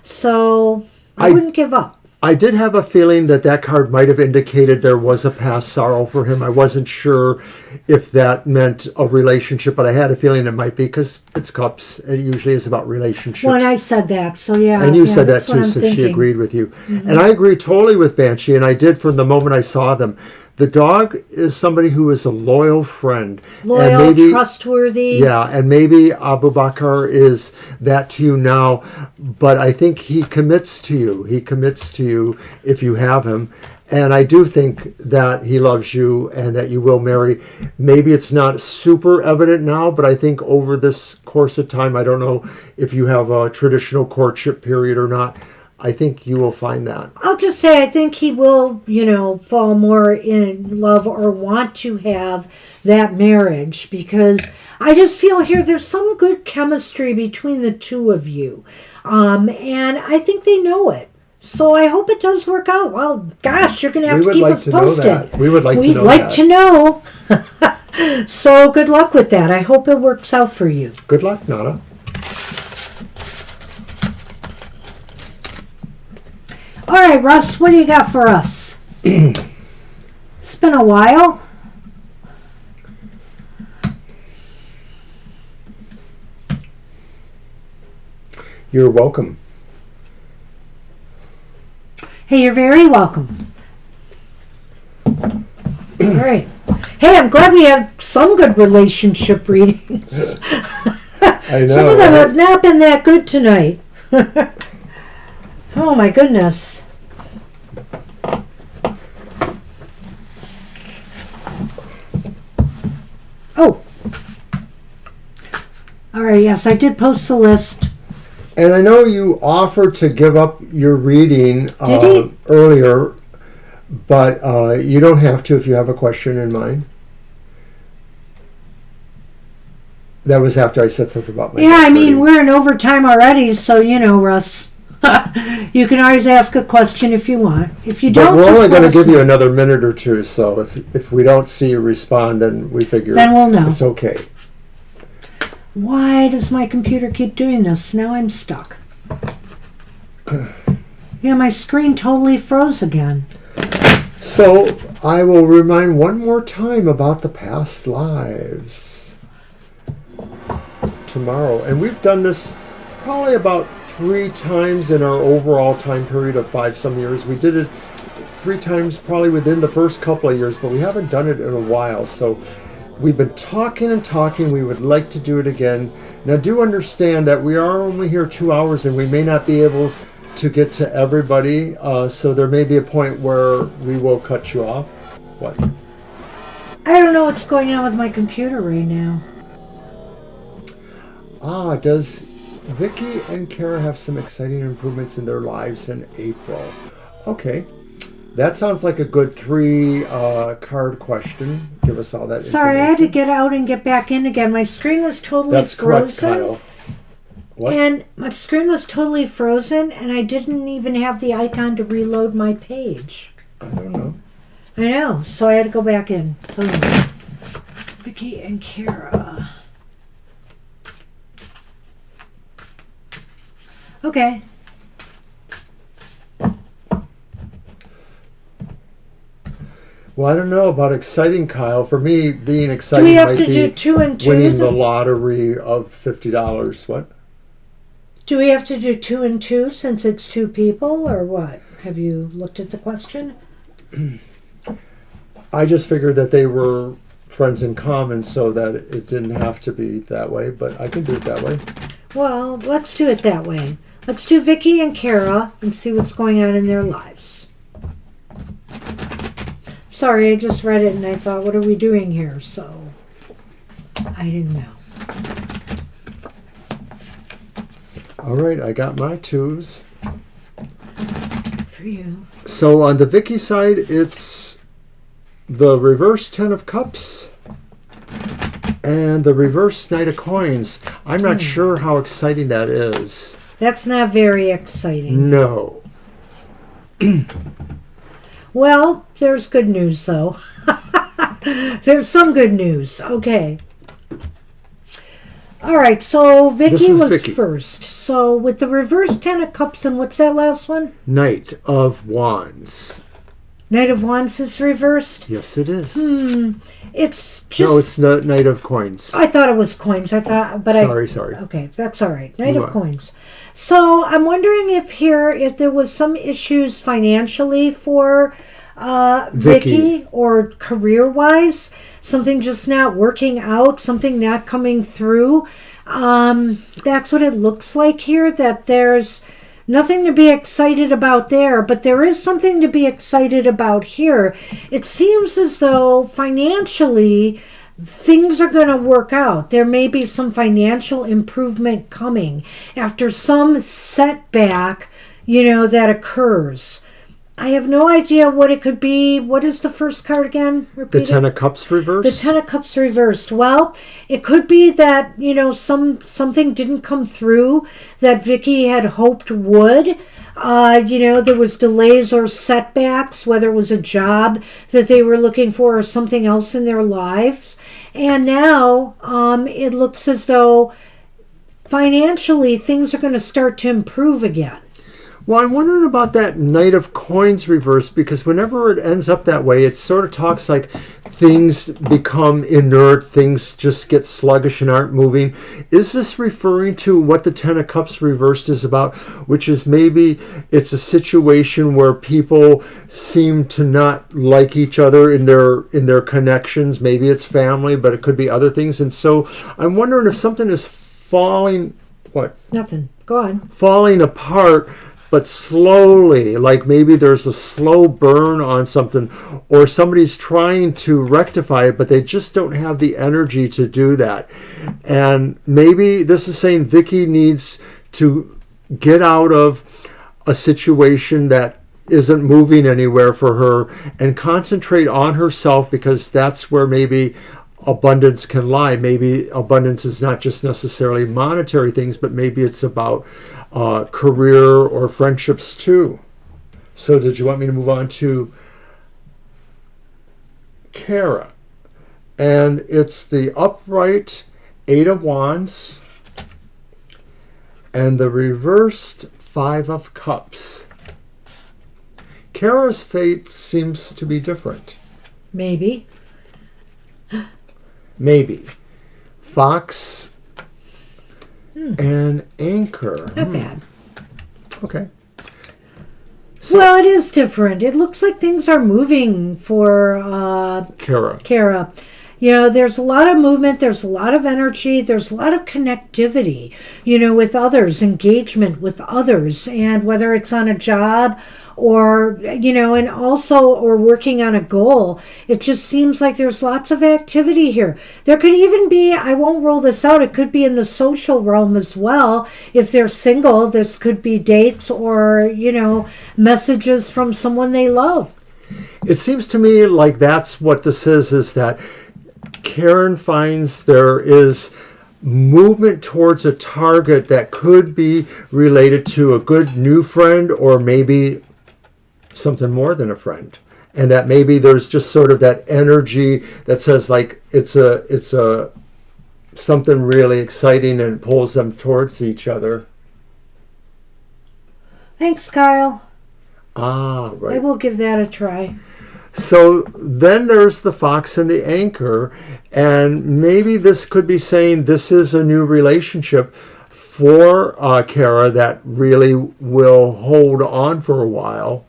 So I wouldn't give up. I did have a feeling that card might have indicated there was a past sorrow for him. I wasn't sure if that meant a relationship, but I had a feeling it might be, because it's cups. It usually is about relationships. Well, and I said that, so yeah. And you said that too, so thinking. she agreed with you. Mm-hmm. And I agree totally with Banshee, and I did from the moment I saw them. The dog is somebody who is a loyal friend. Loyal, and maybe, trustworthy. Yeah, and maybe Abu Bakr is that to you now, but I think he commits to you. He commits to you if you have him. And I do think that he loves you and that you will marry. Maybe it's not super evident now, but I think over this course of time, I don't know if you have a traditional courtship period or not, I think you will find that. I'll just say I think he will, fall more in love or want to have that marriage, because I just feel here there's some good chemistry between the two of you. And I think they know it. So I hope it does work out. Well, gosh, you're going to have to keep us posted. We would like to know that. We'd like to know. So good luck with that. I hope it works out for you. Good luck, Nana. All right, Russ, what do you got for us? It's been a while. You're welcome. Hey, you're very welcome. All right. Hey, I'm glad we have some good relationship readings. I know. Some of them have not been that good tonight. Oh, my goodness. Oh. All right. right, yes, I did post the list. And I know you offered to give up your reading Did he? earlier, but you don't have to if you have a question in mind. That was after I said something about my Yeah, I mean, reading. we're in overtime already, so you know, Russ. You can always ask a question if you want. If you But don't, we're just only let going us to give you know. another minute or two, so if we don't see you respond, then we figure Then we'll know. it's okay. Why does my computer keep doing this? Now I'm stuck. Yeah, my screen totally froze again. So I will remind one more time about the past lives tomorrow. And we've done this probably about 3 times in our overall time period of 5-some years. We did it 3 times probably within the first couple of years, but we haven't done it in a while. So we've been talking and talking. We would like to do it again. Now do understand that we are only here 2 hours and we may not be able to get to everybody. So there may be a point where we will cut you off. What? I don't know what's going on with my computer right now. Does Vicky and Kara have some exciting improvements in their lives in April? Okay. That sounds like a good 3 card question. Give us all that Sorry, I had to information. get out and get back in again. My screen was totally That's correct, frozen. Kyle. What? And my screen was totally frozen, and I didn't even have the icon to reload my page. I don't know. I know, so I had to go back in. So, Vicky and Kara. Okay. Well, I don't know about exciting, Kyle. For me, being Do exciting we have might to be do 2 and 2? winning the lottery of $50. What? Do we have to do 2 and 2 since it's 2 people, or what? Have you looked at the question? I just figured that they were friends in common so that it didn't have to be that way, but I can do it that way. Well, let's do it that way. Let's do Vicky and Kara and see what's going on in their lives. Sorry, I just read it and I thought, what are we doing here? So, I didn't know. All right, I got my 2s. For you. So on the Vicky side, it's the reverse 10 of Cups and the reverse Knight of Coins. I'm not sure how exciting that is. That's not very exciting. No. Well, there's good news, though. There's some good news. Okay. All right, so Vicky This is was Vicky. first. So with the reverse 10 of Cups, and what's that last one? Knight of Wands. Knight of Wands is reversed. Yes, it is. It's just... No, it's not Knight of Coins. I thought it was coins. I thought, but Sorry. Okay, that's all right. Knight of What? Coins. So I'm wondering if there was some issues financially for Vicky, or career-wise, something just not working out, something not coming through. That's what it looks like here, that there's nothing to be excited about there, but there is something to be excited about here. It seems as though financially things are going to work out. There may be some financial improvement coming after some setback, that occurs. I have no idea what it could be. What is the first card again? Repeat The it. 10 of Cups reversed? The 10 of Cups reversed. Well, it could be that, something didn't come through that Vicky had hoped would. There was delays or setbacks, whether it was a job that they were looking for or something else in their lives. And now it looks as though financially things are going to start to improve again. Well, I'm wondering about that Knight of Coins reverse, because whenever it ends up that way, it sort of talks like things become inert, things just get sluggish and aren't moving. Is this referring to what the 10 of Cups reversed is about, which is maybe it's a situation where people seem to not like each other in their connections? Maybe it's family, but it could be other things. And so I'm wondering if something is falling Nothing. Go on. falling apart but slowly, like maybe there's a slow burn on something, or somebody's trying to rectify it, but they just don't have the energy to do that. And maybe this is saying Vicky needs to get out of a situation that isn't moving anywhere for her and concentrate on herself, because that's where maybe abundance can lie. Maybe abundance is not just necessarily monetary things, but maybe it's about career or friendships too. So did you want me to move on to Kara? And it's the upright 8 of Wands and the reversed 5 of Cups. Kara's fate seems to be different. Maybe. Maybe. Fox and Anchor. Not bad. Okay. So, Well, it is different. It looks like things are moving for Kara. You know, there's a lot of movement, there's a lot of energy, there's a lot of connectivity, you know, with others, engagement with others, and whether it's on a job or, you know, and also, or working on a goal, it just seems like there's lots of activity here. There could even be, I won't roll this out, it could be in the social realm as well. If they're single, this could be dates or, you know, messages from someone they love. It seems to me like that's what this is that Karen finds there is movement towards a target that could be related to a good new friend, or maybe something more than a friend, and that maybe there's just sort of that energy that says like it's a something really exciting and pulls them towards each other. Thanks, Kyle. Ah, right. I will give that a try. So then there's the Fox and the Anchor, and maybe this could be saying this is a new relationship for Kara that really will hold on for a while.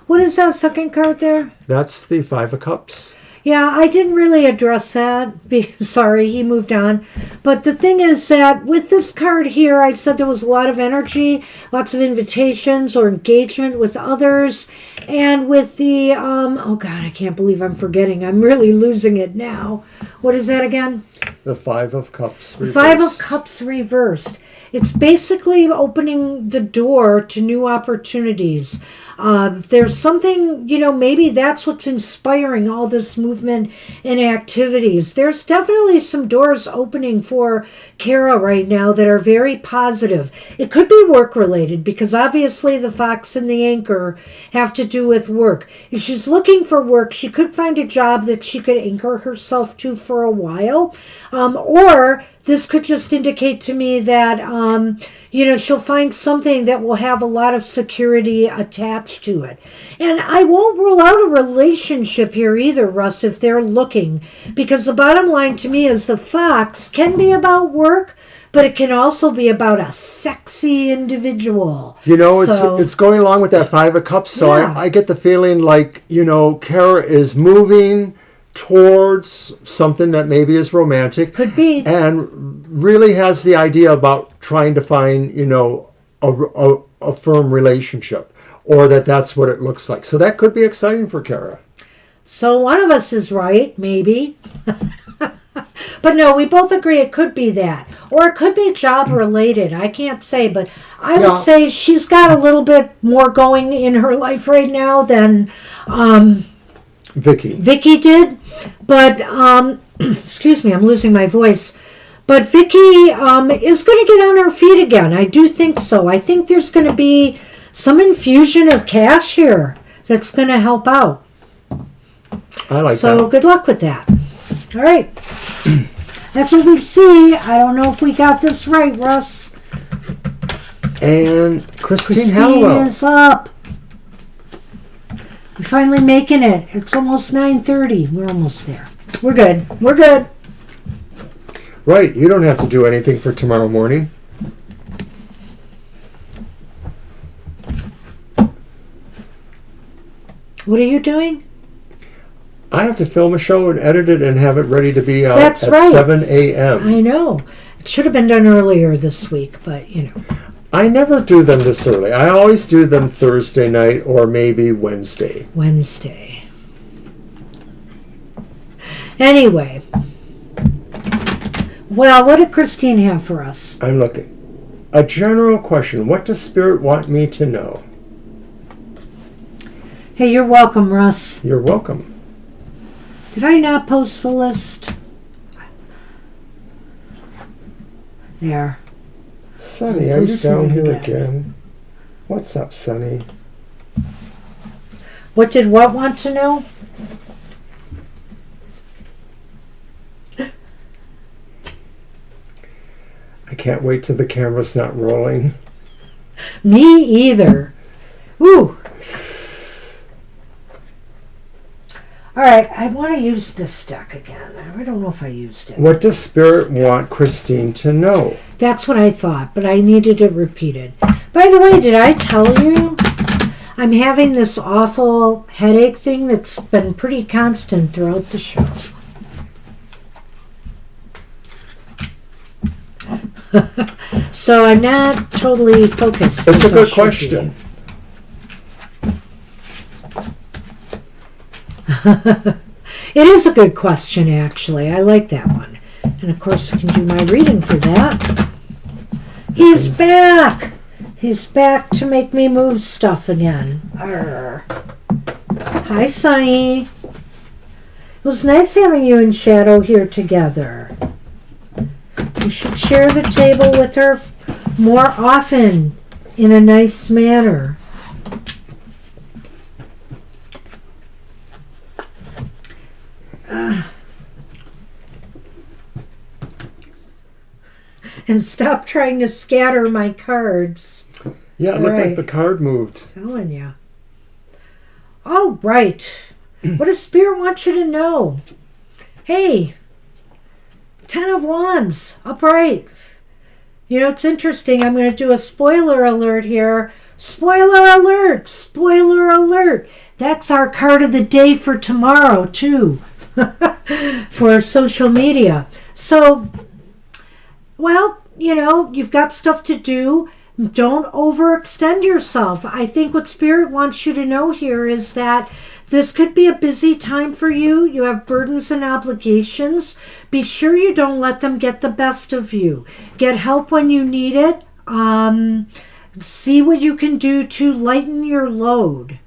What is that second card there? That's the 5 of Cups. Yeah, I didn't really address that. Sorry, he moved on. But the thing is that with this card here, I said there was a lot of energy, lots of invitations or engagement with others. And with the, oh God, I can't believe I'm forgetting. I'm really losing it now. What is that again? The 5 of Cups reversed. 5 of Cups reversed. It's basically opening the door to new opportunities. There's something, you know, maybe that's what's inspiring all this movement and activities. There's definitely some doors opening for Kara right now that are very positive. It could be work related, because obviously the Fox and the Anchor have to do with work. If she's looking for work, she could find a job that she could anchor herself to for a while. Or this could just indicate to me that, you know, she'll find something that will have a lot of security attached to it. And I won't rule out a relationship here either, Russ, if they're looking. Because the bottom line to me is the Fox can be about work, but it can also be about a sexy individual. You know, it's going along with that 5 of Cups, so Yeah. I get the feeling like, you know, Kara is moving towards something that maybe is romantic. Could be. And really has the idea about trying to find, you know, a firm relationship, or that's what it looks like. So that could be exciting for Kara. So one of us is right, maybe. But no, we both agree it could be that. Or it could be job related. I can't say, but I would say she's got a little bit more going in her life right now than Vicky did. But excuse me, I'm losing my voice. But Vicky is going to get on her feet again. I do think so. I think there's going to be some infusion of cash here that's going to help out. I like that. So good luck with that. All right. That's what we see. I don't know if we got this right, Russ. And Christine Hallowell is up. We're finally making it. It's almost 9:30. We're almost there. We're good. We're good. Right. You don't have to do anything for tomorrow morning. What are you doing? I have to film a show and edit it and have it ready to be out That's at right. 7 a.m. I know. It should have been done earlier this week, but you know. I never do them this early. I always do them Thursday night or maybe Wednesday. Wednesday. Anyway. Well, what did Christine have for us? I'm looking. A general question. What does Spirit want me to know? Hey, you're welcome, Russ. You're welcome. Did I not post the list? There. Sonny, are you down here again? What's up, Sonny? What did what want to know? I can't wait till the camera's not rolling. Me either. Woo. All right, I want to use this deck again. I don't know if I used it. What does Spirit want Christine to know? That's what I thought, but I needed it repeated. By the way, did I tell you I'm having this awful headache thing that's been pretty constant throughout the show? So I'm not totally focused. That's a good question. It is a good question, actually. I like that one. And of course, we can do my reading for that. He's back! He's back to make me move stuff again. Arr. Hi, Sonny. It was nice having you and Shadow here together. You should share the table with her more often in a nice manner. And stop trying to scatter my cards. Yeah, it looked like the card moved. Telling you. All right. What does Spirit want you to know? Hey, 10 of Wands, upright. You know, it's interesting. I'm going to do a spoiler alert here. Spoiler alert! Spoiler alert! That's our card of the day for tomorrow, too, for social media. So, well, you know, you've got stuff to do. Don't overextend yourself. I think what Spirit wants you to know here is that this could be a busy time for you. You have burdens and obligations. Be sure you don't let them get the best of you. Get help when you need it. See what you can do to lighten your load.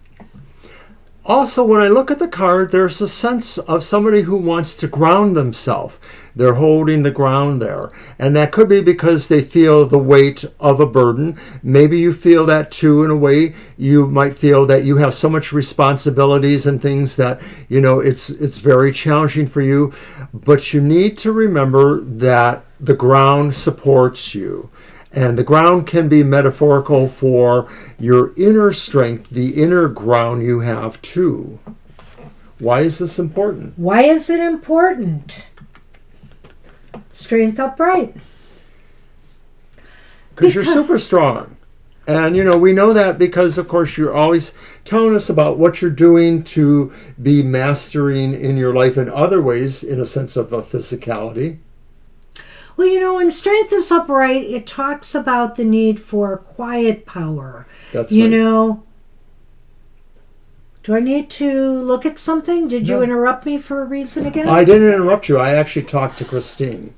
Also, when I look at the card, there's a sense of somebody who wants to ground themselves. They're holding the ground there. And that could be because they feel the weight of a burden. Maybe you feel that too in a way. You might feel that you have so much responsibilities and things that, you know, it's very challenging for you. But you need to remember that the ground supports you. And the ground can be metaphorical for your inner strength, the inner ground you have too. Why is this important? Why is it important? Strength upright. Because you're super strong. And, you know, we know that because, of course, you're always telling us about what you're doing to be mastering in your life in other ways, in a sense of a physicality. Well, you know, when strength is upright, it talks about the need for quiet power. That's you right. know, do I need to look at something? Did you interrupt me for a reason again? I didn't interrupt you. I actually talked to Christine.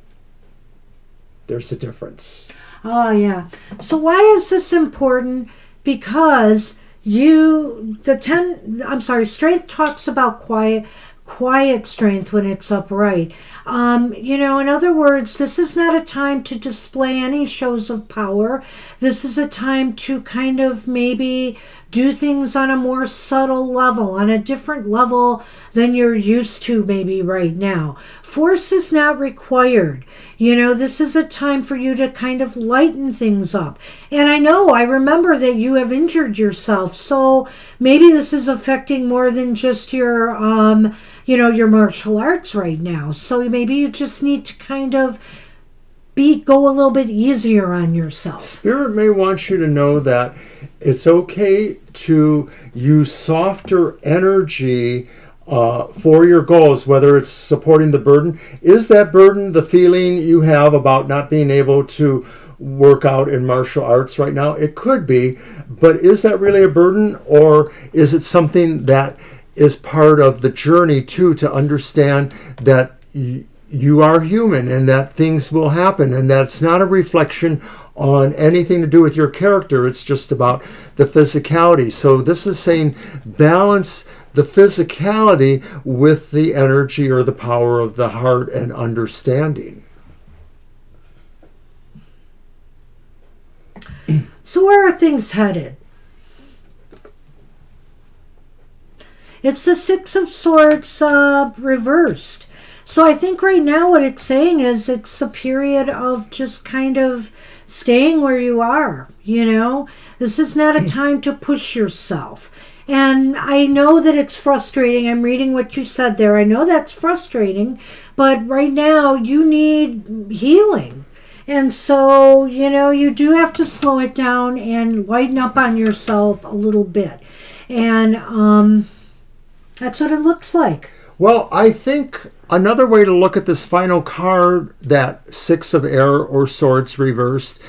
There's a difference. Oh, yeah. So why is this important? Because strength talks about quiet strength when it's upright. You know, in other words, this is not a time to display any shows of power. This is a time to kind of maybe do things on a more subtle level, on a different level than you're used to maybe right now. Force is not required. You know, this is a time for you to kind of lighten things up. And I remember that you have injured yourself, so maybe this is affecting more than just your, your martial arts right now. So maybe you just need to kind of go a little bit easier on yourself. Spirit may want you to know that it's okay to use softer energy for your goals, whether it's supporting the burden. Is that burden the feeling you have about not being able to work out in martial arts right now? It could be, but is that really a burden, or is it something that is part of the journey too, to understand that you are human and that things will happen, and that's not a reflection on anything to do with your character. It's just about the physicality. So this is saying balance the physicality with the energy or the power of the heart and understanding. So where are things headed? It's the Six of Swords reversed. So I think right now what it's saying is it's a period of just kind of staying where you are, you know? This is not a time to push yourself. And I know that it's frustrating. I'm reading what you said there. I know that's frustrating, but right now you need healing. And so, you know, you do have to slow it down and lighten up on yourself a little bit. And that's what it looks like. Well, I think another way to look at this final card, that Six of Air or Swords reversed,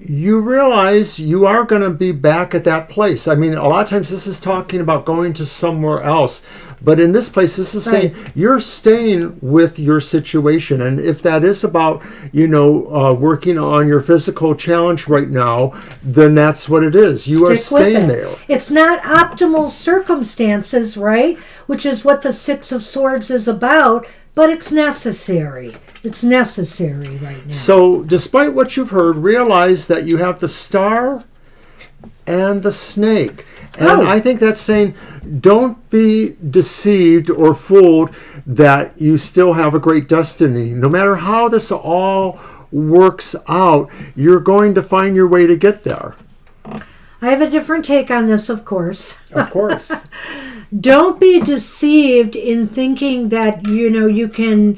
you realize you are going to be back at that place. I mean, a lot of times this is talking about going to somewhere else. But in this place, this is saying you're staying with your situation. And if that is about, you know, working on your physical challenge right now, then that's what it is. You are staying there. It's not optimal circumstances, right? Which is what the Six of Swords is about. But it's necessary. It's necessary right now. So despite what you've heard, realize that you have the Star and the Snake. And I think that's saying don't be deceived or fooled that you still have a great destiny. No matter how this all works out, you're going to find your way to get there. I have a different take on this, of course. Of course. Don't be deceived in thinking that, you know, you can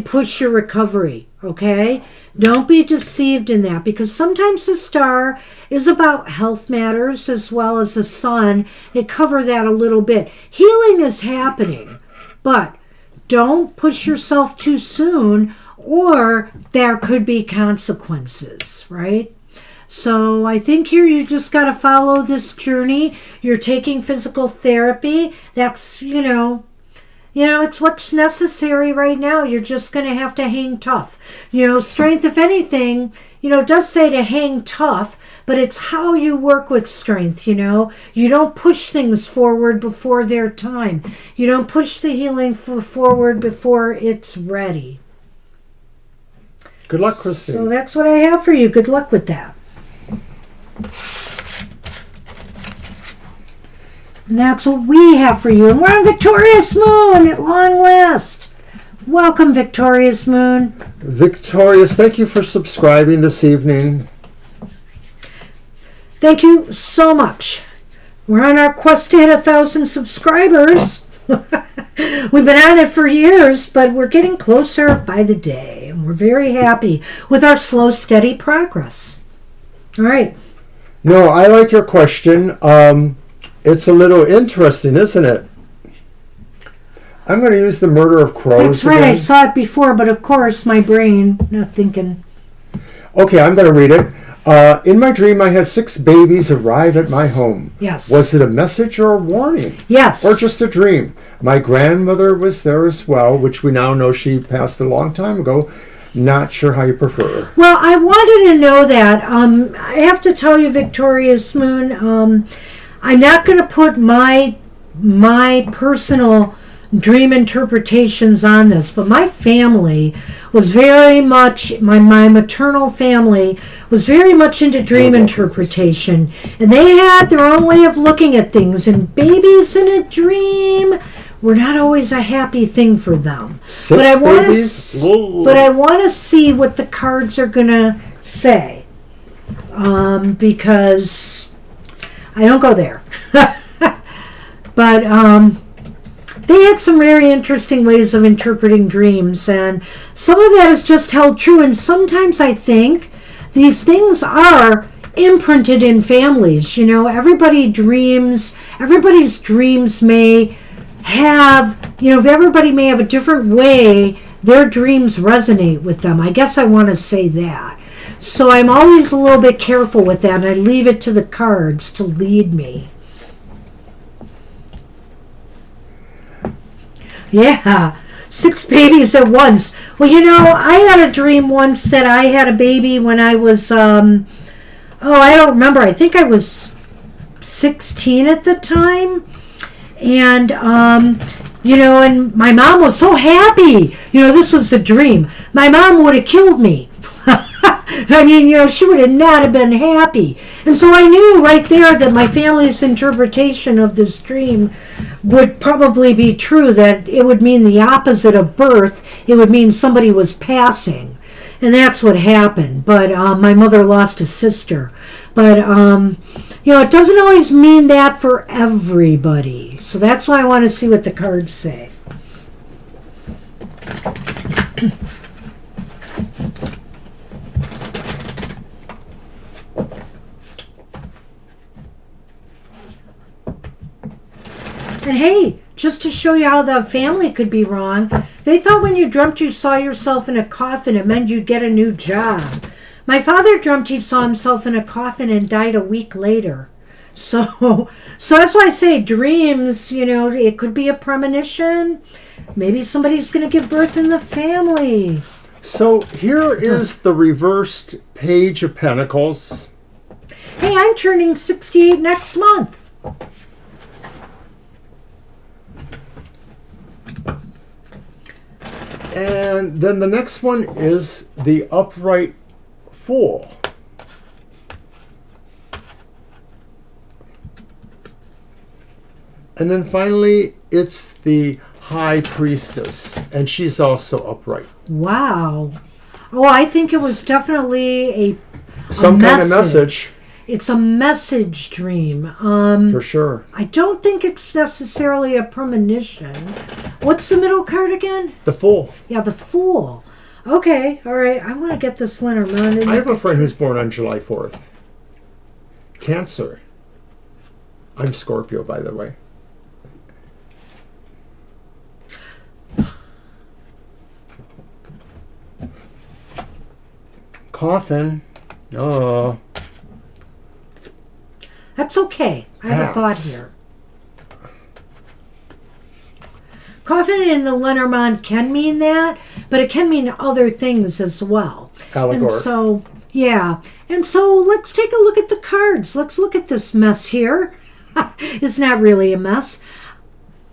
push your recovery, okay? Don't be deceived in that, because sometimes the Star is about health matters as well as the Sun. They cover that a little bit. Healing is happening, but don't push yourself too soon, or there could be consequences, right? So I think here you just got to follow this journey. You're taking physical therapy. That's, you know, it's what's necessary right now. You're just going to have to hang tough. You know, strength, if anything, you know, does say to hang tough, but it's how you work with strength, you know. You don't push things forward before their time. You don't push the healing forward before it's ready. Good luck, Christine. So that's what I have for you. Good luck with that. And that's what we have for you. And we're on Victorious Moon at long last. Welcome, Victorious Moon. Victorious, thank you for subscribing this evening. Thank you so much. We're on our quest to hit 1,000 subscribers. We've been on it for years, but we're getting closer by the day. And we're very happy with our slow, steady progress. All right. No, I like your question. It's a little interesting, isn't it? I'm going to use the Murder of Crows. That's right. Again. I saw it before, but of course, my brain not thinking. Okay, I'm going to read it. In my dream, I had 6 babies arrive at my home. Yes. Was it a message or a warning? Yes. Or just a dream? My grandmother was there as well, which we now know she passed a long time ago. Not sure how you prefer. Well, I wanted to know that. I have to tell you, Victorious Moon, I'm not going to put my personal dream interpretations on this, but my family was very much, my maternal family was very much into dream interpretation, and they had their own way of looking at things, and babies in a dream were not always a happy thing for them. But I want to see what the cards are going to say, because I don't go there. But they had some very interesting ways of interpreting dreams, and some of that is just held true, and sometimes I think these things are imprinted in families. You know, everybody's dreams may have, you know, everybody may have a different way their dreams resonate with them. I guess I want to say that. So I'm always a little bit careful with that, and I leave it to the cards to lead me. Yeah, 6 babies at once. Well, you know, I had a dream once that I had a baby when I was, I don't remember. I think I was 16 at the time. And, you know, and my mom was so happy. You know, this was the dream. My mom would have killed me. I mean, you know, she would have not have been happy. And so I knew right there that my family's interpretation of this dream would probably be true, that it would mean the opposite of birth. It would mean somebody was passing. And that's what happened. But my mother lost a sister. But, you know, it doesn't always mean that for everybody. So that's why I want to see what the cards say. And hey, just to show you how the family could be wrong, they thought when you dreamt you saw yourself in a coffin, it meant you'd get a new job. My father dreamt he saw himself in a coffin and died a week later. So that's why I say dreams, you know, it could be a premonition. Maybe somebody's going to give birth in the family. So here is the reversed Page of Pentacles. Hey, I'm turning 68 next month. And then the next one is the upright Fool. And then finally, it's the High Priestess, and she's also upright. Wow. Oh, I think it was definitely some kind of message. It's a message dream. For sure. I don't think it's necessarily a premonition. What's the middle card again? The Fool. Yeah, the Fool. Okay, all right. I want to get this Lenormand. I have a friend who's born on July 4th. Cancer. I'm Scorpio, by the way. Coffin. Oh. That's okay. I have a thought here. Coffin in the Lenormand can mean that, but it can mean other things as well. Allegoric. And so, yeah. And so let's take a look at the cards. Let's look at this mess here. It's not really a mess.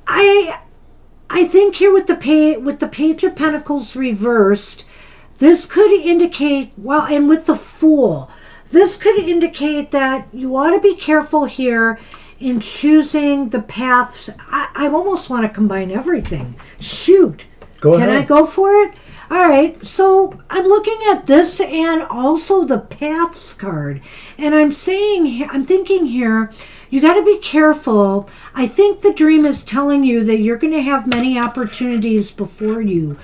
I think here with the Page of Pentacles reversed, this could indicate, well, and with the Fool, this could indicate that you ought to be careful here in choosing the paths. I almost want to combine everything. Shoot. Go ahead. Can I go for it? All right. So I'm looking at this and also the paths card. And I'm thinking here, you got to be careful. I think the dream is telling you that you're going to have many opportunities before you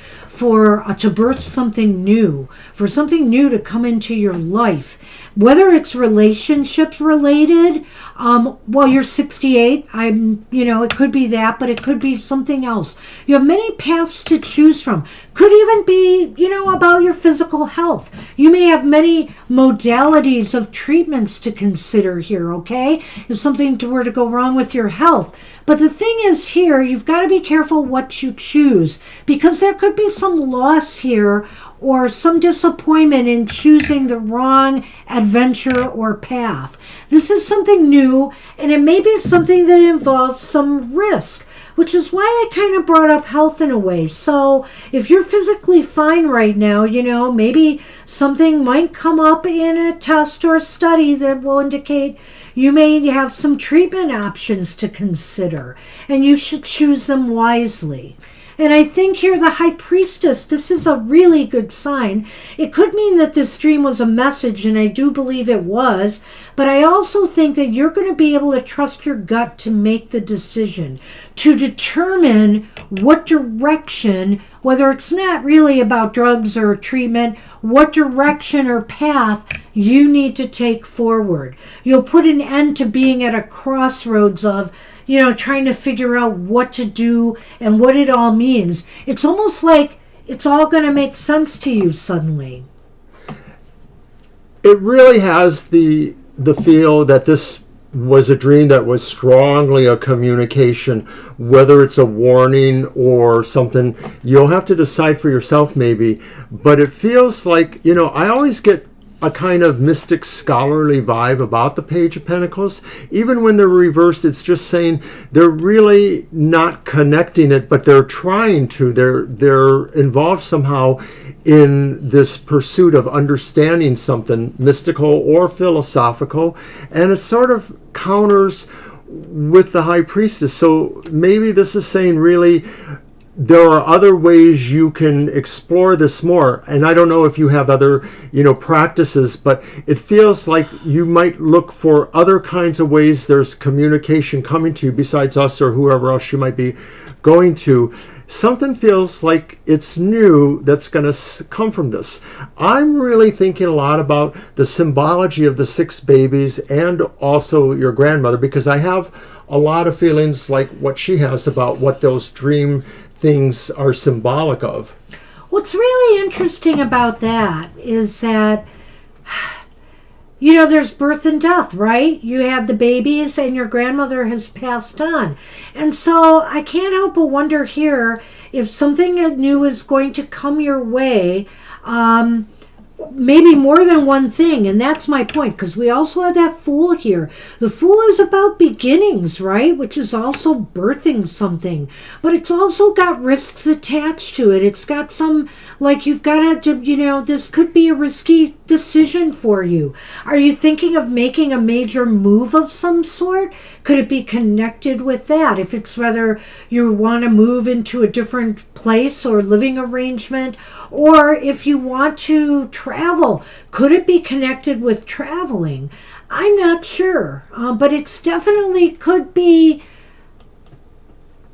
to birth something new, for something new to come into your life. Whether it's relationships related, well, you're 68. It could be that, but it could be something else. You have many paths to choose from. Could even be, about your physical health. You may have many modalities of treatments to consider here, okay? If something were to go wrong with your health. But the thing is here, you've got to be careful what you choose, because there could be some loss here or some disappointment in choosing the wrong adventure or path. This is something new, and it may be something that involves some risk, which is why I kind of brought up health in a way. So if you're physically fine right now, maybe something might come up in a test or a study that will indicate you may have some treatment options to consider, and you should choose them wisely. And I think here the High Priestess, this is a really good sign. It could mean that this dream was a message, and I do believe it was, but I also think that you're going to be able to trust your gut to make the decision, to determine what direction, whether it's not really about drugs or treatment, what direction or path you need to take forward. You'll put an end to being at a crossroads of, trying to figure out what to do and what it all means. It's almost like it's all going to make sense to you suddenly. It really has the feel that this was a dream that was strongly a communication, whether it's a warning or something. You'll have to decide for yourself maybe, but it feels like, I always get a kind of mystic scholarly vibe about the Page of Pentacles. Even when they're reversed, it's just saying they're really not connecting it, but they're trying to. They're involved somehow in this pursuit of understanding something mystical or philosophical, and it sort of counters with the High Priestess. So maybe this is saying really there are other ways you can explore this more. And I don't know if you have other, practices, but it feels like you might look for other kinds of ways there's communication coming to you besides us or whoever else you might be going to. Something feels like it's new that's going to come from this. I'm really thinking a lot about the symbology of the 6 babies and also your grandmother, because I have a lot of feelings like what she has about what those dream things are symbolic of. What's really interesting about that is that, there's birth and death, right? You had the babies and your grandmother has passed on. And so I can't help but wonder here if something new is going to come your way, maybe more than one thing. And that's my point, because we also have that Fool here. The Fool is about beginnings, right? Which is also birthing something, but it's also got risks attached to it. It's got some, like, you've got to, this could be a risky decision for you. Are you thinking of making a major move of some sort? Could it be connected with that? If it's whether you want to move into a different place or living arrangement, or if you want to travel, could it be connected with traveling? I'm not sure, but it's definitely could be,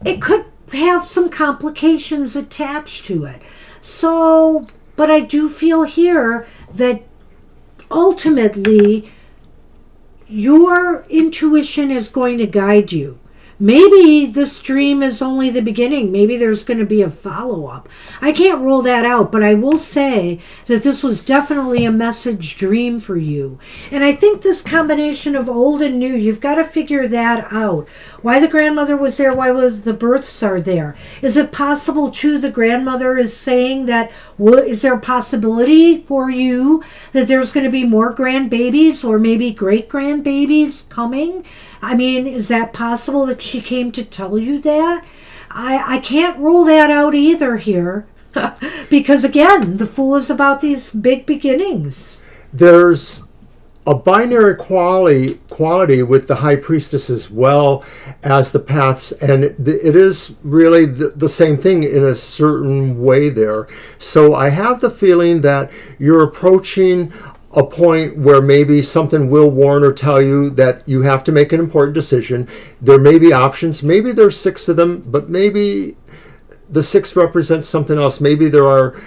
it could have some complications attached to it. So, but I do feel here that ultimately your intuition is going to guide you. Maybe this dream is only the beginning. Maybe there's going to be a follow-up. I can't rule that out, but I will say that this was definitely a message dream for you. And I think this combination of old and new, you've got to figure that out. Why the grandmother was there, why was the births are there. Is it possible, too, the grandmother is saying that, is there a possibility for you that there's going to be more grandbabies or maybe great-grandbabies coming? I mean, is that possible that she came to tell you that? I can't rule that out either here. Because again, the Fool is about these big beginnings. There's a binary quality with the High Priestess as well as the paths, and it is really the same thing in a certain way there. So I have the feeling that you're approaching a point where maybe something will warn or tell you that you have to make an important decision. There may be options. Maybe there's 6 of them, but maybe the 6 represents something else. Maybe there are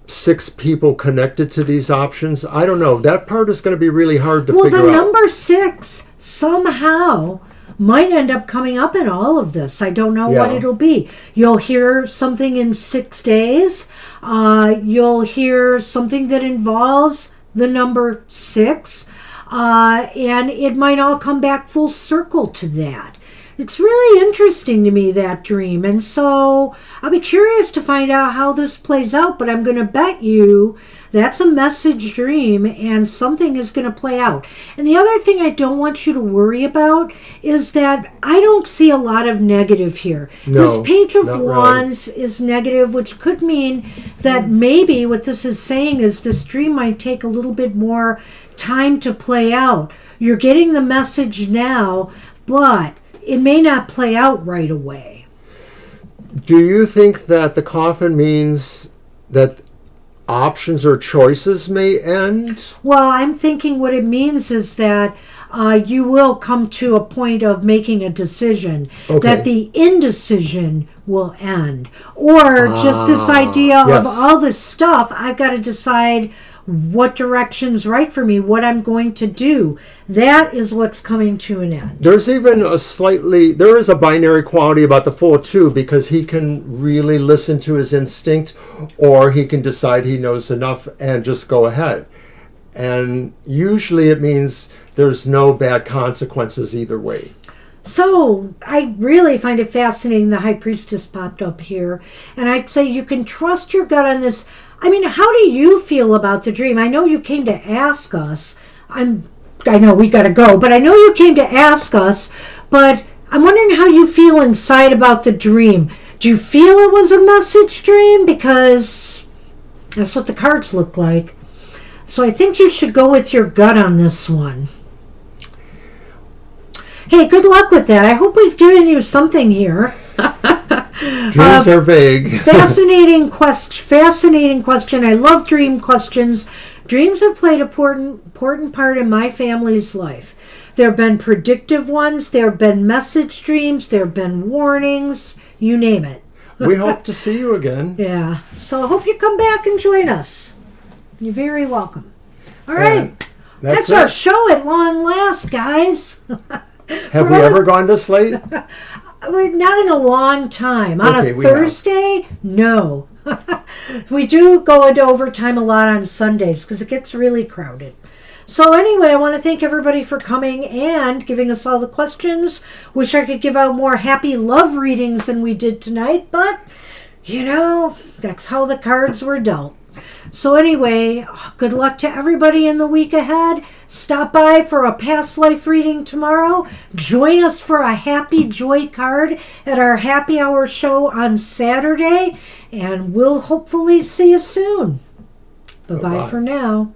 6 people connected to these options. I don't know. That part is going to be really hard to figure out. Well, the number 6 somehow might end up coming up in all of this. I don't know what it'll be. You'll hear something in 6 days. You'll hear something that involves the number 6, and it might all come back full circle to that. It's really interesting to me, that dream, and so I'll be curious to find out how this plays out, but I'm going to bet you that's a message dream and something is going to play out. And the other thing I don't want you to worry about is that I don't see a lot of negative here. No, this Page of Wands is negative, which could mean that maybe what this is saying is this dream might take a little bit more time to play out. You're getting the message now, but it may not play out right away. Do you think that the coffin means that options or choices may end? Well, I'm thinking what it means is that you will come to a point of making a decision, that the indecision will end. Or just this idea of all this stuff, I've got to decide what direction's right for me, what I'm going to do. That is what's coming to an end. There's even there is a binary quality about the Fool too, because he can really listen to his instinct, or he can decide he knows enough and just go ahead. And usually it means there's no bad consequences either way. So I really find it fascinating the High Priestess popped up here. And I'd say you can trust your gut on this. I mean, how do you feel about the dream? I know you came to ask us. I know we got to go, but I know you came to ask us. But I'm wondering how you feel inside about the dream. Do you feel it was a message dream? Because that's what the cards look like. So I think you should go with your gut on this one. Hey, good luck with that. I hope we've given you something here. Dreams are vague. Fascinating question. I love dream questions. Dreams have played an important part in my family's life. There have been predictive ones. There have been message dreams. There have been warnings. You name it. We hope to see you again. Yeah. So I hope you come back and join us. You're very welcome. All right. That's our show at long last, guys. Have we ever gone this late? Not in a long time. On a Thursday? No. We do go into overtime a lot on Sundays because it gets really crowded. So anyway, I want to thank everybody for coming and giving us all the questions. Wish I could give out more happy love readings than we did tonight, but, that's how the cards were dealt. So anyway, good luck to everybody in the week ahead. Stop by for a past life reading tomorrow. Join us for a happy joy card at our happy hour show on Saturday. And we'll hopefully see you soon. Bye-bye for now.